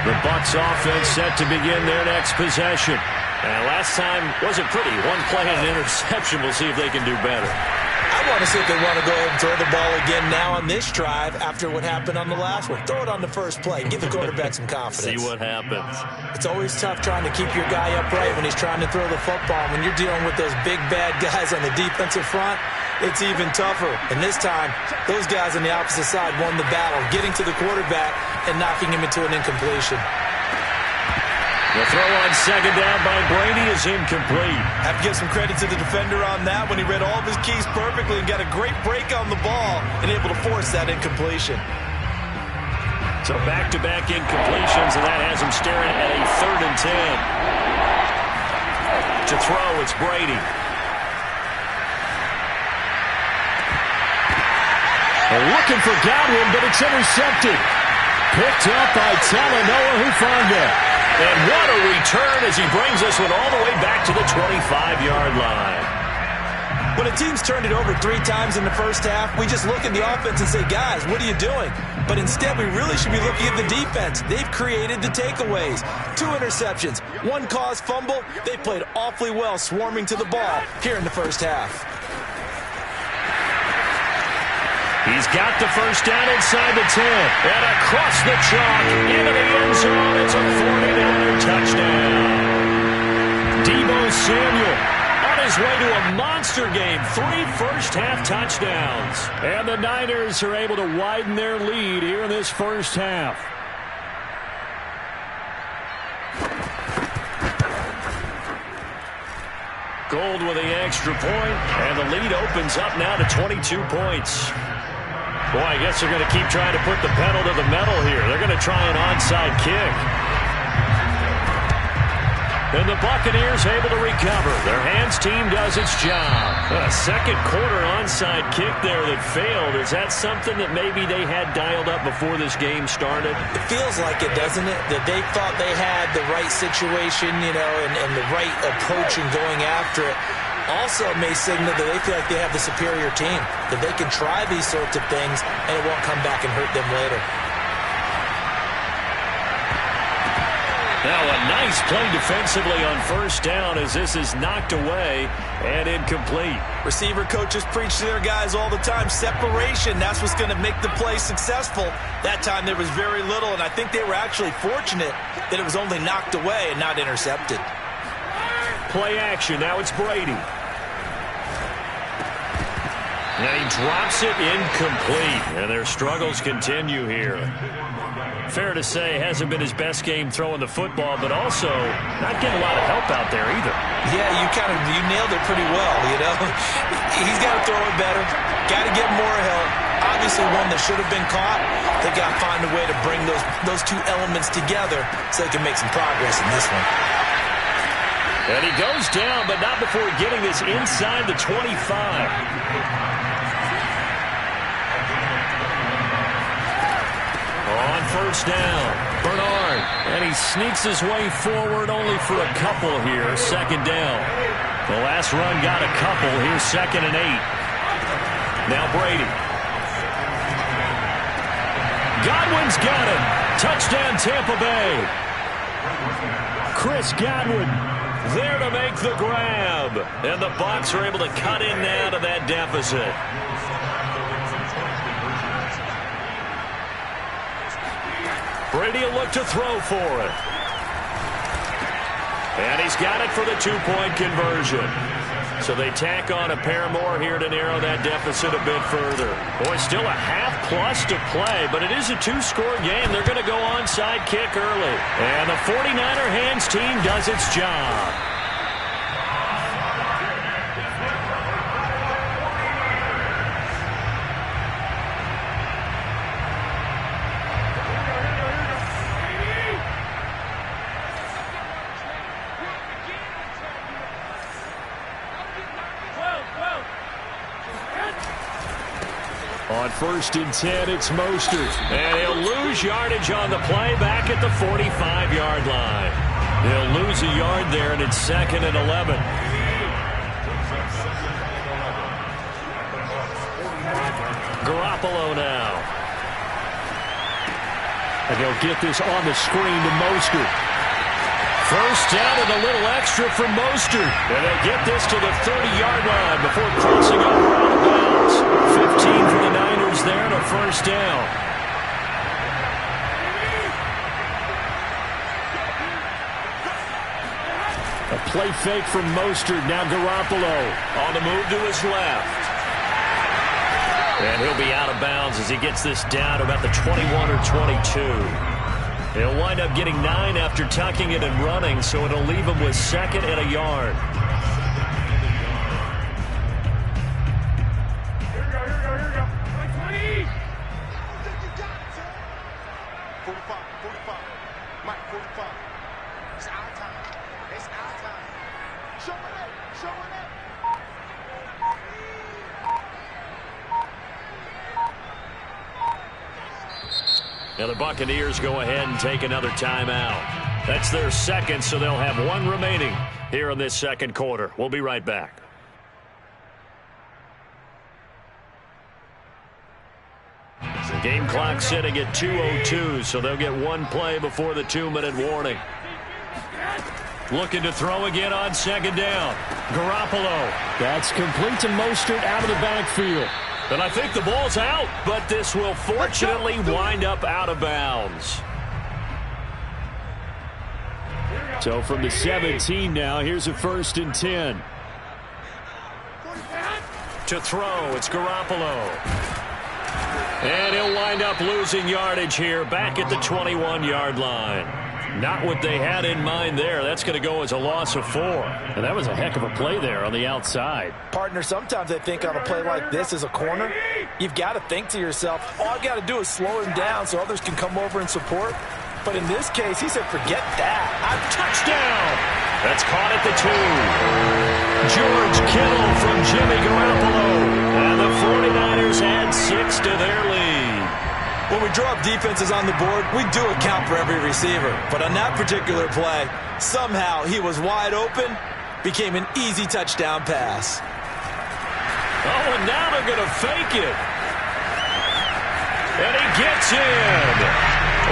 The Bucs offense set to begin their next possession. And last time wasn't pretty. 1 play and an interception. We'll see if they can do better. I want to see if they want to go ahead and throw the ball again now on this drive after what happened on the last one. Throw it on the first play. Give the quarterback some confidence. See what happens. It's always tough trying to keep your guy upright when he's trying to throw the football. When you're dealing with those big, bad guys on the defensive front, it's even tougher. And this time, those guys on the opposite side won the battle, getting to the quarterback and knocking him into an incompletion. The throw on second down by Brady is incomplete. Have to give some credit to the defender on that when he read all of his keys perfectly and got a great break on the ball and able to force that incompletion. So back-to-back incompletions, and that has him staring at a 3rd and 10. To throw, it's Brady. Looking for Godwin, but it's intercepted. Picked up by Talanoa Hufanga. And what a return as he brings this one all the way back to the 25-yard line. When a team's turned it over 3 times in the first half, we just look at the offense and say, guys, what are you doing? But instead, we really should be looking at the defense. They've created the takeaways. 2 interceptions, 1 caused fumble. They played awfully well swarming to the ball here in the first half. He's got the first down inside the 10. And across the chalk into the end zone. It's a 49er touchdown. Deebo Samuel on his way to a monster game. 3 first-half touchdowns. And the Niners are able to widen their lead here in this first half. Gold with the extra point, and the lead opens up now to 22 points. Boy, I guess they're going to keep trying to put the pedal to the metal here. They're going to try an onside kick. And the Buccaneers able to recover. Their hands team does its job. A second quarter onside kick there that failed. Is that something that maybe they had dialed up before this game started? It feels like it, doesn't it? That they thought they had the right situation, you know, and the right approach in going after it. Also, it may signal that they feel like they have the superior team, that they can try these sorts of things, and it won't come back and hurt them later. Now a nice play defensively on first down as this is knocked away and incomplete. Receiver coaches preach to their guys all the time. Separation, that's what's going to make the play successful. That time there was very little, and I think they were actually fortunate that it was only knocked away and not intercepted. Play action, now it's Brady. And he drops it incomplete. And their struggles continue here. Fair to say, hasn't been his best game throwing the football, but also not getting a lot of help out there either. Yeah, you nailed it pretty well, you know. He's got to throw it better. Got to get more help. Obviously one that should have been caught. They've got to find a way to bring those 2 elements together so they can make some progress in this one. And he goes down, but not before getting this inside the 25. On first down, Bernard. And he sneaks his way forward only for a couple here. Second down. The last run got a couple. Here's 2nd and 8. Now Brady. Godwin's got him. Touchdown Tampa Bay. Chris Godwin there to make the grab. And the Bucs are able to cut in now to that deficit. Brady will look to throw for it. And he's got it for the 2-point conversion. So they tack on a pair more here to narrow that deficit a bit further. Boy, still a half-plus to play, but it is a 2-score game. They're going to go onside kick early. And the 49er hands team does its job. On 1st and 10, it's Mostert. And he'll lose yardage on the play back at the 45-yard line. He'll lose a yard there, and it's 2nd and 11. Garoppolo now. And they'll get this on the screen to Mostert. First down and a little extra from Mostert. And they get this to the 30-yard line before crossing over out of bounds. first down. A play fake from Mostert. Now Garoppolo on the move to his left. And he'll be out of bounds as he gets this down to about the 21 or 22. He'll wind up getting 9 after tucking it and running, so it'll leave him with 2nd and a yard. Here we go. Like 20. 45, 45. Mike, 45. It's our time. It's our time. Show it up. Show it up. Now the Buccaneers go ahead and take another timeout. That's their 2nd, so they'll have 1 remaining here in this 2nd quarter. We'll be right back. The game clock sitting at 2:02, so they'll get 1 play before the 2-minute warning. Looking to throw again on 2nd down. Garoppolo. That's complete to Mostert out of the backfield. And I think the ball's out, but this will fortunately wind up out of bounds. So from the 17 now, here's a 1st and 10. To throw, it's Garoppolo. And he'll wind up losing yardage here back at the 21-yard line. Not what they had in mind there. That's going to go as a loss of 4. And that was a heck of a play there on the outside. Partner, sometimes I think on a play like this as a corner, you've got to think to yourself, all I got to do is slow him down so others can come over and support. But in this case, he said, forget that. A touchdown. That's caught at the 2. George Kittle from Jimmy Garoppolo. And the 49ers add 6 to their lead. When we draw up defenses on the board, we do account for every receiver. But on that particular play, somehow he was wide open, became an easy touchdown pass. Oh, and now they're going to fake it. And he gets in.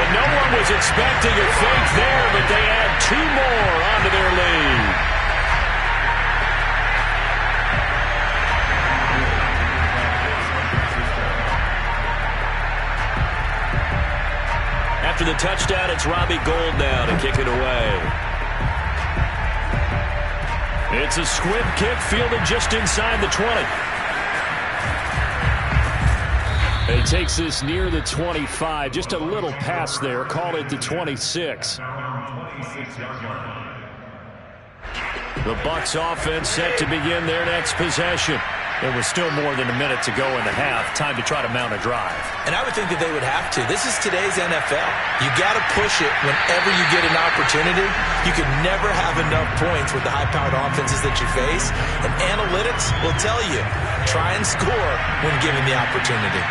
And no one was expecting a fake there, but they add 2 more onto their lead. After the touchdown, it's Robbie Gould now to kick it away. It's a squib kick fielded just inside the 20. He takes this near the 25. Just a little pass there. Call it the 26. The Bucs offense set to begin their next possession. There was still more than a minute to go in the half. Time to try to mount a drive. And I would think that they would have to. This is today's NFL. You got to push it whenever you get an opportunity. You can never have enough points with the high-powered offenses that you face. And analytics will tell you, try and score when given the opportunity.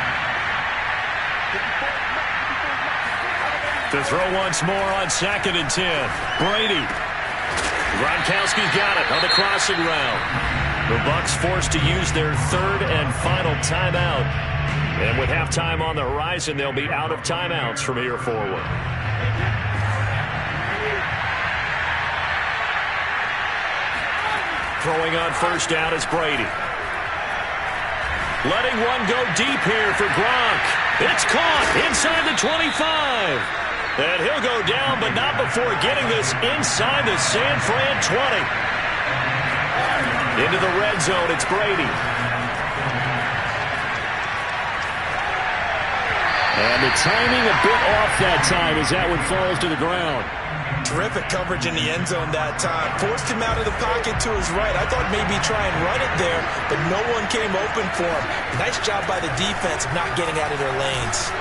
To throw once more on 2nd and 10. Brady. Gronkowski's got it on the crossing route. The Bucs forced to use their 3rd and final timeout. And with halftime on the horizon, they'll be out of timeouts from here forward. Throwing on 1st down is Brady. Letting one go deep here for Gronk. It's caught inside the 25. And he'll go down, but not before getting this inside the San Fran 20. Into the red zone, it's Brady. And the timing a bit off that time as that one falls to the ground. Terrific coverage in the end zone that time. Forced him out of the pocket to his right. I thought maybe try and run it there, but no one came open for him. Nice job by the defense of not getting out of their lanes.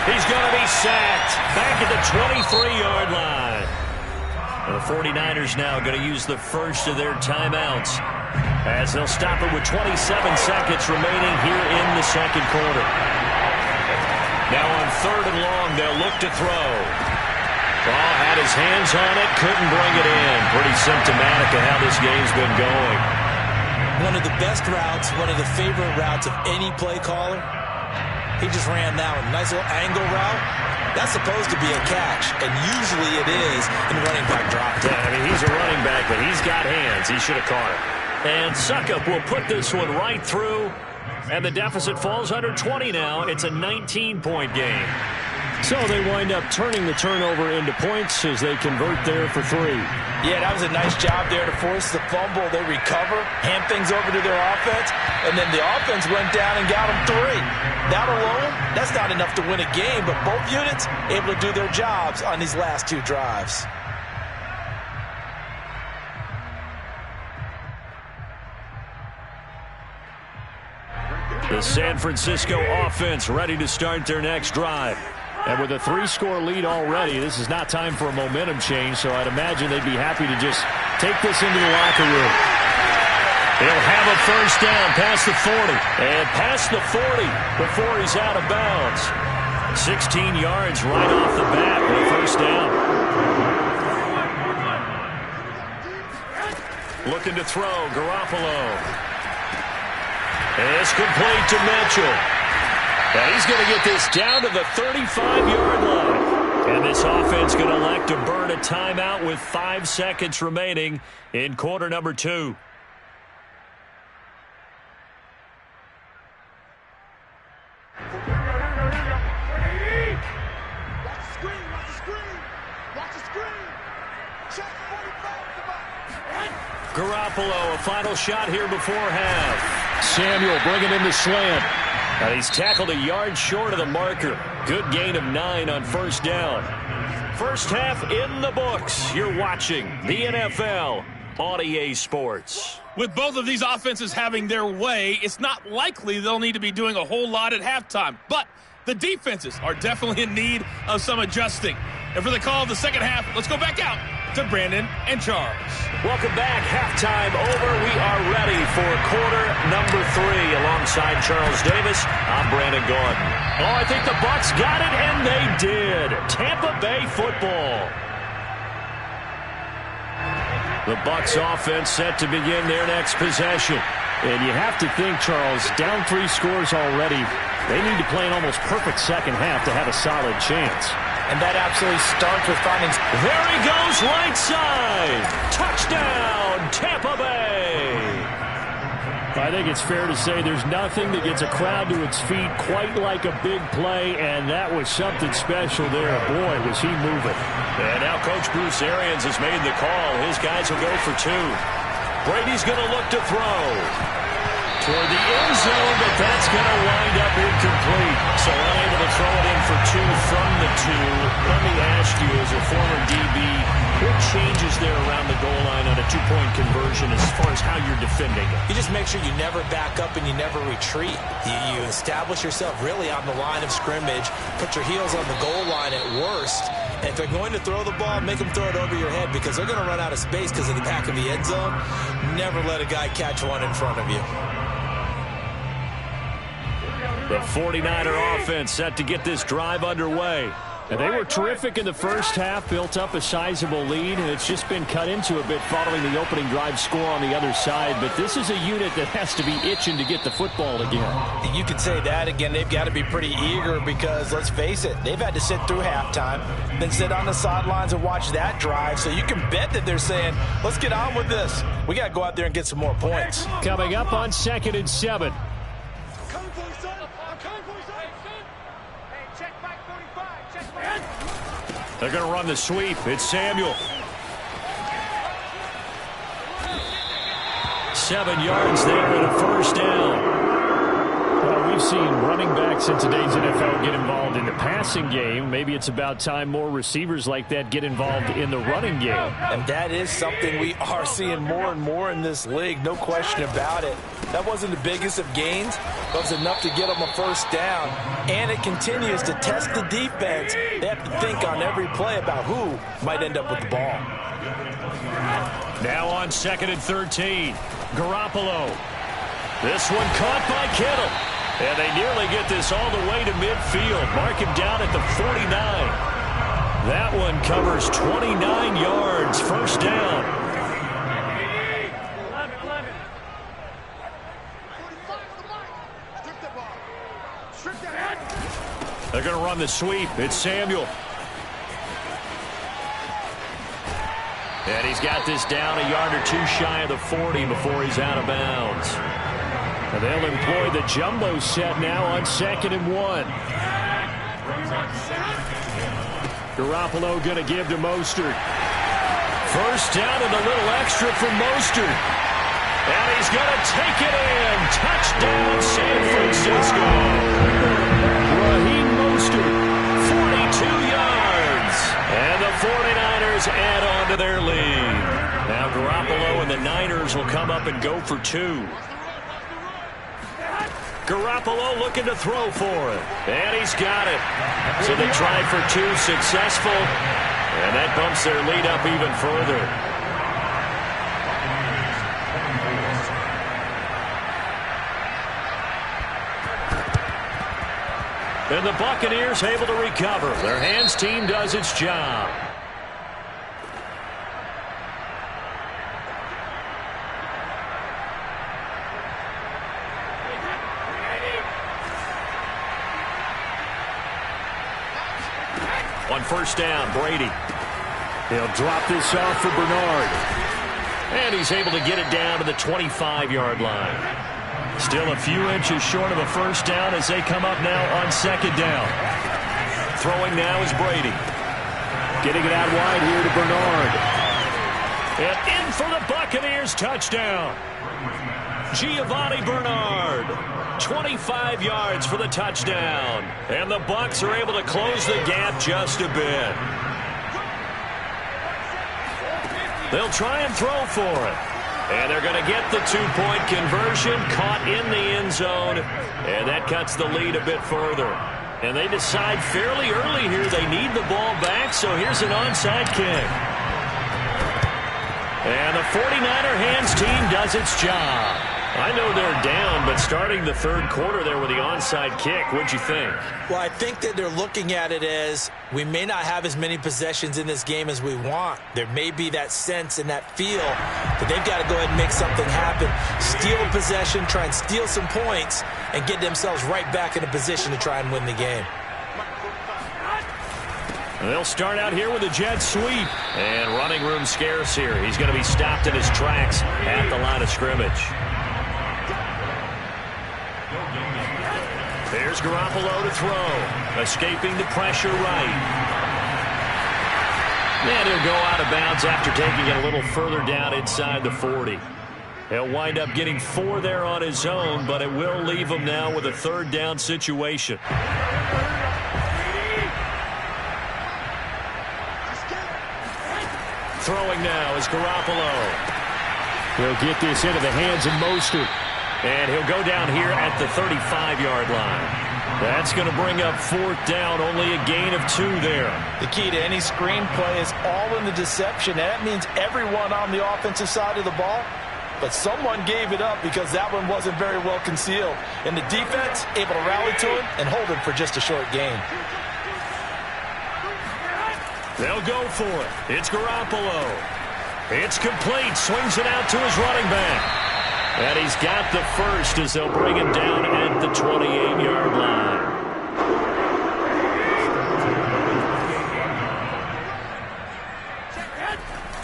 He's going to be sacked back at the 23-yard line. The 49ers now going to use the first of their timeouts as they'll stop it with 27 seconds remaining here in the 2nd quarter. Now on 3rd and long, they'll look to throw. Ball had his hands on it, couldn't bring it in. Pretty symptomatic of how this game's been going. One of the best routes, one of the favorite routes of any play caller. He just ran that one. Nice little angle route. That's supposed to be a catch, and usually it is in running back drop. Yeah, I mean, he's a running back, but he's got hands. He should have caught it. And Suckup will put this one right through. And the deficit falls under 20 now. It's a 19-point game. So they wind up turning the turnover into points as they convert there for 3. Yeah, that was a nice job there to force the fumble. They recover, hand things over to their offense, and then the offense went down and got them 3. That alone, that's not enough to win a game, but both units able to do their jobs on these last 2 drives. The San Francisco offense ready to start their next drive. And with a 3-score lead already, this is not time for a momentum change, so I'd imagine they'd be happy to just take this into the locker room. He'll have a first down past the 40. And past the 40 before he's out of bounds. 16 yards right off the bat with a first down. Looking to throw, Garoppolo. It's complete to Mitchell. And he's going to get this down to the 35-yard line. And this offense going to elect to burn a timeout with 5 seconds remaining in quarter number 2. Garoppolo, a final shot here before half. Samuel bringing in the slant. And he's tackled a yard short of the marker. Good gain of 9 on first down. First half in the books. You're watching the NFL on EA Sports. With both of these offenses having their way, it's not likely they'll need to be doing a whole lot at halftime. But the defenses are definitely in need of some adjusting. And for the call of the second half, let's go back out to Brandon and Charles. Welcome back. Halftime over. We are ready for quarter number 3. Alongside Charles Davis, I'm Brandon Gordon. Oh, I think the Bucs got it, and they did. Tampa Bay football. The Bucs offense set to begin their next possession. And you have to think, Charles, down 3 scores already. They need to play an almost perfect second half to have a solid chance. And that absolutely starts with finding... There he goes, right side. Touchdown, Tampa Bay. I think it's fair to say there's nothing that gets a crowd to its feet quite like a big play, and that was something special there. Boy, was he moving. And now Coach Bruce Arians has made the call. His guys will go for 2. Brady's going to look to throw toward the end zone, but that's going to wind up incomplete. So unable to throw it in for 2 from the 2. Let me ask you, as a former DB, what changes there around the goal line on a 2-point conversion as far as how you're defending it? You just make sure you never back up and you never retreat. You establish yourself really on the line of scrimmage, put your heels on the goal line at worst, and if they're going to throw the ball, make them throw it over your head because they're going to run out of space because of the back of the end zone. Never let a guy catch one in front of you. The 49er offense set to get this drive underway. And they were terrific in the first half, built up a sizable lead, and it's just been cut into a bit following the opening drive score on the other side. But this is a unit that has to be itching to get the football again. You could say that again. They've got to be pretty eager because, let's face it, they've had to sit through halftime, then sit on the sidelines and watch that drive. So you can bet that they're saying, let's get on with this. We got to go out there and get some more points. Coming up on 2nd and 7. They're going to run the sweep. It's Samuel. 7 yards there and a first down. Well, we've seen running backs in today's NFL get involved in the passing game. Maybe it's about time more receivers like that get involved in the running game. And that is something we are seeing more and more in this league. No question about it. That wasn't the biggest of gains, but it was enough to get them a first down. And it continues to test the defense. They have to think on every play about who might end up with the ball. Now on 2nd and 13. Garoppolo. This one caught by Kittle. And they nearly get this all the way to midfield. Mark him down at the 49. That one covers 29 yards. First down. They're going to run the sweep. It's Samuel. And he's got this down a yard or two shy of the 40 before he's out of bounds. And they'll employ the jumbo set now on 2nd and 1. Garoppolo going to give to Mostert. First down and a little extra from Mostert. And he's going to take it in. Touchdown, San Francisco. Raheem Mostert, 42 yards. And the 49ers add on to their lead. Now Garoppolo and the Niners will come up and go for 2. Garoppolo looking to throw for it. And he's got it. So they try for 2, successful. And that bumps their lead up even further. And the Buccaneers able to recover. Their hands team does its job. On first down, Brady. He'll drop this off for Bernard. And he's able to get it down to the 25-yard line. Still a few inches short of a first down as they come up now on 2nd down. Throwing now is Brady. Getting it out wide here to Bernard. And in for the Buccaneers touchdown. Giovanni Bernard. 25 yards for the touchdown. And the Bucs are able to close the gap just a bit. They'll try and throw for it. And they're going to get the 2-point conversion, caught in the end zone. And that cuts the lead a bit further. And they decide fairly early here they need the ball back, so here's an onside kick. And the 49er hands team does its job. I know they're down, but starting the third quarter there with the onside kick, what'd you think? Well, I think that they're looking at it as we may not have as many possessions in this game as we want. There may be that sense and that feel that they've got to go ahead and make something happen. Steal a possession, try and steal some points, and get themselves right back in a position to try and win the game. They'll start out here with a jet sweep. And running room scarce here. He's going to be stopped in his tracks at the line of scrimmage. There's Garoppolo to throw. Escaping the pressure right. And he'll go out of bounds after taking it a little further down inside the 40. He'll wind up getting 4 there on his own, but it will leave him now with a 3rd down situation. Throwing now is Garoppolo. He'll get this into the hands of Mostert. And he'll go down here at the 35-yard line. That's going to bring up 4th down, only a gain of 2 there. The key to any screenplay is all in the deception. And that means everyone on the offensive side of the ball. But someone gave it up because that one wasn't very well concealed. And the defense able to rally to him and hold him for just a short gain. They'll go for it. It's Garoppolo. It's complete. Swings it out to his running back. And he's got the first as they'll bring him down at the 28-yard line.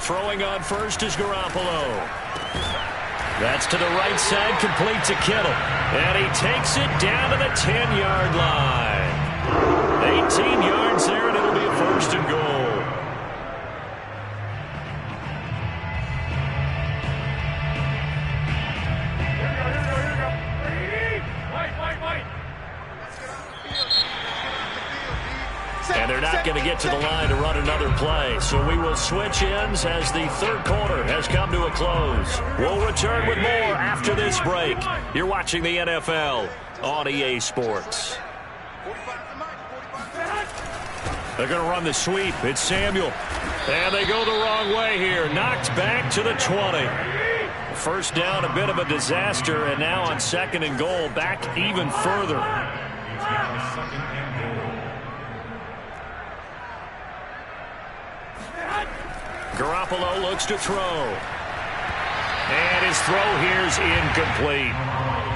Throwing on first is Garoppolo. That's to the right side, complete to Kittle. And he takes it down to the 10-yard line. 18 yards there, and it'll be a 1st and goal. And they're not going to get to the line to run another play. So we will switch ends as the third quarter has come to a close. We'll return with more after this break. You're watching the NFL on EA Sports. They're going to run the sweep. It's Samuel. And they go the wrong way here. Knocked back to the 20. First down, a bit of a disaster. And now on 2nd and goal, back even further. Garoppolo looks to throw. And his throw here's incomplete.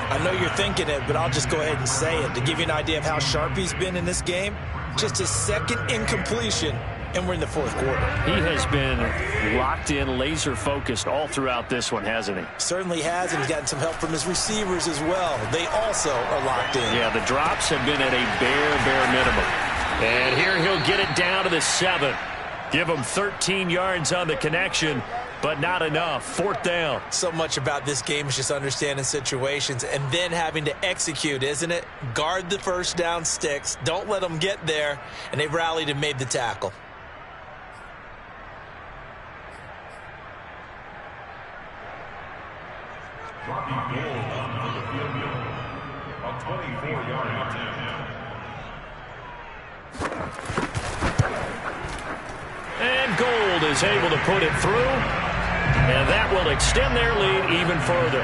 I know you're thinking it, but I'll just go ahead and say it. To give you an idea of how sharp he's been in this game, just his 2nd incompletion, and we're in the fourth quarter. He has been locked in, laser-focused all throughout this one, hasn't he? Certainly has, and he's gotten some help from his receivers as well. They also are locked in. Yeah, the drops have been at a bare minimum. And here he'll get it down to the 7. Give him 13 yards on the connection, but not enough. 4th down. So much about this game is just understanding situations and then having to execute, isn't it? Guard the first down sticks. Don't let them get there. And they rallied and made the tackle. Dropping goal for the field goal. A 24-yard attempt. And Gold is able to put it through, and that will extend their lead even further.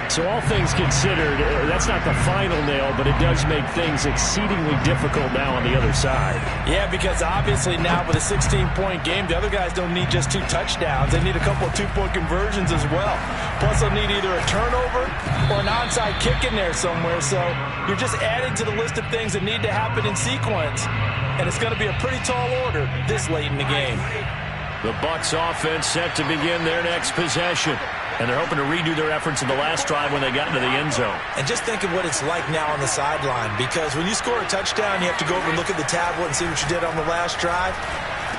So all things considered, that's not the final nail, but it does make things exceedingly difficult now on the other side. Yeah, because obviously now with a 16-point game, the other guys don't need just 2 touchdowns. They need a couple of 2-point conversions as well. Plus, they'll need either a turnover or an onside kick in there somewhere. So you're just adding to the list of things that need to happen in sequence. And it's going to be a pretty tall order this late in the game. The Bucs offense set to begin their next possession. And they're hoping to redo their efforts in the last drive when they got into the end zone. And just think of what it's like now on the sideline, because when you score a touchdown, you have to go over and look at the tablet and see what you did on the last drive.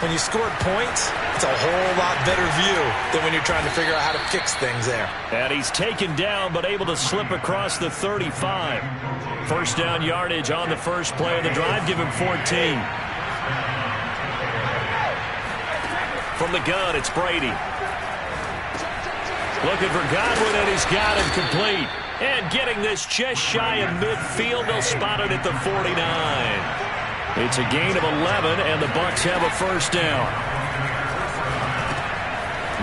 When you scored points, it's a whole lot better view than when you're trying to figure out how to fix things there. And he's taken down, but able to slip across the 35. First down yardage on the first play of the drive. Give him 14. From the gun, it's Brady. Looking for Godwin, and he's got him complete. And getting this just shy of midfield, they'll spot it at the 49. It's a gain of 11, and the Bucs have a first down.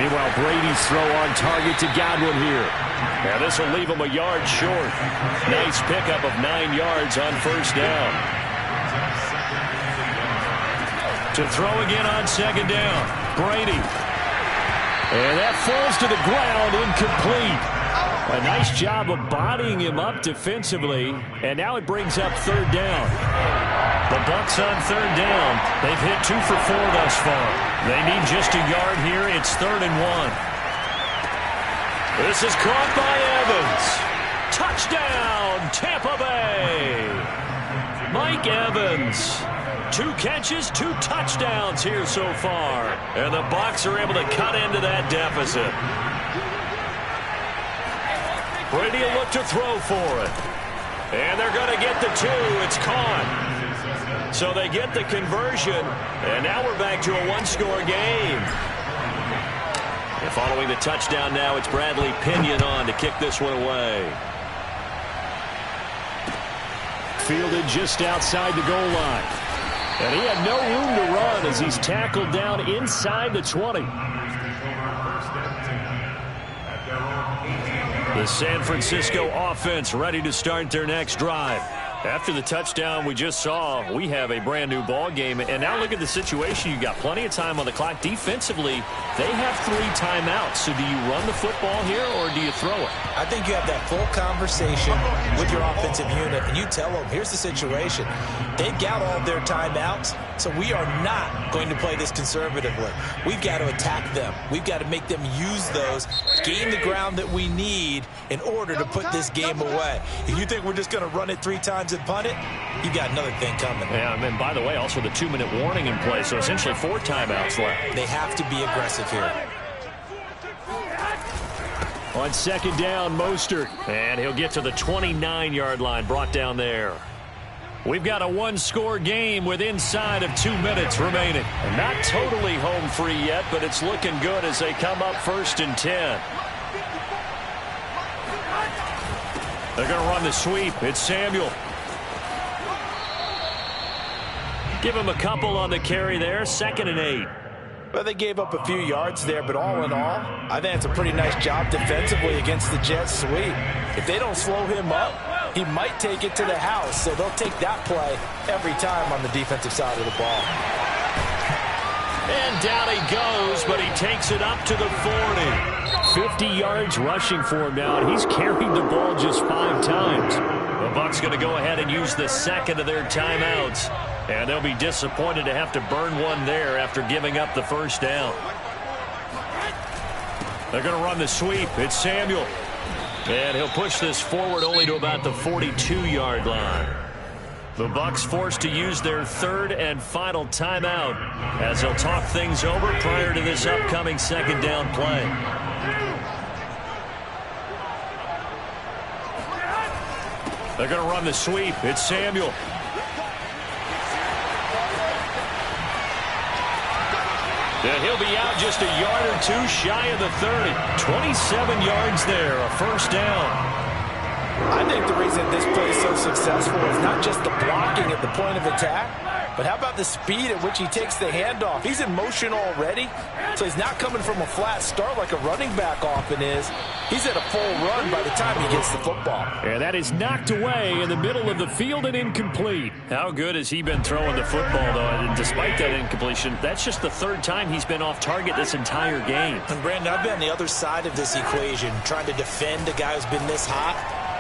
Meanwhile, Brady's throw on target to Godwin here. Now this will leave him a yard short. Nice pickup of 9 yards on first down. To throw again on second down, Brady. And that falls to the ground, incomplete. A nice job of bodying him up defensively, and now it brings up third down. The Bucs on third down. They've hit 2 for 4 thus far. They need just a yard here. It's 3rd and 1. This is caught by Evans. Touchdown, Tampa Bay. Mike Evans. 2 catches, 2 touchdowns here so far. And the Bucs are able to cut into that deficit. Brady will look to throw for it. And they're going to get the 2. It's caught. So they get the conversion. And now we're back to a 1-score game. And following the touchdown now, it's Bradley Pinion on to kick this one away. Fielded just outside the goal line. And he had no room to run as he's tackled down inside the 20. The San Francisco offense ready to start their next drive. After the touchdown we just saw, we have a brand new ball game. And now look at the situation. You got plenty of time on the clock. Defensively, they have 3 timeouts. So do you run the football here or do you throw it? I think you have that full conversation with your offensive unit, and you tell them, here's the situation. They've got all their timeouts, so we are not going to play this conservatively. We've got to attack them. We've got to make them use those, gain the ground that we need in order to put this game away. If you think we're just going to run it 3 times and punt it, you got another thing coming. Yeah, and then, by the way, also the 2-minute warning in play, so essentially 4 timeouts left. They have to be aggressive here. On second down, Mostert. And he'll get to the 29-yard line, brought down there. We've got a 1-score game with inside of 2 minutes remaining. And not totally home free yet, but it's looking good as they come up 1st and 10. They're going to run the sweep. It's Samuel. Give him a couple on the carry there. 2nd and 8. Well, they gave up a few yards there, but all in all, I think it's a pretty nice job defensively against the Jets sweep. If they don't slow him up, he might take it to the house, so they'll take that play every time on the defensive side of the ball. And down he goes, but he takes it up to the 40. 50 yards rushing for him now, and he's carried the ball just 5 times. The Bucs going to go ahead and use the 2nd of their timeouts And they'll be disappointed to have to burn one there after giving up the first down. They're going to run the sweep. It's Samuel. And he'll push this forward only to about the 42-yard line. The Bucs forced to use their third and final timeout as they'll talk things over prior to this upcoming second down play. They're going to run the sweep. It's Samuel. And he'll be out just a yard or two shy of the 30. 27 yards there, a first down. I think the reason this play is so successful is not just the blocking at the point of attack, but how about the speed at which he takes the handoff? He's in motion already, so he's not coming from a flat start like a running back often is. He's at a full run by the time he gets the football. And that is knocked away in the middle of the field and incomplete. How good has he been throwing the football, though? And despite that incompletion, that's just the third time he's been off target this entire game. And Brandon, I've been on the other side of this equation, trying to defend a guy who's been this hot,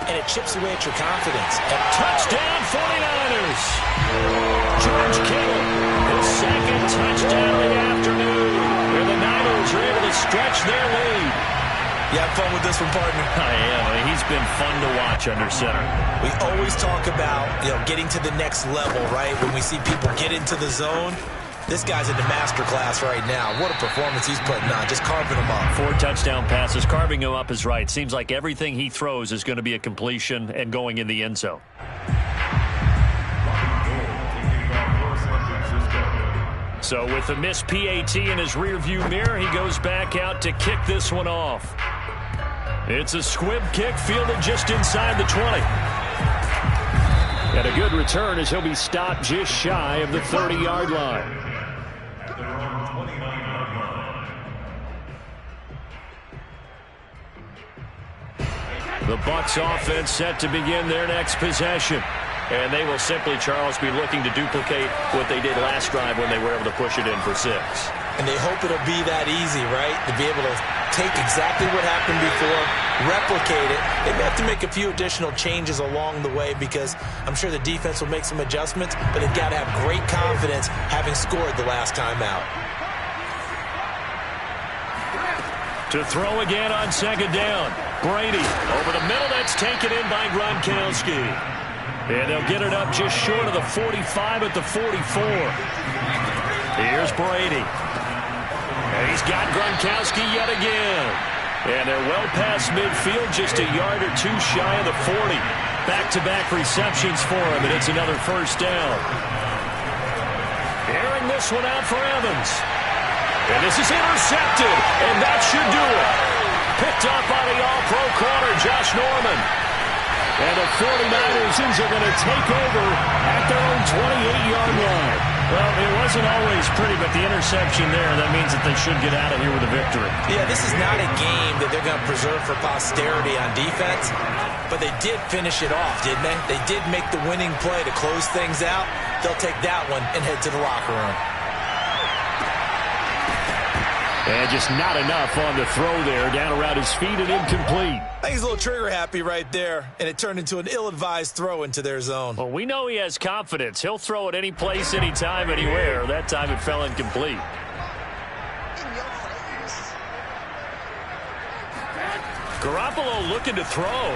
and it chips away at your confidence. And touchdown 49ers! George Kittle, his second touchdown of the afternoon. And the Niners are able to stretch their lead. You have fun with this one, partner? I am. I mean, he's been fun to watch under center. We always talk about, getting to the next level, right? When we see people get into the zone, this guy's in the master class right now. What a performance he's putting on, just carving them up. 4 touchdown passes. Carving him up is right. Seems like everything he throws is going to be a completion and going in the end zone. So with a missed PAT in his rearview mirror, he goes back out to kick this one off. It's a squib kick fielded just inside the 20. And a good return as he'll be stopped just shy of the 30-yard line. The Bucs offense set to begin their next possession. And they will simply, Charles, be looking to duplicate what they did last drive when they were able to push it in for 6. And they hope it'll be that easy, right? To be able to take exactly what happened before, replicate it. They may have to make a few additional changes along the way because I'm sure the defense will make some adjustments, but they've got to have great confidence having scored the last time out. To throw again on second down. Brady over the middle. That's taken in by Gronkowski. And they'll get it up just short of the 45 at the 44. Here's Brady. And he's got Gronkowski yet again. And they're well past midfield, just a yard or two shy of the 40. Back-to-back receptions for him, and it's another first down. Airing this one out for Evans. And this is intercepted, and that should do it. Picked up by the all-pro corner, Josh Norman. And the 49ers are going to take over at their own 28-yard line. Well, it wasn't always pretty, but the interception there, that means that they should get out of here with a victory. Yeah, this is not a game that they're going to preserve for posterity on defense, but they did finish it off, didn't they? They did make the winning play to close things out. They'll take that one and head to the locker room. And just not enough on the throw there, down around his feet and incomplete. I think he's a little trigger happy right there, and it turned into an ill-advised throw into their zone. Well, we know he has confidence. He'll throw it any place, anytime, anywhere. That time it fell incomplete. Garoppolo looking to throw.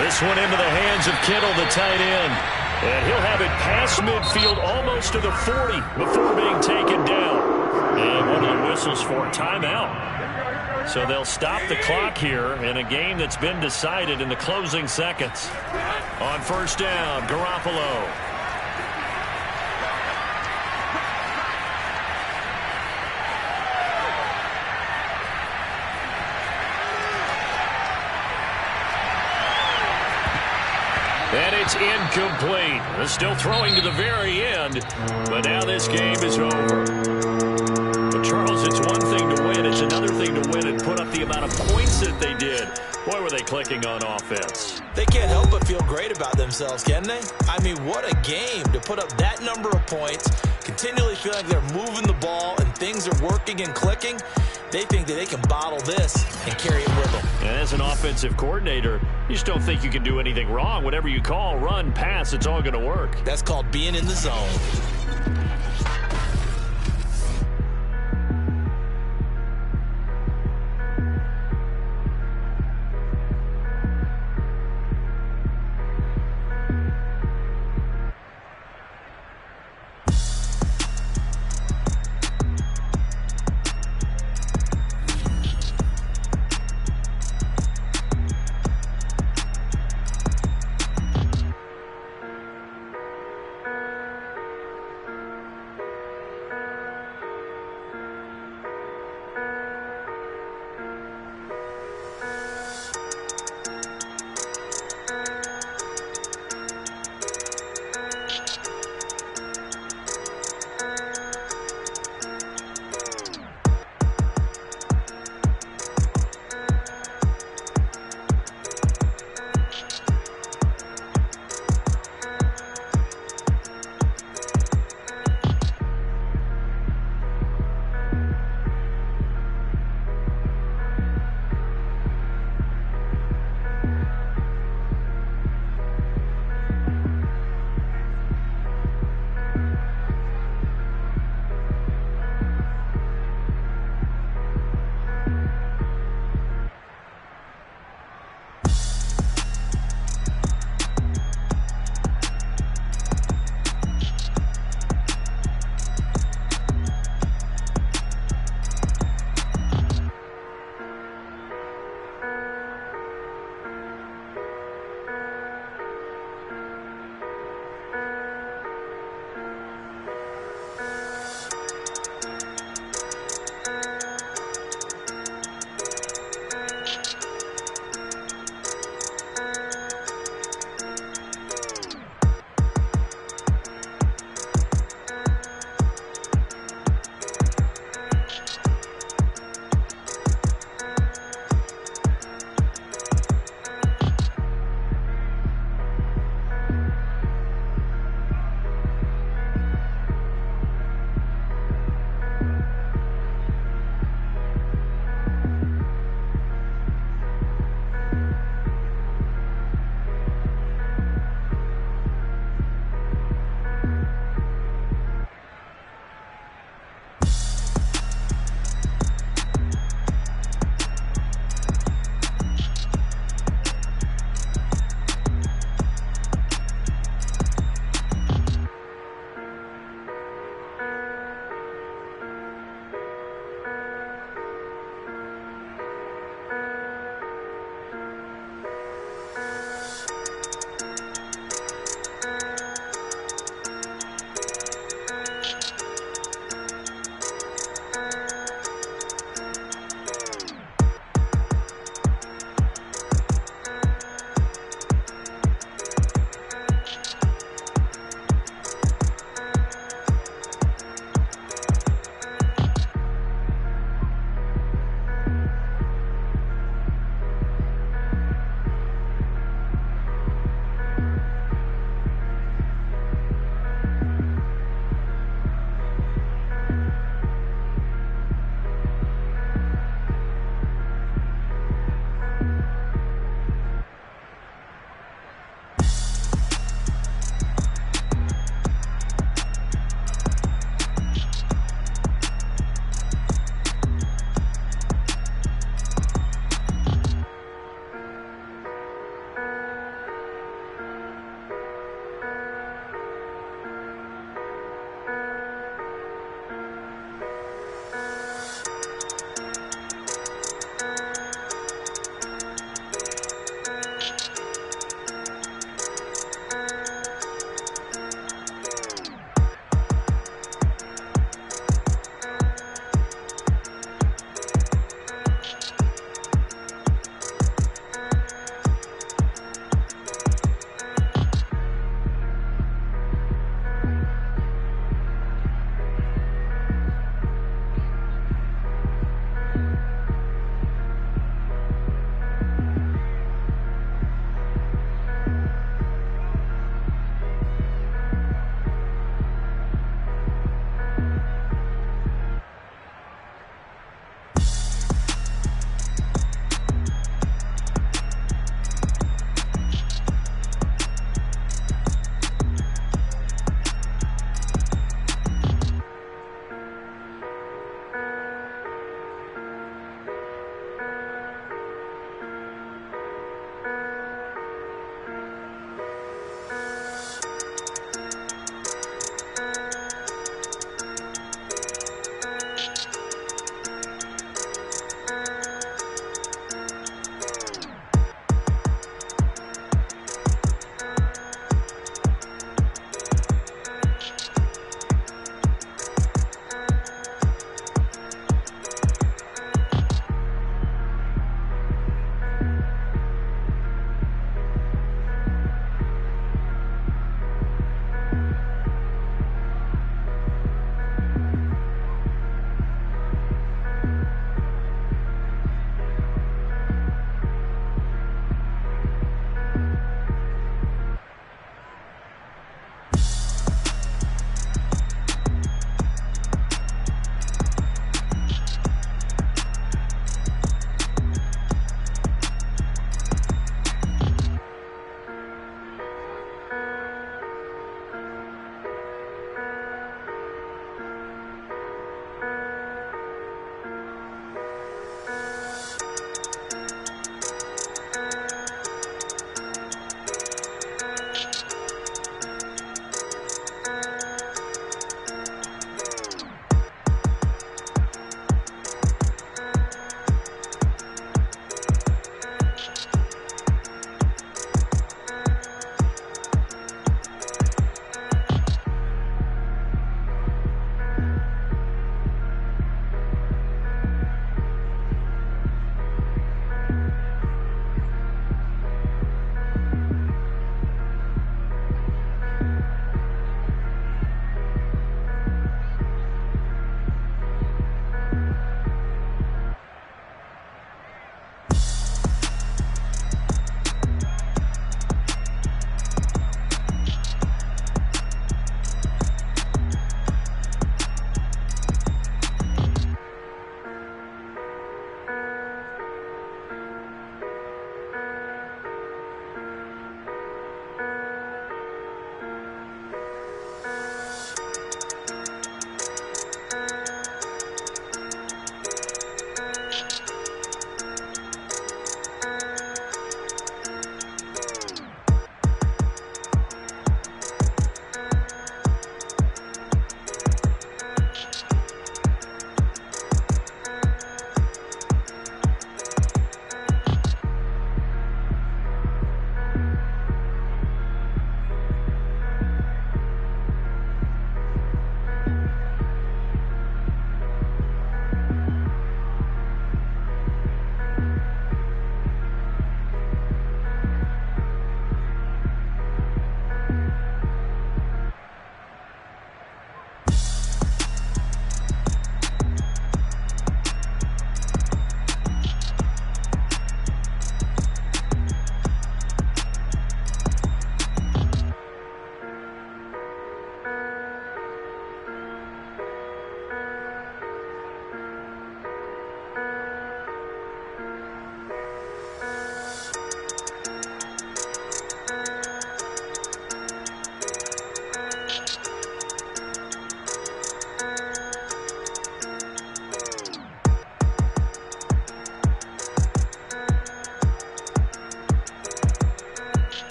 This one into the hands of Kittle, the tight end. And he'll have it past midfield almost to the 40 before being taken down. And one of the whistles for a timeout. So they'll stop the clock here in a game that's been decided in the closing seconds. On first down, Garoppolo. And it's incomplete. They're still throwing to the very end, but now this game is over. But Charles, it's one thing to win. It's another thing to win and put up the amount of points that they did. Boy, were they clicking on offense. They can't help but feel great about themselves, can they? I mean, what a game to put up that number of points, continually feeling like they're moving the ball and things are working and clicking. They think that they can bottle this and carry it with them. And as an offensive coordinator, you just don't think you can do anything wrong. Whatever you call, run, pass, it's all going to work. That's called being in the zone.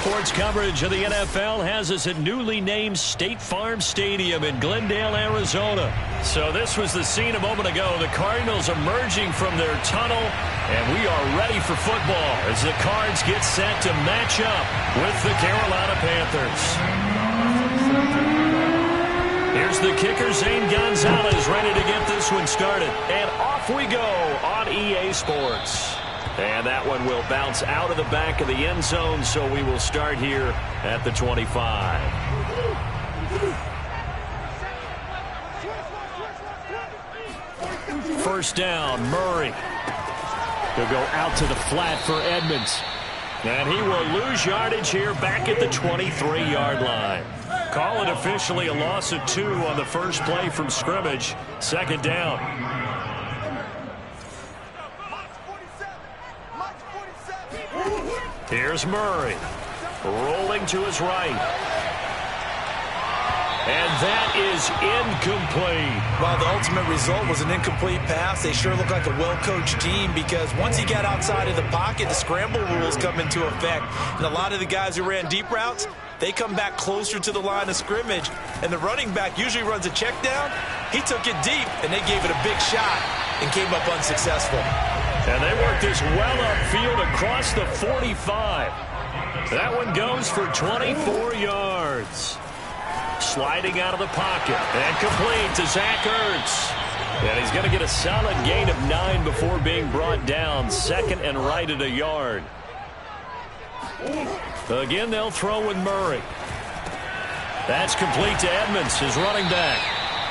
Sports coverage of the NFL has us at newly named State Farm Stadium in Glendale, Arizona. So this was the scene a moment ago. The Cardinals emerging from their tunnel, and we are ready for football as the Cards get set to match up with the Carolina Panthers. Here's the kicker, Zane Gonzalez, ready to get this one started. And off we go on EA Sports. And that one will bounce out of the back of the end zone, so we will start here at the 25. First down, Murray. He'll go out to the flat for Edmonds. And he will lose yardage here back at the 23-yard line. Call it officially a loss of 2 on the first play from scrimmage. Second down. Here's Murray. Rolling to his right. And that is incomplete. While the ultimate result was an incomplete pass, they sure look like a well-coached team because once he got outside of the pocket, the scramble rules come into effect. And a lot of the guys who ran deep routes, they come back closer to the line of scrimmage. And the running back usually runs a check down. He took it deep, and they gave it a big shot and came up unsuccessful. And they worked this well upfield across the 45. That one goes for 24 yards. Sliding out of the pocket and complete to Zach Ertz. And he's going to get a solid gain of 9 before being brought down. Second and right at a yard. Again, they'll throw with Murray. That's complete to Edmonds, his running back.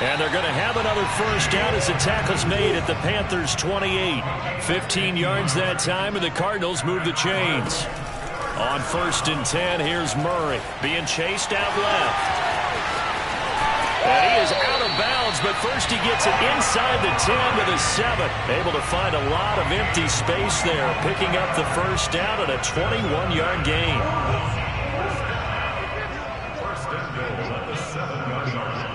And they're going to have another first down as the tackle's made at the Panthers' 28. 15 yards that time, and the Cardinals move the chains. On 1st and 10, here's Murray being chased out left. And he is out of bounds, but first he gets it inside the 10 to the 7. Able to find a lot of empty space there, picking up the first down at a 21-yard gain. First and goal at the 7-yard line.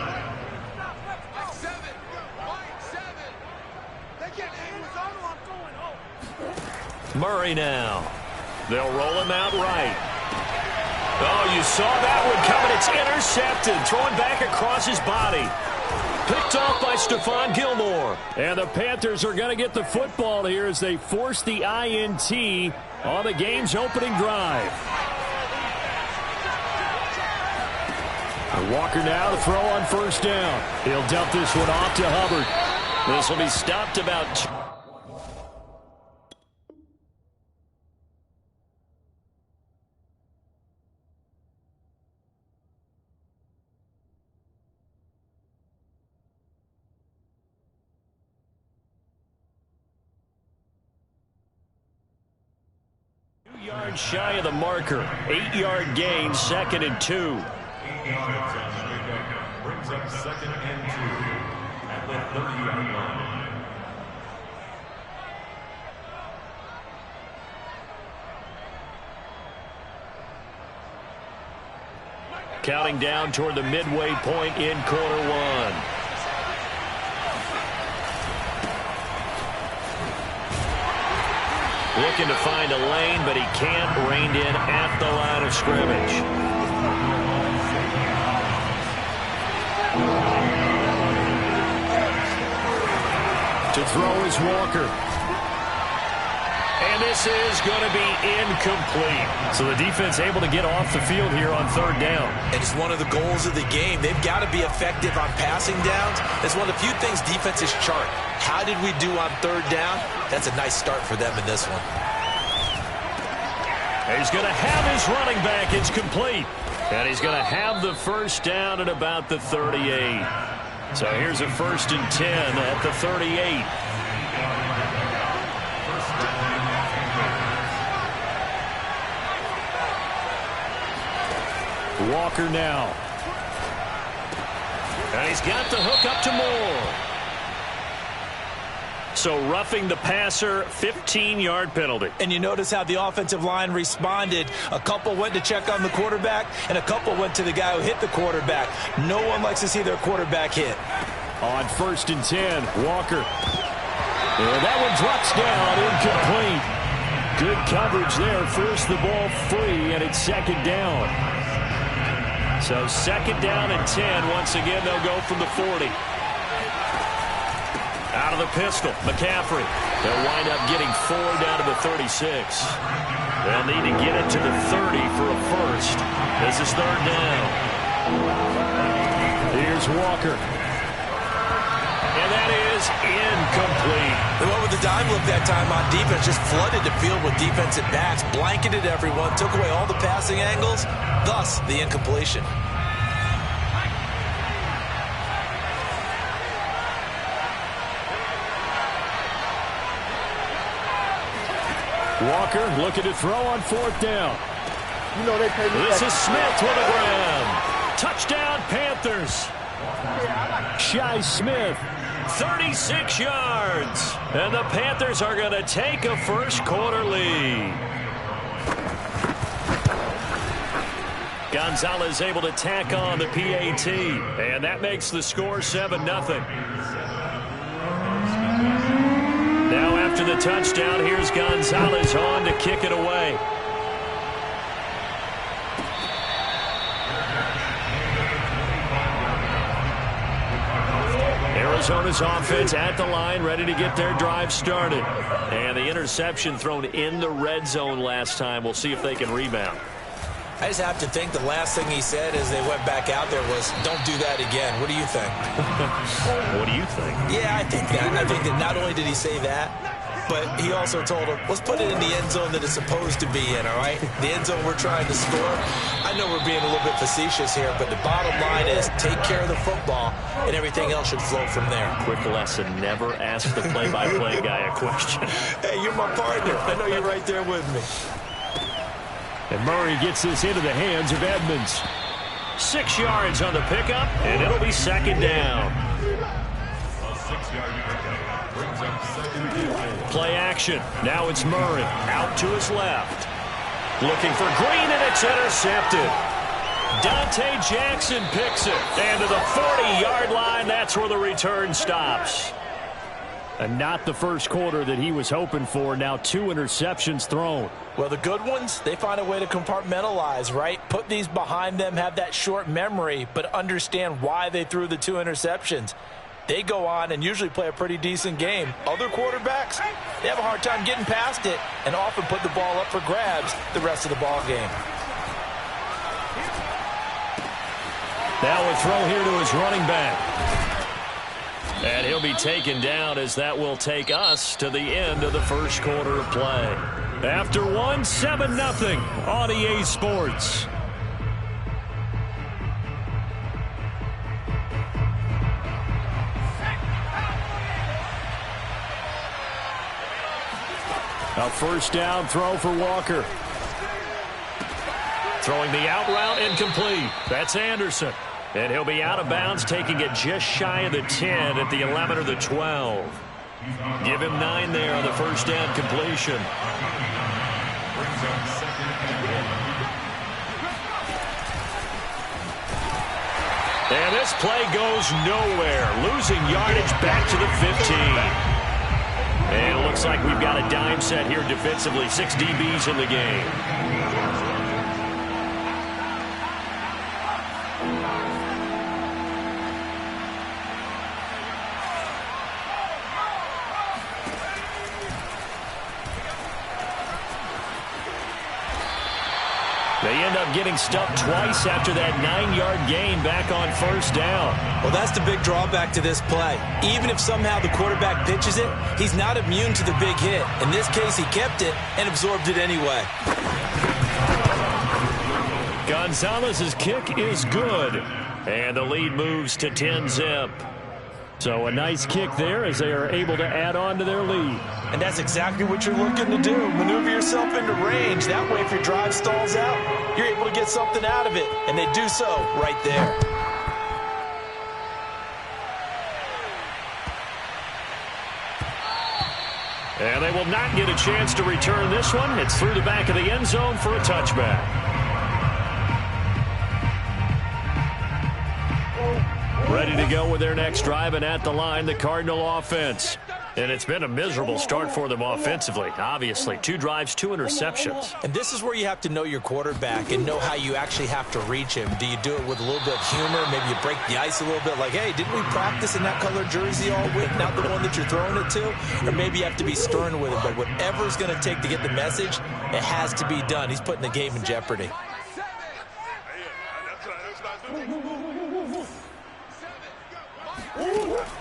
Murray now. They'll roll him out right. Oh, you saw that one coming. It's intercepted. Throwing back across his body. Picked off by Stephon Gilmore. And the Panthers are going to get the football here as they force the INT on the game's opening drive. And Walker now to throw on first down. He'll dump this one off to Hubbard. This will be stopped about... yards shy of the marker. 8-yard gain, 2nd and 2. 8 yards on the pickup. Brings up 2nd and 2 at the 30-yard line. Counting down toward the midway point in quarter 1. Looking to find a lane, but he can't. Reined in at the line of scrimmage. To throw is Walker. And this is going to be incomplete. So the defense able to get off the field here on 3rd down. And it's one of the goals of the game. They've got to be effective on passing downs. It's one of the few things defenses chart. How did we do on 3rd down? That's a nice start for them in this one. He's going to have his running back. It's complete. And he's going to have the first down at about the 38. So here's a 1st and 10 at the 38. Walker now. And he's got the hook up to Moore. So roughing the passer, 15-yard penalty. And you notice how the offensive line responded. A couple went to check on the quarterback, and a couple went to the guy who hit the quarterback. No one likes to see their quarterback hit. On 1st and 10, Walker. And that one drops down, incomplete. Good coverage there. Forced the ball free, and it's second down. So second down and 10. Once again, they'll go from the 40. Out of the pistol, McCaffrey. They'll wind up getting 4 down to the 36. They'll need to get it to the 30 for a first. This is third down. Here's Walker. And that is incomplete. They went with the dime look that time on defense, just flooded the field with defensive backs, blanketed everyone, took away all the passing angles, thus the incompletion. Walker looking to throw on fourth down. You know they pay me. This is Smith to the ground. Touchdown, Panthers. Shi Smith, 36 yards. And the Panthers are going to take a first quarter lead. Gonzalez able to tack on the PAT. And that makes the score 7-0. Now after the touchdown, here's Gonzalez on to kick it away. Arizona's offense at the line, ready to get their drive started. And the interception thrown in the red zone last time. We'll see if they can rebound. I just have to think the last thing he said as they went back out there was, don't do that again. What do you think? What do you think? Yeah, I think that. I think that not only did he say that, but he also told him, let's put it in the end zone that it's supposed to be in, all right? The end zone we're trying to score. I know we're being a little bit facetious here, but the bottom line is take care of the football, and everything else should flow from there. Quick lesson, never ask the play-by-play guy a question. Hey, you're my partner. I know you're right there with me. And Murray gets this into the hands of Edmonds. 6 yards on the pickup, and it'll be second down. A 6-yard pickup brings up second down. Play action. Now it's Murray out to his left. Looking for Green, and it's intercepted. Dante Jackson picks it. And to the 40-yard line, that's where the return stops. And not the first quarter that he was hoping for. Now 2 interceptions thrown. Well, the good ones, they find a way to compartmentalize, right? Put these behind them, have that short memory, but understand why they threw the 2 interceptions. They go on and usually play a pretty decent game. Other quarterbacks, they have a hard time getting past it and often put the ball up for grabs the rest of the ball game. Now a throw here to his running back. And he'll be taken down as that will take us to the end of the first quarter of play. After one, 7-0 on EA Sports. A first down throw for Walker. Throwing the out route incomplete. That's Anderson. And he'll be out of bounds, taking it just shy of the 10 at the 11 or the 12. Give him 9 there on the first down completion. And this play goes nowhere. Losing yardage back to the 15. And it looks like we've got a dime set here defensively. 6 DBs in the game. They end up getting stuffed twice after that 9-yard gain back on first down. Well, that's the big drawback to this play. Even if somehow the quarterback pitches it, he's not immune to the big hit. In this case, he kept it and absorbed it anyway. Gonzalez's kick is good. And the lead moves to 10-zip. So a nice kick there as they are able to add on to their lead. And that's exactly what you're looking to do. Maneuver yourself into range. That way, if your drive stalls out, you're able to get something out of it. And they do so right there. And they will not get a chance to return this one. It's through the back of the end zone for a touchback. Ready to go with their next drive, and at the line, the Cardinal offense. And it's been a miserable start for them offensively. Obviously, 2 drives, 2 interceptions. And this is where you have to know your quarterback and know how you actually have to reach him. Do you do it with a little bit of humor? Maybe you break the ice a little bit like, hey, didn't we practice in that color jersey all week? Not the one that you're throwing it to? Or maybe you have to be stern with him. But whatever it's going to take to get the message, it has to be done. He's putting the game in jeopardy.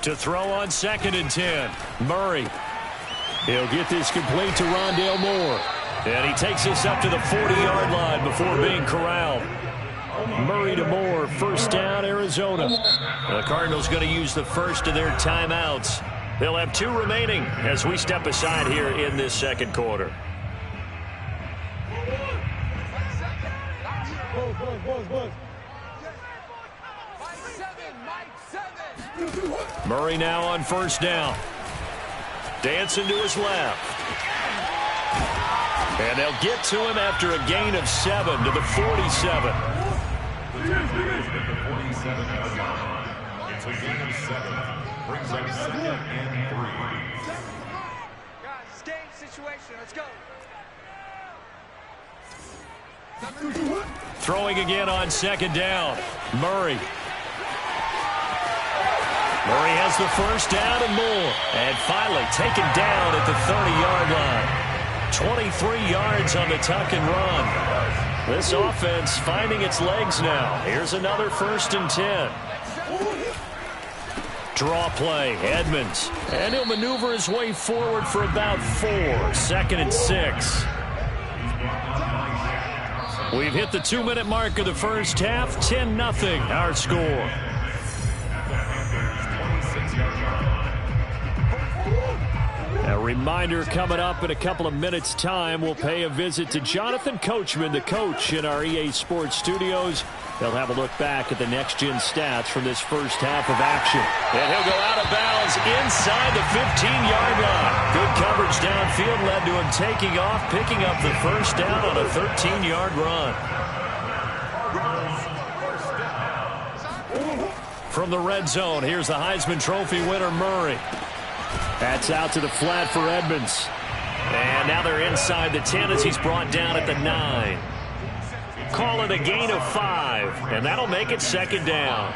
To throw on 2nd and 10. Murray. He'll get this complete to Rondale Moore. And he takes this up to the 40-yard line before being corralled. Murray to Moore, 1st down, Arizona. The Cardinals going to use the first of their timeouts. They'll have 2 remaining as we step aside here in this 2nd quarter. Murray now on 1st down. Dancing to his left. And they'll get to him after a gain of 7 to the 47. It's a gain of 7. Brings up 2nd and 3. Guys, it's game situation. Let's go. Throwing again on 2nd down. Murray. Murray has the 1st down and more. And finally taken down at the 30-yard line. 23 yards on the tuck and run. This offense finding its legs now. Here's another 1st and 10. Draw play, Edmonds. And he'll maneuver his way forward for about 4. 2nd and 6. We've hit the 2-minute mark of the first half. 10-0 our score. A reminder coming up in a couple of minutes' time. We'll pay a visit to Jonathan Coachman, the coach in our EA Sports studios. They'll have a look back at the next-gen stats from this first half of action. And he'll go out of bounds inside the 15-yard line. Good coverage downfield led to him taking off, picking up the 1st down on a 13-yard run. From the red zone, here's the Heisman Trophy winner, Murray. That's out to the flat for Edmonds. And now they're inside the 10 as he's brought down at the 9. Call it a gain of 5, and that'll make it 2nd down.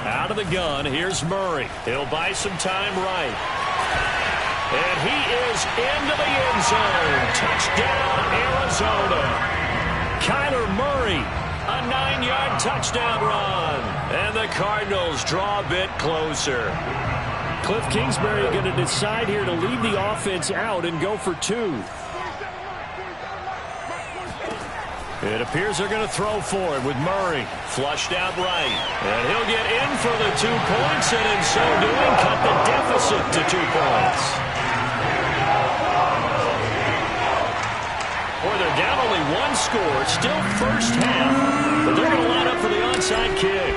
Out of the gun, here's Murray. He'll buy some time right. And he is into the end zone. Touchdown, Arizona. Kyler Murray, a 9-yard touchdown run. And the Cardinals draw a bit closer. Cliff Kingsbury going to decide here to leave the offense out and go for 2. It appears they're going to throw for it with Murray. Flushed out right. And he'll get in for the 2 points, and in so doing, cut the deficit to 2 points. Boy, they're down only 1 score. Still first half, but they're going to line up for the onside kick.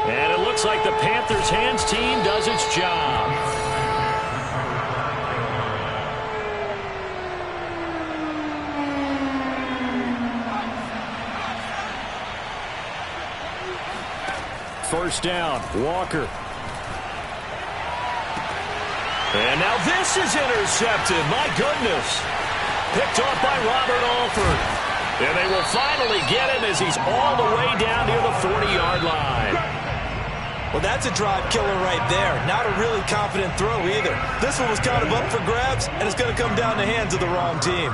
And it looks like the Panthers' hands team does its job. First down, Walker. And now this is intercepted. My goodness. Picked off by Robert Alford. And they will finally get him as he's all the way down near the 40-yard line. Well, that's a drive killer right there. Not a really confident throw either. This one was kind of up for grabs, and it's going to come down the hands of the wrong team.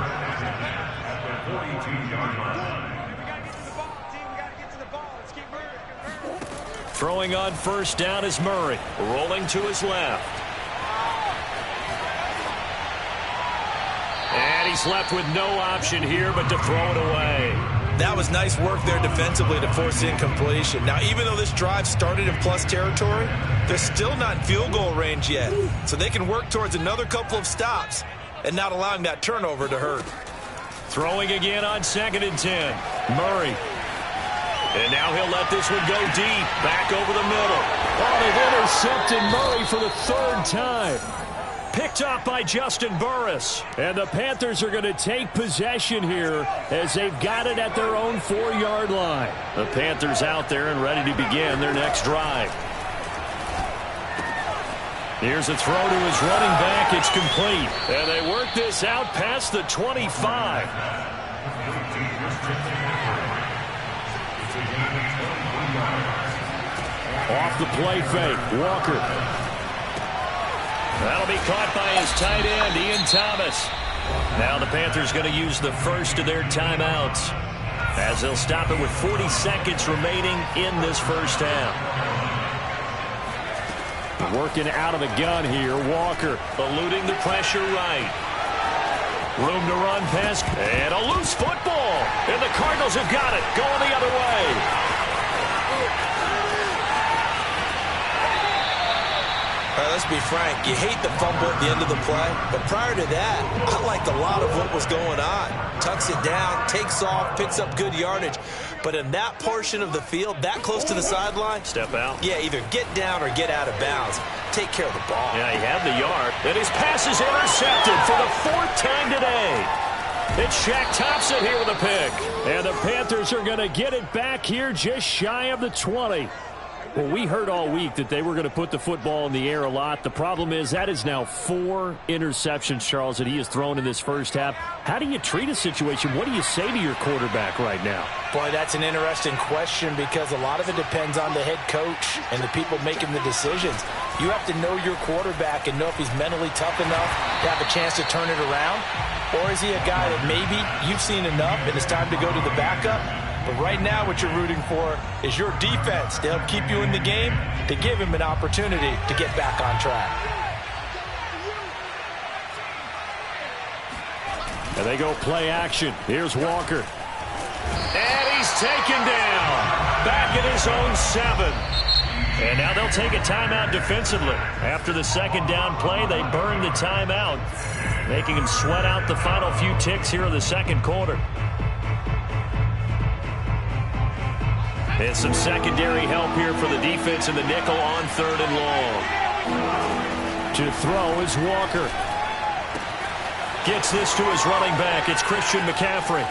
Throwing on first down is Murray. Rolling to his left. And he's left with no option here but to throw it away. That was nice work there defensively to force incompletion. Now, even though this drive started in plus territory, they're still not in field goal range yet. So they can work towards another couple of stops and not allowing that turnover to hurt. Throwing again on 2nd and 10. Murray. And now he'll let this one go deep. Back over the middle. Oh, they've intercepted Murray for the 3rd time. Picked off by Justin Burris. And the Panthers are going to take possession here as they've got it at their own 4-yard line. The Panthers out there and ready to begin their next drive. Here's a throw to his running back. It's complete. And they work this out past the 25. Off the play fake, Walker. That'll be caught by his tight end, Ian Thomas. Now the Panthers going to use the first of their timeouts as they'll stop it with 40 seconds remaining in this first half. Working out of the gun here, Walker eluding the pressure right. Room to run pass, and a loose football. And the Cardinals have got it, going the other way. All right, let's be frank. You hate the fumble at the end of the play, but prior to that, I liked a lot of what was going on. Tucks it down, takes off, picks up good yardage. But in that portion of the field, that close to the sideline, step out. Yeah, either get down or get out of bounds. Take care of the ball. Yeah, he had the yard. And his pass is intercepted for the 4th time today. It's Shaq Thompson here with a pick. And the Panthers are going to get it back here just shy of the 20. Well, we heard all week that they were going to put the football in the air a lot. The problem is that is now 4 interceptions, Charles, that he has thrown in this first half. How do you treat a situation? What do you say to your quarterback right now? Boy, that's an interesting question because a lot of it depends on the head coach and the people making the decisions. You have to know your quarterback and know if he's mentally tough enough to have a chance to turn it around. Or is he a guy that maybe you've seen enough and it's time to go to the backup? But right now what you're rooting for is your defense to help keep you in the game, to give him an opportunity to get back on track. And they go play action. Here's Walker. And he's taken down. Back at his own 7. And now they'll take a timeout defensively. After the second down play, they burn the timeout, making him sweat out the final few ticks here in the second quarter. And some secondary help here for the defense in the nickel on 3rd and long. To throw is Walker. Gets this to his running back. It's Christian McCaffrey.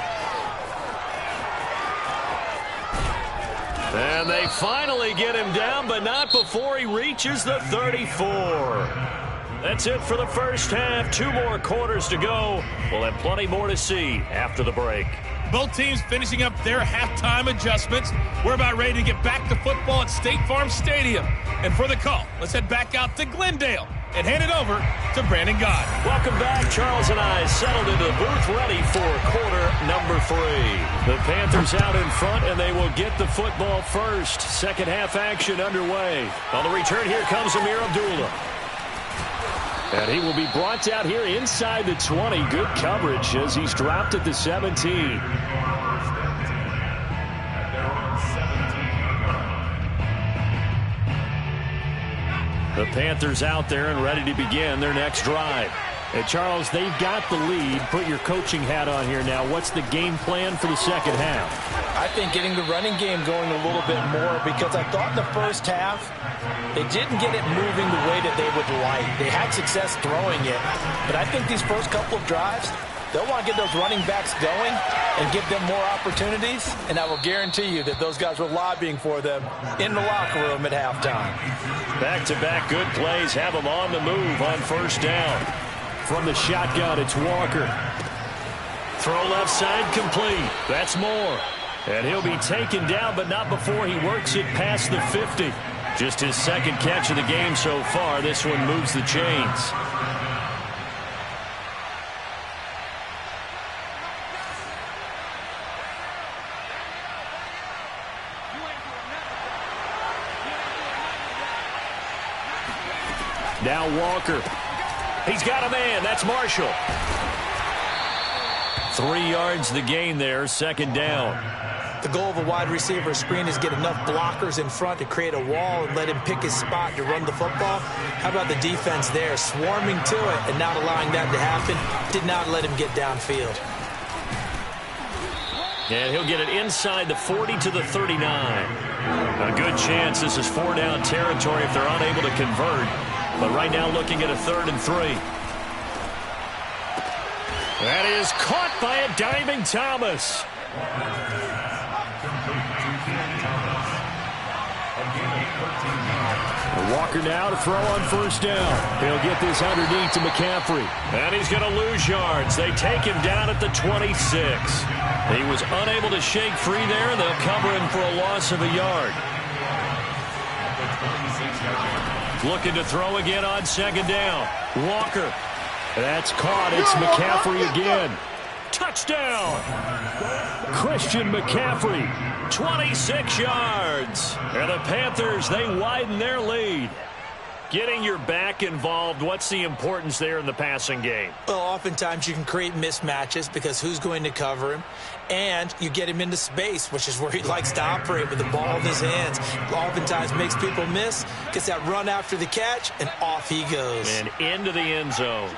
And they finally get him down, but not before he reaches the 34. That's it for the first half. 2 more quarters to go. We'll have plenty more to see after the break. Both teams finishing up their halftime adjustments. We're about ready to get back to football at State Farm Stadium. And for the call, let's head back out to Glendale and hand it over to Brandon God. Welcome back. Charles and I settled into the booth ready for quarter number 3. The Panthers out in front, and they will get the football first. Second half action underway. On the return, here comes Amir Abdullah. And he will be brought down here inside the 20. Good coverage as he's dropped at the 17. The Panthers out there and ready to begin their next drive. And Charles, they've got the lead. Put your coaching hat on here now. What's the game plan for the second half? I think getting the running game going a little bit more because I thought in the first half they didn't get it moving the way that they would like. They had success throwing it, but I think these first couple of drives, they'll want to get those running backs going and give them more opportunities, and I will guarantee you that those guys were lobbying for them in the locker room at halftime. Back-to-back good plays have them on the move on first down. From the shotgun, it's Walker. Throw left side complete. That's Moore. And he'll be taken down, but not before he works it past the 50. Just his second catch of the game so far. This one moves the chains. Now Walker. He's got a man. That's Marshall. 3 yards the gain there. Second down. The goal of a wide receiver screen is get enough blockers in front to create a wall and let him pick his spot to run the football. How about the defense there? Swarming to it and not allowing that to happen. Did not let him get downfield. And he'll get it inside the 40 to the 39. A good chance this is 4-down territory if they're unable to convert. But right now looking at a 3rd and 3. That is caught by a diving Thomas. And Walker now to throw on first down. He'll get this underneath to McCaffrey. And he's going to lose yards. They take him down at the 26. He was unable to shake free there, and they'll cover him for a loss of a yard. Looking to throw again on second down. Walker. That's caught. It's McCaffrey again. Touchdown! Christian McCaffrey, 26 yards. And the Panthers, they widen their lead. Getting your back involved, what's the importance there in the passing game? Well, oftentimes you can create mismatches because who's going to cover him? And you get him into space, which is where he likes to operate with the ball in his hands. Oftentimes makes people miss, gets that run after the catch, and off he goes. And into the end zone.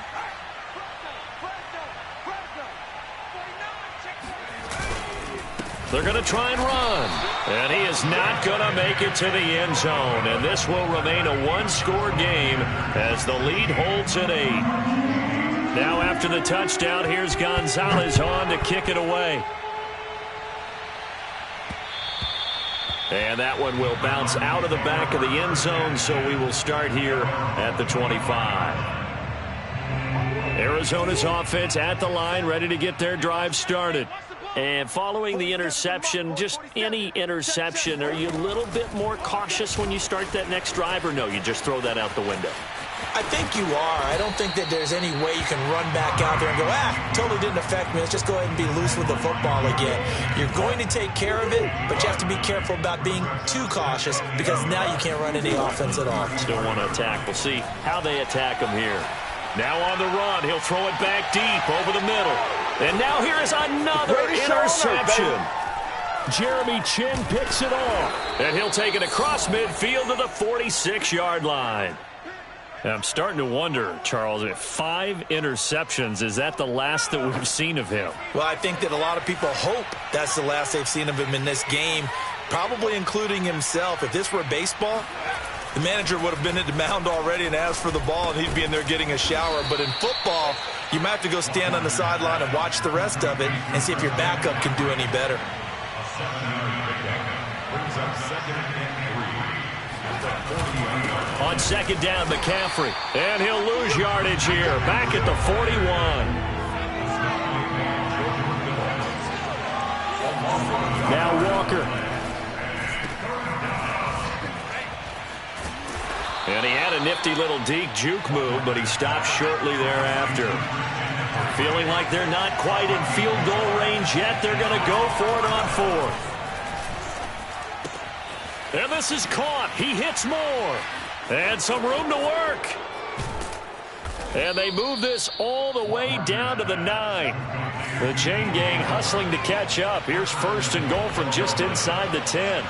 They're going to try and run. And he is not going to make it to the end zone. And this will remain a one-score game as the lead holds at 8. Now after the touchdown, here's Gonzalez on to kick it away. And that one will bounce out of the back of the end zone, so we will start here at the 25. Arizona's offense at the line, ready to get their drive started. And following the interception, just any interception, are you a little bit more cautious when you start that next drive, or no, you just throw that out the window? I think you are. I don't think that there's any way you can run back out there and go, totally didn't affect me. Let's just go ahead and be loose with the football again. You're going to take care of it, but you have to be careful about being too cautious because now you can't run any offense at all. Still want to attack. We'll see how they attack him here. Now on the run, he'll throw it back deep over the middle. And now here is another interception. Jeremy Chin picks it off. And he'll take it across midfield to the 46-yard line. And I'm starting to wonder, Charles, if 5 interceptions, is that the last that we've seen of him? Well, I think that a lot of people hope that's the last they've seen of him in this game, probably including himself. If this were baseball, the manager would have been at the mound already and asked for the ball, and he'd be in there getting a shower. But in football, you might have to go stand on the sideline and watch the rest of it and see if your backup can do any better. On second down, McCaffrey. And he'll lose yardage here. Back at the 41. Now Walker. And he had a nifty little deke juke move, but he stopped shortly thereafter. Feeling like they're not quite in field goal range yet. They're going to go for it on 4th. And this is caught. He hits more. And some room to work. And they move this all the way down to the 9. The chain gang hustling to catch up. Here's 1st and goal from just inside the 10.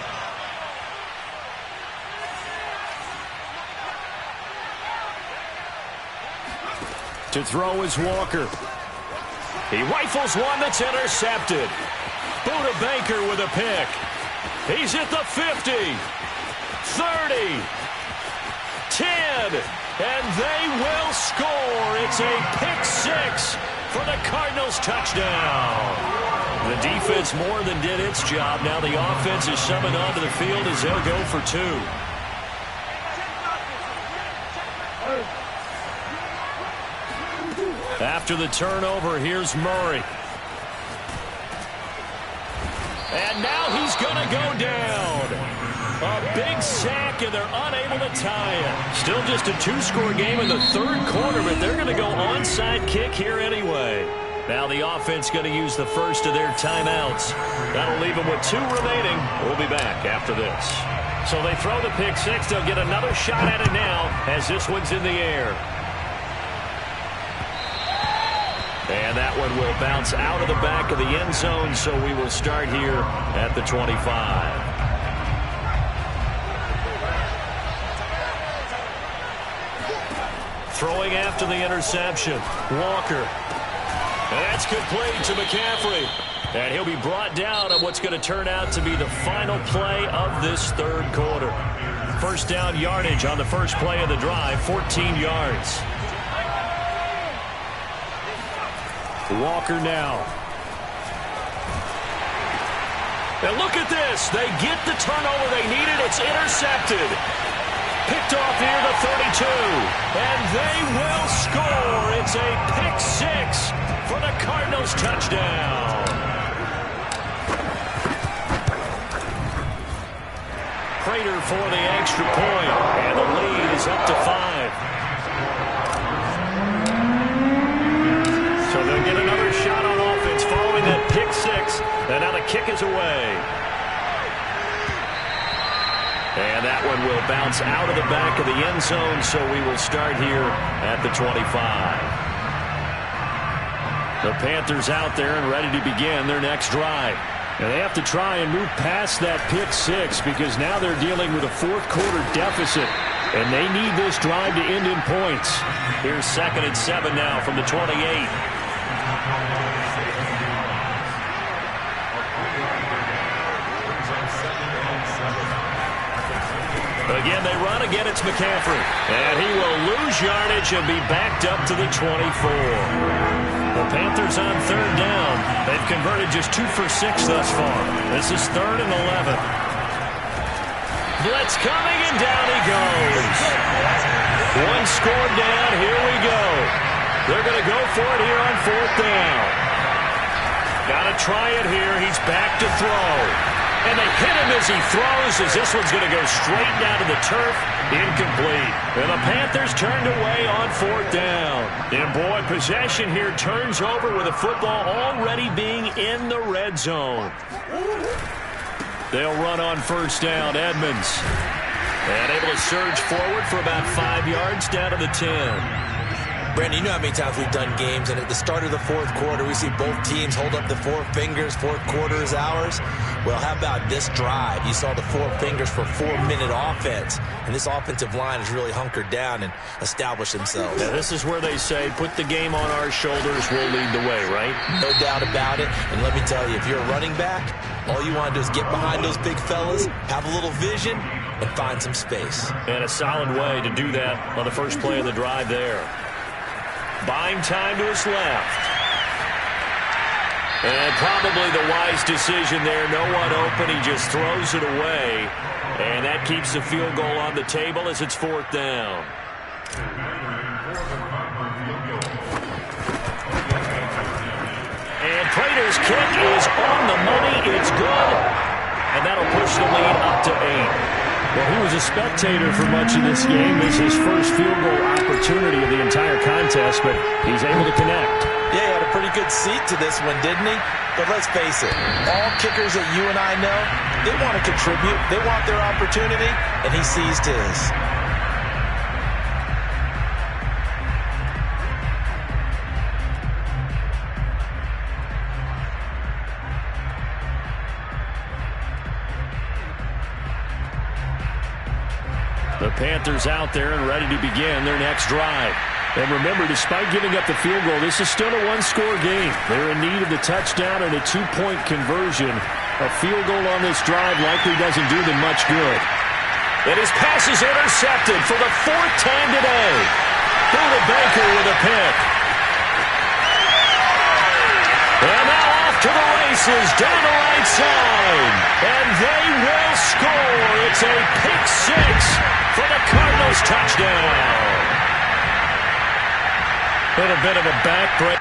To throw is Walker. He rifles one that's intercepted. Buda Baker with a pick. He's at the 50, 30, 10, and they will score. It's a pick 6 for the Cardinals touchdown. The defense more than did its job. Now the offense is summoned onto the field as they'll go for 2. After the turnover, here's Murray. And now he's going to go down. A big sack, and they're unable to tie it. Still just a 2-score game in the 3rd quarter, but they're going to go onside kick here anyway. Now the offense going to use the first of their timeouts. That'll leave them with 2 remaining. We'll be back after this. So they throw the pick 6. They'll get another shot at it now as this one's in the air. And that one will bounce out of the back of the end zone, so we will start here at the 25. Throwing after the interception, Walker. And that's complete to McCaffrey. And he'll be brought down on what's going to turn out to be the final play of this 3rd quarter. 1st down yardage on the first play of the drive, 14 yards. Walker now. And look at this. They get the turnover they needed. It's intercepted. Picked off near the 32. And they will score. It's a pick six for the Cardinals touchdown. Prater for the extra point. And the lead is up to 5. So they'll get another shot on offense following that pick six. And now the kick is away. And that one will bounce out of the back of the end zone, so we will start here at the 25. The Panthers out there and ready to begin their next drive. And they have to try and move past that pick six because now they're dealing with a fourth quarter deficit. And they need this drive to end in points. Here's 2nd and 7 now from the 28. Again, they run. Again, it's McCaffrey. And he will lose yardage and be backed up to the 24. The Panthers on 3rd down. They've converted just 2 for 6 thus far. This is 3rd and 11. Blitz coming, and down he goes. One score down. Here we go. They're going to go for it here on 4th down. Got to try it here. He's back to throw. And they hit him as he throws, as this one's going to go straight down to the turf. Incomplete. And the Panthers turned away on 4th down. And boy, possession here turns over with the football already being in the red zone. They'll run on 1st down. Edmonds. And able to surge forward for about 5 yards down to the 10. Brandon, you know how many times we've done games, and at the start of the 4th quarter, we see both teams hold up the 4 fingers, 4th quarter is ours. Well, how about this drive? You saw the 4 fingers for 4-minute offense, and this offensive line has really hunkered down and established themselves. Now, this is where they say, put the game on our shoulders, we'll lead the way, right? No doubt about it, and let me tell you, if you're a running back, all you want to do is get behind those big fellas, have a little vision, and find some space. And a solid way to do that on the first play of the drive there. Buying time to his left. And probably the wise decision there. No one open. He just throws it away. And that keeps the field goal on the table as it's 4th down. And Prater's kick is on the money. It's good. And that'll push the lead up to 8. Well, he was a spectator for much of this game. This is his first field goal opportunity of the entire contest, but he's able to connect. Yeah, he had a pretty good seat to this one, didn't he? But let's face it, all kickers that you and I know, they want to contribute. They want their opportunity, and he seized his. The Panthers out there and ready to begin their next drive. And remember, despite giving up the field goal, this is still a one-score game. They're in need of the touchdown and a two-point conversion. A field goal on this drive likely doesn't do them much good. And his pass is intercepted for the fourth time today. Buda Baker with a pick. And now off to the races down the right side. And they will score. It's a pick six for the Cardinals touchdown. And a bit of a back break.